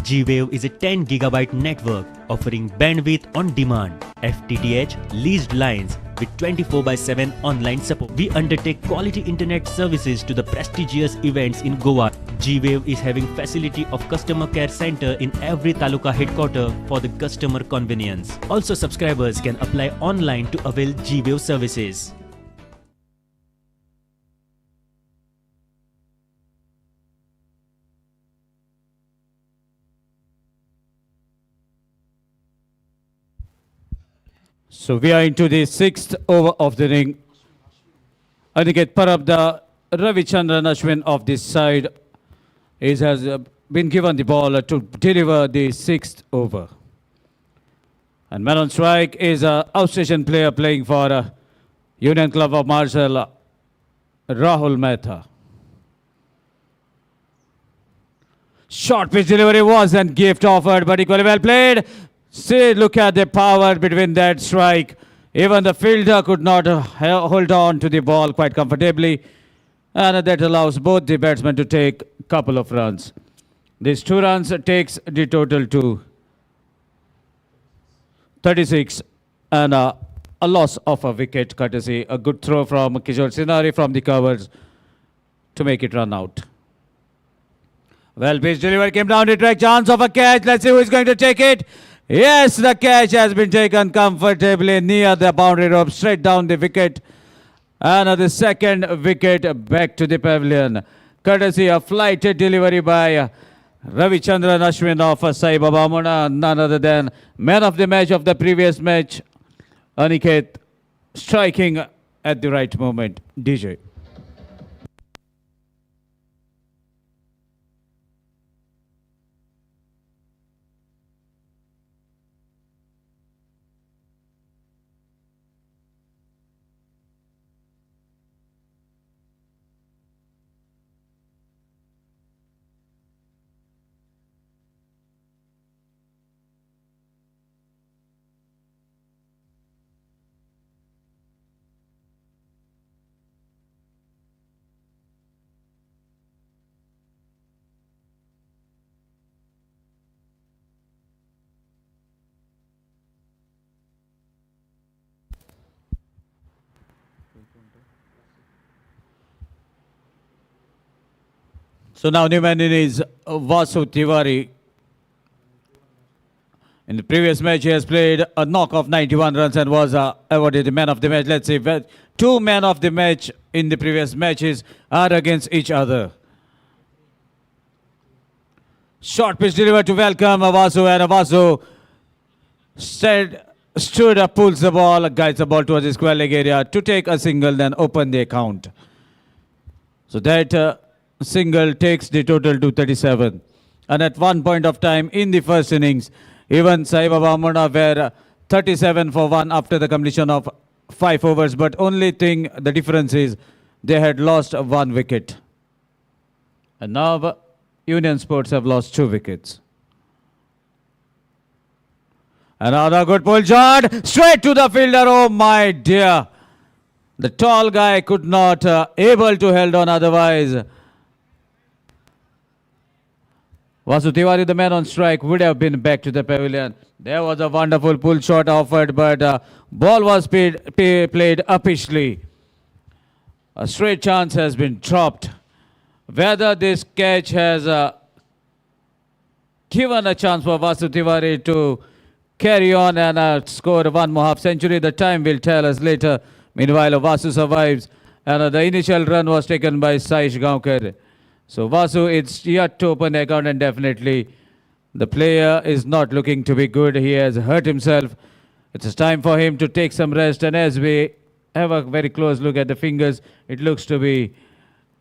G-Wave is a 10 gigabyte network offering bandwidth on demand, FTTH leased lines with 24/7 online support. We undertake quality internet services to the prestigious events in Goa. G-Wave is having facility of customer care center in every taluka headquarter for the customer convenience. Also, subscribers can apply online to avail G-Wave services. So we are into the 6th over of the inning. Aniket Parabda, Ravichandran Ashwin of this side has been given the ball to deliver the 6th over. And man on strike is a outstation player playing for Union Club of Marshall, Rahul Mehta. Short pitch delivery wasn't gift offered, but equally well played. See, look at the power between that strike. Even the fielder could not hold on to the ball quite comfortably. And that allows both the batsmen to take a couple of runs. These 2 runs takes the total to 36 and a loss of a wicket courtesy a good throw from Kishore Sinari from the covers to make it run out. Well, pitch delivery came down the track, chance of a catch. Let's see who is going to take it. Yes, the catch has been taken comfortably near the boundary rope, straight down the wicket. And the second wicket back to the pavilion. Courtesy of flighted delivery by Ravichandran Ashwin of Sai Baba Amona, none other than man of the match of the previous match, Aniket, striking at the right moment. DJ. So now new man in is Vasu Tiwari. In the previous match, he has played a knock of 91 runs and was awarded the man of the match. Let's see, 2 men of the match in the previous matches are against each other. Short pitch delivered to welcome Vasu, and Vasu stood up, pulls the ball, guides the ball towards the square leg area to take a single, then open the account. So that single takes the total to 37. And at one point of time in the first innings, even Sai Baba Amona were 37 for 1 after the completion of 5 overs. But only thing, the difference is they had lost 1 wicket. And now Union Sports have lost 2 wickets. Another good pull shot, straight to the fielder. Oh my dear. The tall guy could not able to hold on otherwise. Vasu Tiwari, the man on strike, would have been back to the pavilion. There was a wonderful pull shot offered, but ball was played uppishly. A straight chance has been dropped. Whether this catch has given a chance for Vasu Tiwari to carry on and score 1 more half century, the time will tell us later. Meanwhile, Vasu survives, and the initial run was taken by Saish Gaonkar. So Vasu, it's yet to open the account, and definitely the player is not looking to be good. He has hurt himself. It's time for him to take some rest, and as we have a very close look at the fingers, it looks to be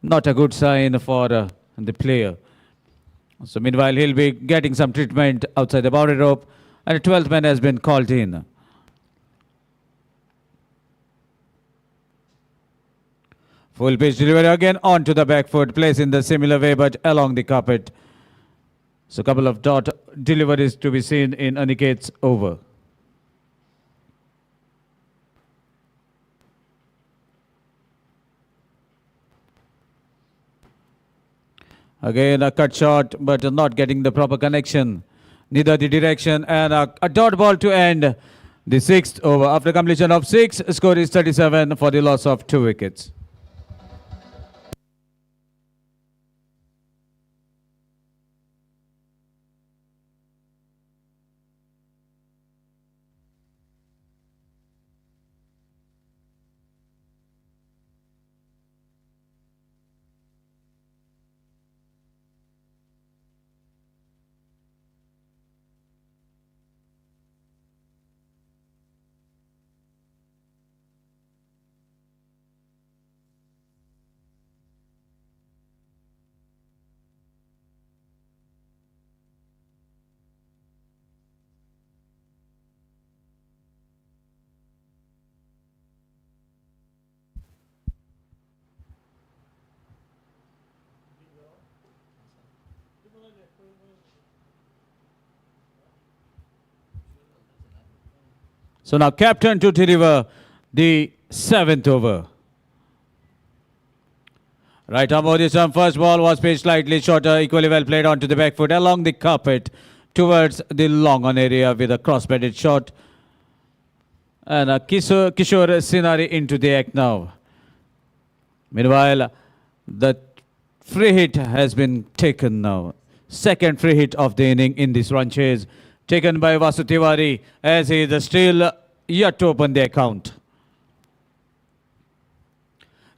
not a good sign for the player. So meanwhile, he'll be getting some treatment outside the boundary rope, and the 12th man has been called in. Full pitch delivery again onto the back foot, placed in the similar way but along the carpet. So a couple of dot deliveries to be seen in Aniket's over. Again a cut shot but not getting the proper connection. Neither the direction, and a dot ball to end the 6th over. After completion of 6, score is 37 for the loss of 2 wickets. So now captain to deliver the 7th over. Right arm Modi's first ball was pitched slightly shorter, equally well played onto the back foot along the carpet towards the long on area with a cross-batted shot. And Kishore Sinari into the act now. Meanwhile, the free hit has been taken now. Second free hit of the inning in this run chase, taken by Vasu Tiwari, as he is still yet to open the account.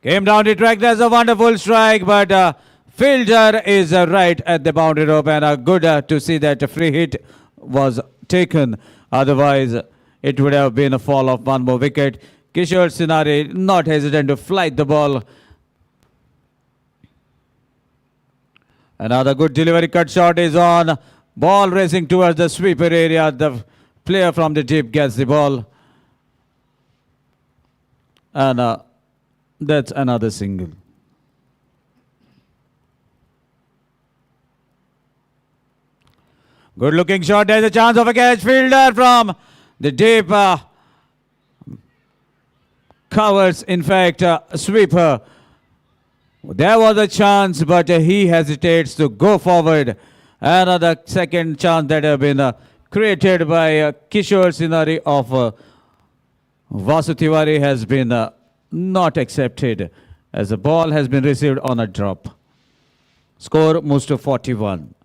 Came down the track, there's a wonderful strike, but fielder is right at the boundary rope, and good to see that a free hit was taken. Otherwise, it would have been a fall of one more wicket. Kishore Sinari not hesitant to flight the ball. Another good delivery, cut shot is on. Ball racing towards the sweeper area. The player from the deep gets the ball. And that's another single. Good looking shot. There's a chance of a catch. Fielder from the deep covers, in fact, sweeper. There was a chance, but he hesitates to go forward. Another second chance that have been created by Kishore Sinari of Vasu Tiwari has been not accepted, as the ball has been received on a drop. Score moves to 41.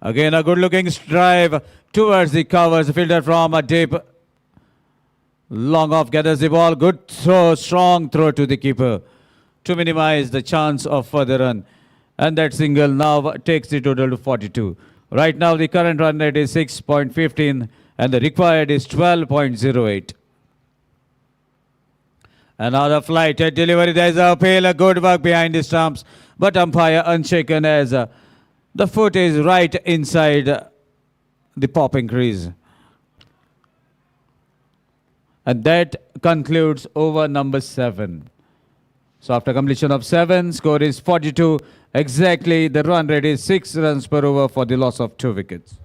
Again, a good looking drive towards the covers. Fielder from a deep long off gathers the ball. Good throw, strong throw to the keeper to minimize the chance of further run. And that single now takes the total to 42. Right now the current run rate is 6.15 and the required is 12.08. Another flight at delivery. There's a appeal, a good work behind the stumps, but umpire unshaken as the foot is right inside the popping crease. And that concludes over number 7. So after completion of 7, score is 42. Exactly, the run rate is 6 runs per over for the loss of 2 wickets.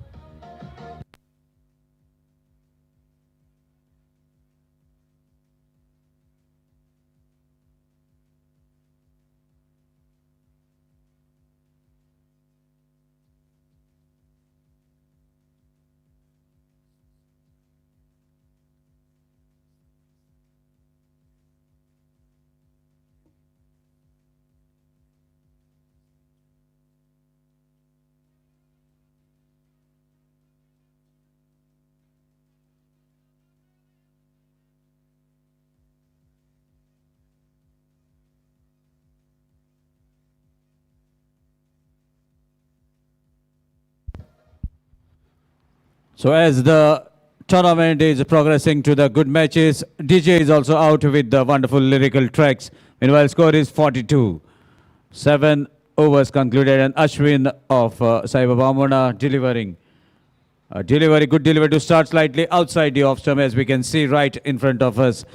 So as the tournament is progressing to the good matches, DJ is also out with the wonderful lyrical tracks. Meanwhile, score is 42. 7 overs concluded, and Ashwin of Sai Baba Amona delivering. Good delivery to start slightly outside the off stump, as we can see right in front of us.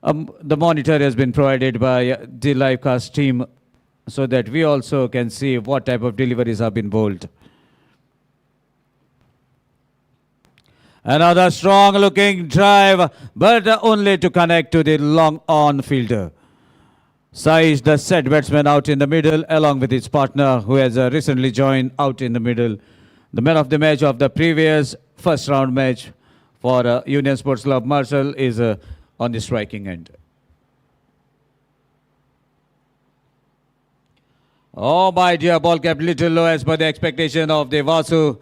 The monitor has been provided by the live cast team so that we also can see what type of deliveries have been bowled. Another strong looking drive, but only to connect to the long on fielder. Sai is the set batsman out in the middle, along with his partner who has recently joined out in the middle. The man of the match of the previous first round match for Union Sports Club Marshall is on the striking end. Oh my dear, ball kept little low as per the expectation of the Vasu.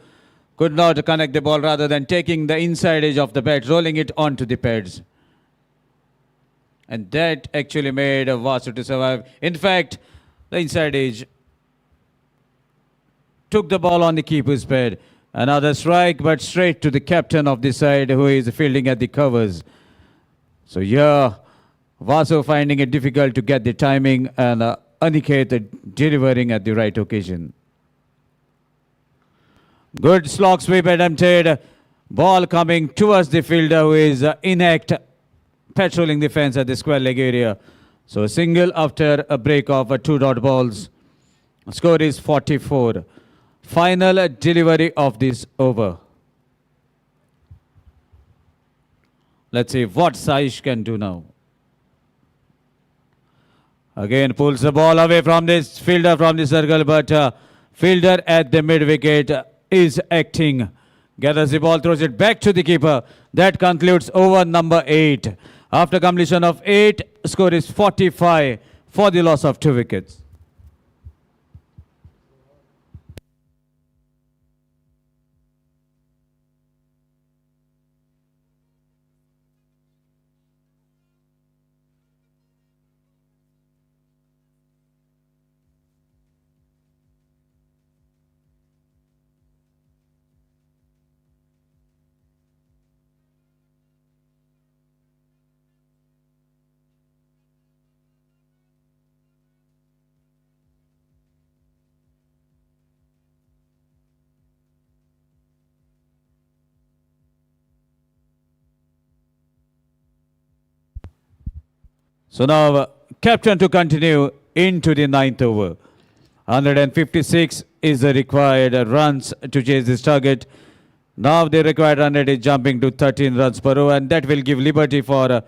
Could not connect the ball, rather than taking the inside edge of the bat, rolling it onto the pads. And that actually made Vasu to survive. In fact, the inside edge took the ball on the keeper's pad. Another strike, but straight to the captain of the side who is fielding at the covers. So here, Vasu finding it difficult to get the timing, and Aniket delivering at the right occasion. Good slog sweep attempted. Ball coming towards the fielder who is inact, patrolling the fence at the square leg area. So a single after a break of 2 dot balls. Score is 44. final delivery of this over. Let's see what Saish can do now. Again pulls the ball away from this fielder from the circle, but fielder at the mid wicket is acting. Gathers the ball, throws it back to the keeper. That concludes over number 8. After completion of 8, score is 45 for the loss of 2 wickets. So now, captain to continue into the 9th over. 156 is the required runs to chase this target. Now the required run rate is jumping to 13 runs per over, and that will give liberty for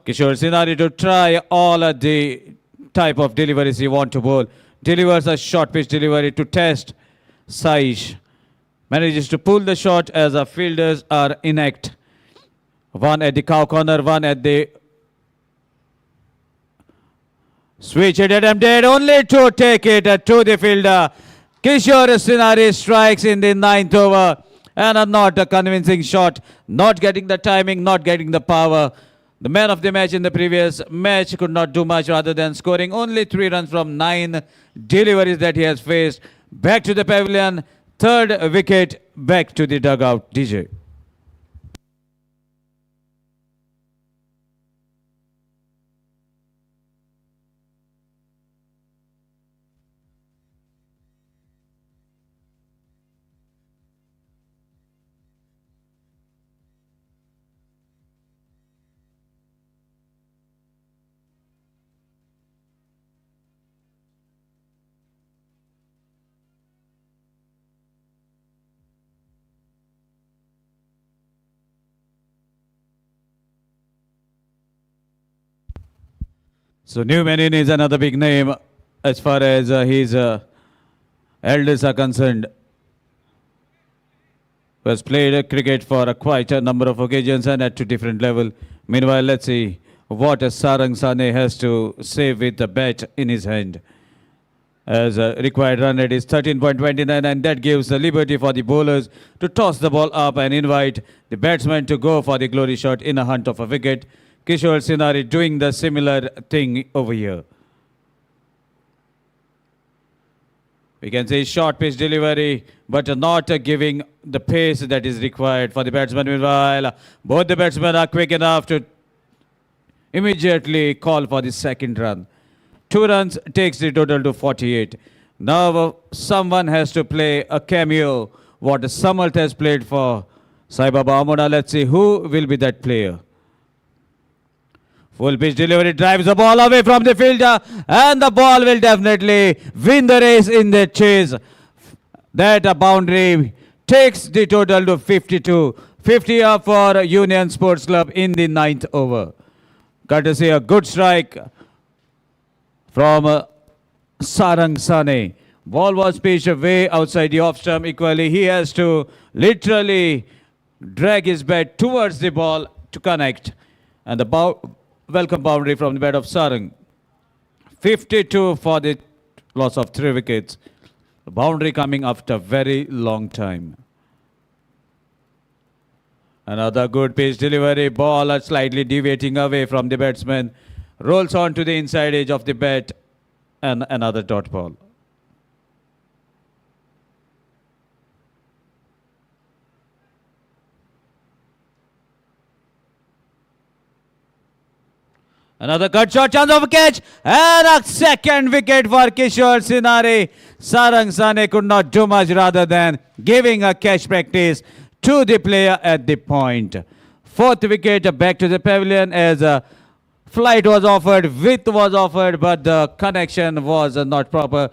Kishore Sinari to try all the type of deliveries he want to bowl. Delivers a short pitch delivery to test. Saish manages to pull the shot as our fielders are inact. One at the cow corner, one at the switch. It attempted only to take it to the fielder. Kishore Sinari strikes in the 9th over, and not a convincing shot. Not getting the timing, not getting the power. The man of the match in the previous match could not do much rather than scoring only 3 runs from 9 deliveries that he has faced. Back to the pavilion, 3rd wicket, back to the dugout. DJ. So Newman is another big name as far as his elders are concerned. Who has played cricket for quite a number of occasions and at 2 different levels. Meanwhile, let's see what Sarang Sane has to say with the bat in his hand. As required run rate is 13.29, and that gives the liberty for the bowlers to toss the ball up and invite the batsman to go for the glory shot in a hunt of a wicket. Kishore Sinari doing the similar thing over here. We can say short pitch delivery, but not giving the pace that is required for the batsman. Meanwhile, both the batsmen are quick enough to immediately call for the 2nd run. 2 runs takes the total to 48. Now someone has to play a cameo, what Samarth has played for Sai Baba Amona. Let's see who will be that player. Full pitch delivery drives the ball away from the fielder, and the ball will definitely win the race in the chase. That boundary takes the total to 52. 50 up for Union Sports Club in the 9th over. Courtesy a good strike from Sarang Sane. Ball was pitched way outside the off stump. Equally, he has to literally drag his bat towards the ball to connect. And the welcome boundary from the bat of Sarang. 52 for the loss of 3 wickets. The boundary coming after a very long time. Another good pitch delivery. Ball slightly deviating away from the batsman. Rolls on to the inside edge of the bat. And another dot ball. Another cut shot, chance of a catch, and a 2nd wicket for Kishore Sinari. Sarang Sane could not do much rather than giving a catch practice to the player at the point. 4th wicket back to the pavilion as Flight was offered, width was offered, but the connection was not proper.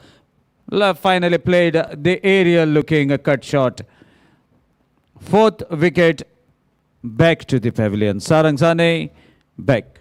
Finally played the aerial looking cut shot. Fourth wicket back to the pavilion. Sarang Sane back.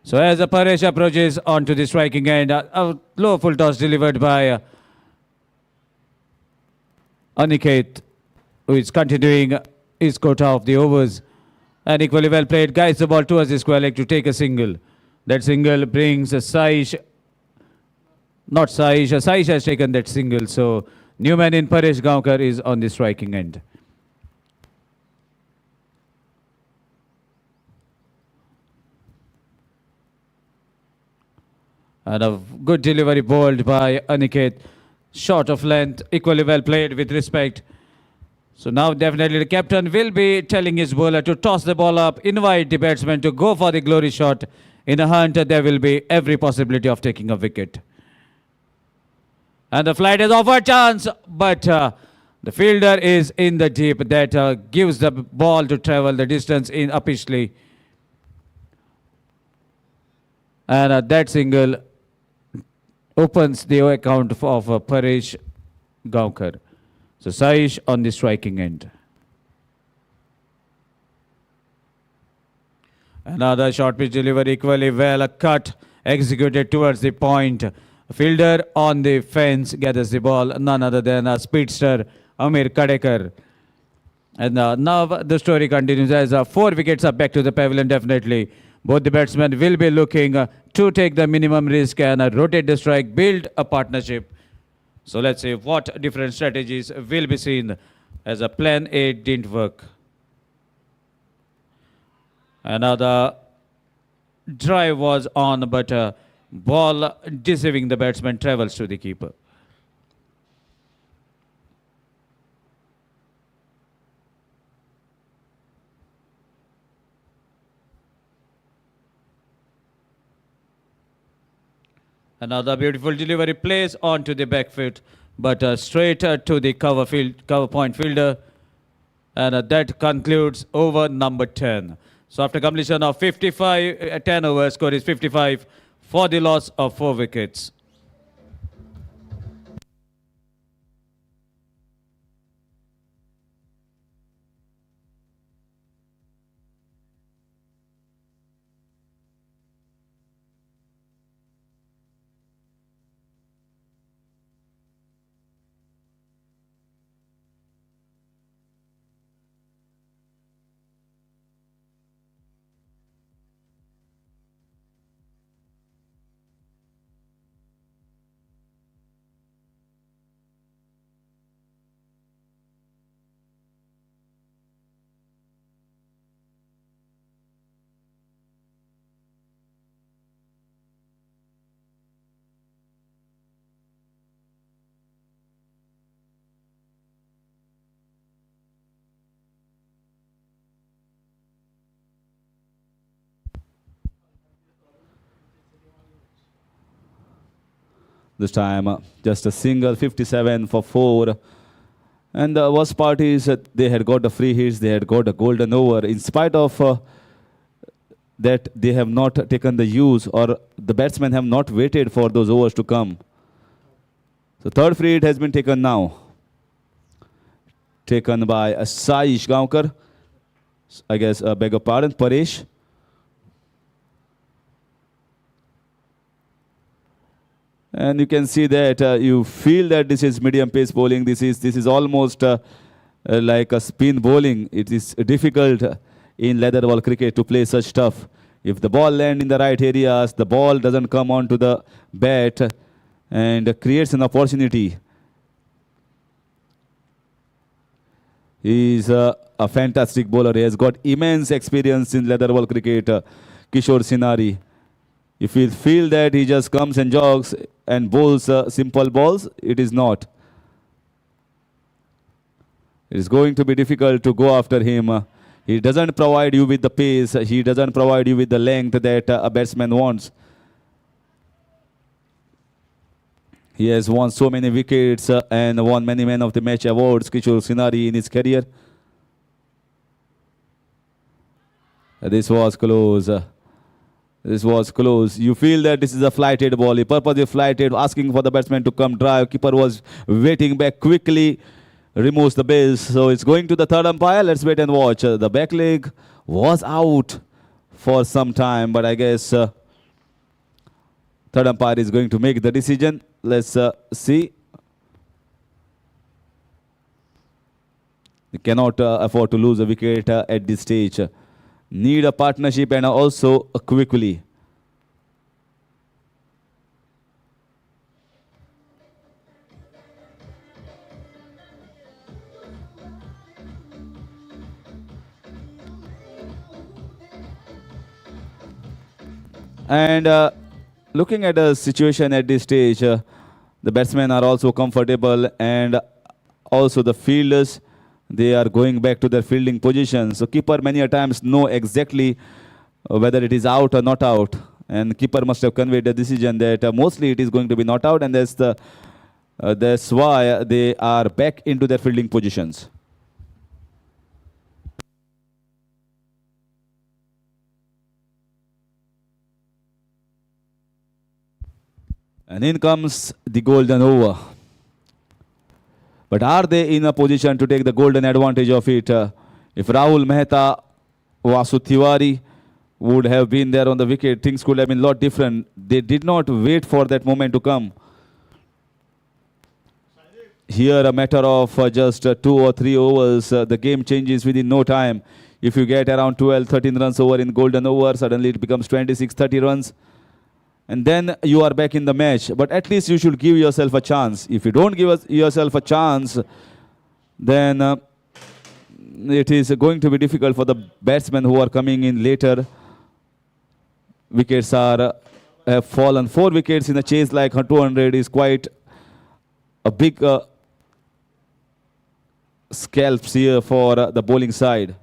So as Paresh approaches onto the striking end, a low full toss delivered by Aniket, who is continuing his quota of the overs. And equally well played, guides the ball towards the square leg to take a single. That single brings Saish, not Saish, Saish has taken that single. So new man in Paresh Gaonkar is on the striking end. And a good delivery bowled by Aniket. Short of length, equally well played with respect. So now definitely the captain will be telling his bowler to toss the ball up, invite the batsman to go for the glory shot. In a hunt, there will be every possibility of taking a wicket. And the flight is off a chance, but the fielder is in the deep. That gives the ball to travel the distance in upishly. And that single opens the account of Paresh Gaonkar. So Saish on the striking end. Another short pitch delivery, equally well cut, executed towards the point. Fielder on the fence gathers the ball, none other than a speedster, Amir Kadekar. And now the story continues as 4 wickets are back to the pavilion definitely. Both the batsmen will be looking to take the minimum risk and rotate the strike, build a partnership. So let's see what different strategies will be seen as a plan A didn't work. Another drive was on, but ball deceiving the batsman travels to the keeper. Another beautiful delivery plays onto the back foot, but straight to the cover point fielder. And that concludes over number 10. So after completion of 55, 10 overs, score is 55 for the loss of 4 wickets. This time, just a single, 57 for 4. And the worst part is they had got the free hits, they had got a golden over. In spite of that, they have not taken the use, or the batsmen have not waited for those overs to come. So third free hit has been taken now. Taken by Saish Gaonkar. I guess, beg your pardon, Paresh. And you can see that you feel that this is medium pace bowling. This is almost like a spin bowling. It is difficult in leather ball cricket to play such stuff. If the ball lands in the right areas, the ball doesn't come onto the bat and creates an opportunity. He is a fantastic bowler. He has got immense experience in leather ball cricket, Kishore Sinari. If you feel that he just comes and jogs and bowls simple balls, it is not. It is going to be difficult to go after him. He doesn't provide you with the pace. He doesn't provide you with the length that a batsman wants. He has won so many wickets and won many Man of the Match awards, Kishore Sinari, in his career. This was close. This was close. You feel that this is a flighted ball. He purposely flighted, asking for the batsman to come drive. Keeper was waiting back, quickly removes the base. So it's going to the third umpire. Let's wait and watch. The back leg was out for some time, but I guess third umpire is going to make the decision. Let's see. You cannot afford to lose a wicket at this stage. Need a partnership and also quickly. And looking at the situation at this stage, the batsmen are also comfortable, and also the fielders, they are going back to their fielding position. So keeper many a times know exactly whether it is out or not out. And keeper must have conveyed the decision that mostly it is going to be not out, and that's why they are back into their fielding positions. And in comes the golden over. But are they in a position to take the golden advantage of it? If Rahul Mehta, Vasu Tiwari would have been there on the wicket, things could have been a lot different. They did not wait for that moment to come. Here, a matter of just 2 or 3 overs, the game changes within no time. If you get around 12, 13 runs over in golden over, suddenly it becomes 26, 30 runs. And then you are back in the match. But at least you should give yourself a chance. If you don't give yourself a chance, then it is going to be difficult for the batsmen who are coming in later. Wickets have fallen. 4 wickets in a chase like 200 is quite a big scalps here for the bowling side.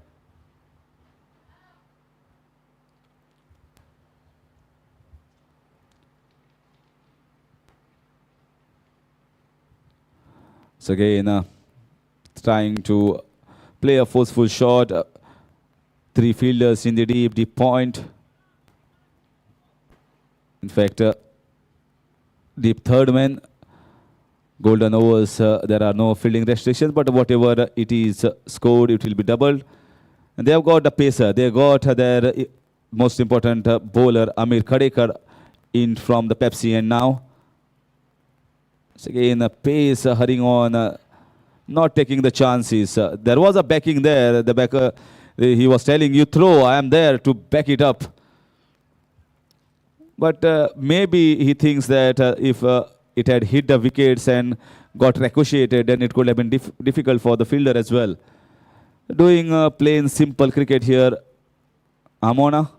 So again, trying to play a forceful shot. 3 fielders in the deep point. In fact, deep third man. Golden overs, there are no fielding restrictions, but whatever it is scored, it will be doubled. And they have got the pacer. They got their most important bowler, Amir Khadekar, in from the Pepsi end now. So again, pace hurrying on, not taking the chances. There was a backing there. The backer, he was telling you, throw, I am there to back it up. But maybe he thinks that if it had hit the wickets and got ricocheted, then it could have been difficult for the fielder as well. Doing plain, simple cricket here, Amona.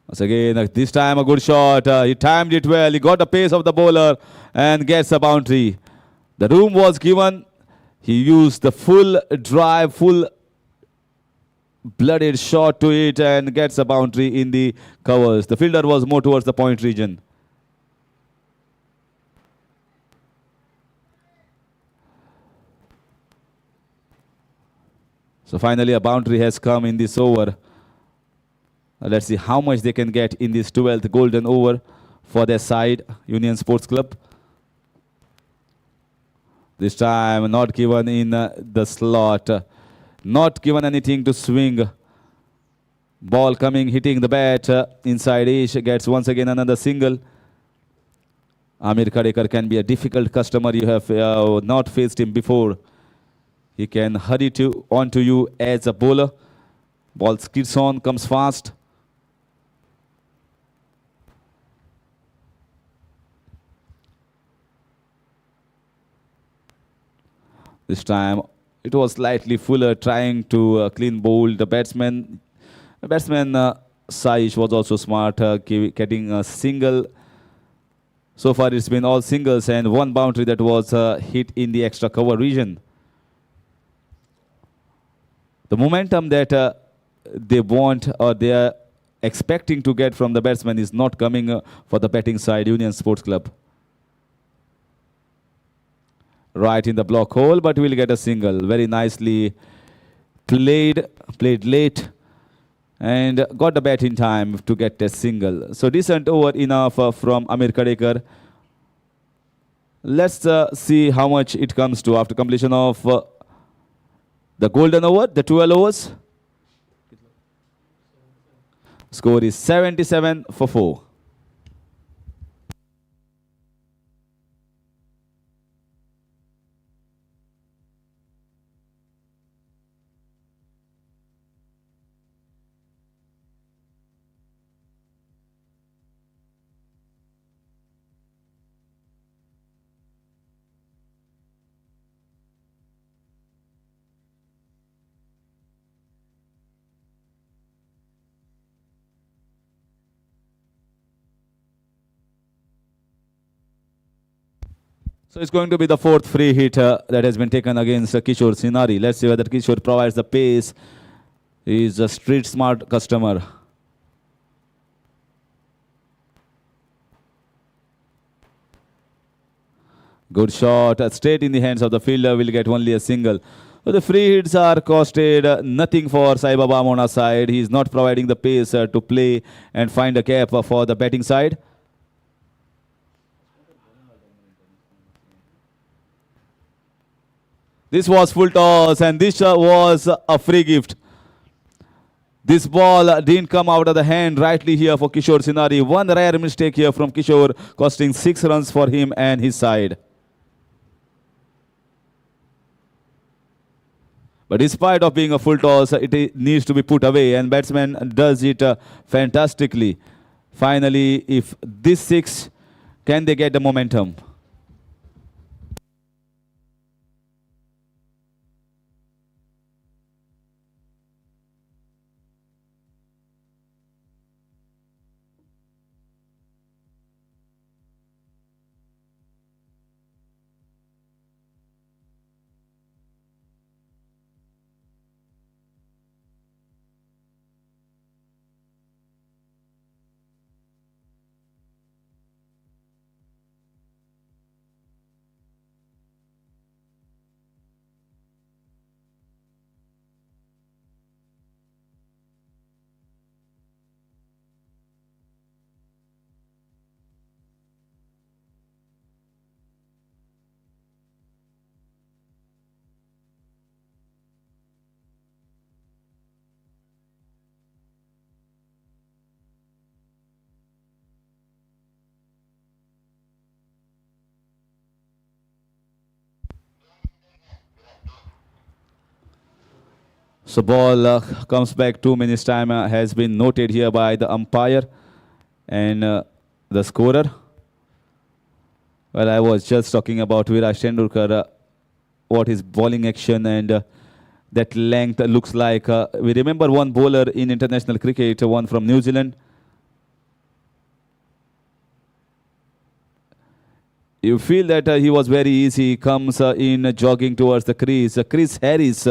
Once again, this time a good shot. He timed it well. He got the pace of the bowler and gets a boundary. The room was given. He used the full drive, full blooded shot to it and gets a boundary in the covers. The fielder was more towards the point region. So finally a boundary has come in this over. Let's see how much they can get in this 12th golden over for their side, Union Sports Club. This time not given in the slot. Not given anything to swing. Ball coming, hitting the bat inside edge. Gets once again another single. Amir Kadekar can be a difficult customer. You have not faced him before. He can hurry onto you as a bowler. Ball skids on, comes fast. This time it was slightly Fuller trying to clean bowl the batsman. The batsman Saish was also smart, getting a single. So far it's been all singles and one boundary that was hit in the extra cover region. The momentum that they want or they are expecting to get from the batsman is not coming for the batting side, Union Sports Club. Right in the block hole, but we'll get a single. Very nicely played late and got the bat in time to get a single. So decent over enough from Amir Kadekar. Let's see how much it comes to after completion of the golden over, the 12 overs. Score is 77 for 4. So it's going to be the fourth free hit that has been taken against Kishore Sinari. Let's see whether Kishore provides the pace. He's a street smart customer. Good shot, straight in the hands of the fielder, will get only a single. So the free hits are costed nothing for Sai Baba Amona's side. He's not providing the pace to play and find a cap for the batting side. This was full toss and this was a free gift. This ball didn't come out of the hand rightly here for Kishore Sinari. One rare mistake here from Kishore, costing 6 runs for him and his side. But despite of being a full toss, it needs to be put away and batsman does it fantastically. Finally, if this 6, can they get the momentum? So ball comes back 2 minutes time has been noted here by the umpire and the scorer. Well, I was just talking about Viraj Tendulkar, what his bowling action and that length looks like. We remember one bowler in international cricket, one from New Zealand. You feel that he was very easy, comes in jogging towards the crease. Chris Harris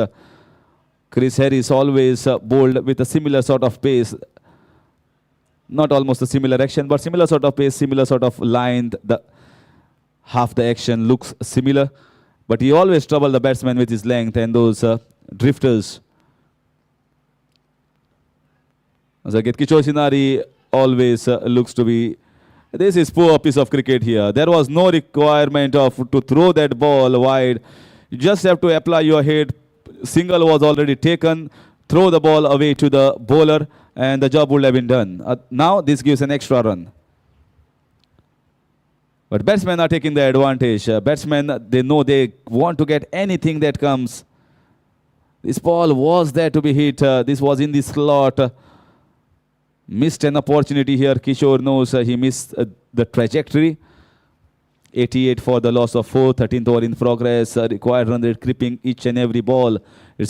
Chris Harris always bowled with a similar sort of pace. Not almost a similar action, but similar sort of pace, similar sort of line. Half the action looks similar, but he always troubled the batsman with his length and those drifters. So Kishore Sinari always looks to be. This is poor piece of cricket here. There was no requirement of to throw that ball wide. You just have to apply your head. Single was already taken. Throw the ball away to the bowler, and the job would have been done. Now this gives an extra run. But batsmen are taking the advantage. Batsmen, they know they want to get anything that comes. This ball was there to be hit. This was in the slot. Missed an opportunity here. Kishore knows he missed the trajectory. 88 for the loss of 4. 13th over in progress. Required run rate creeping each and every ball. It's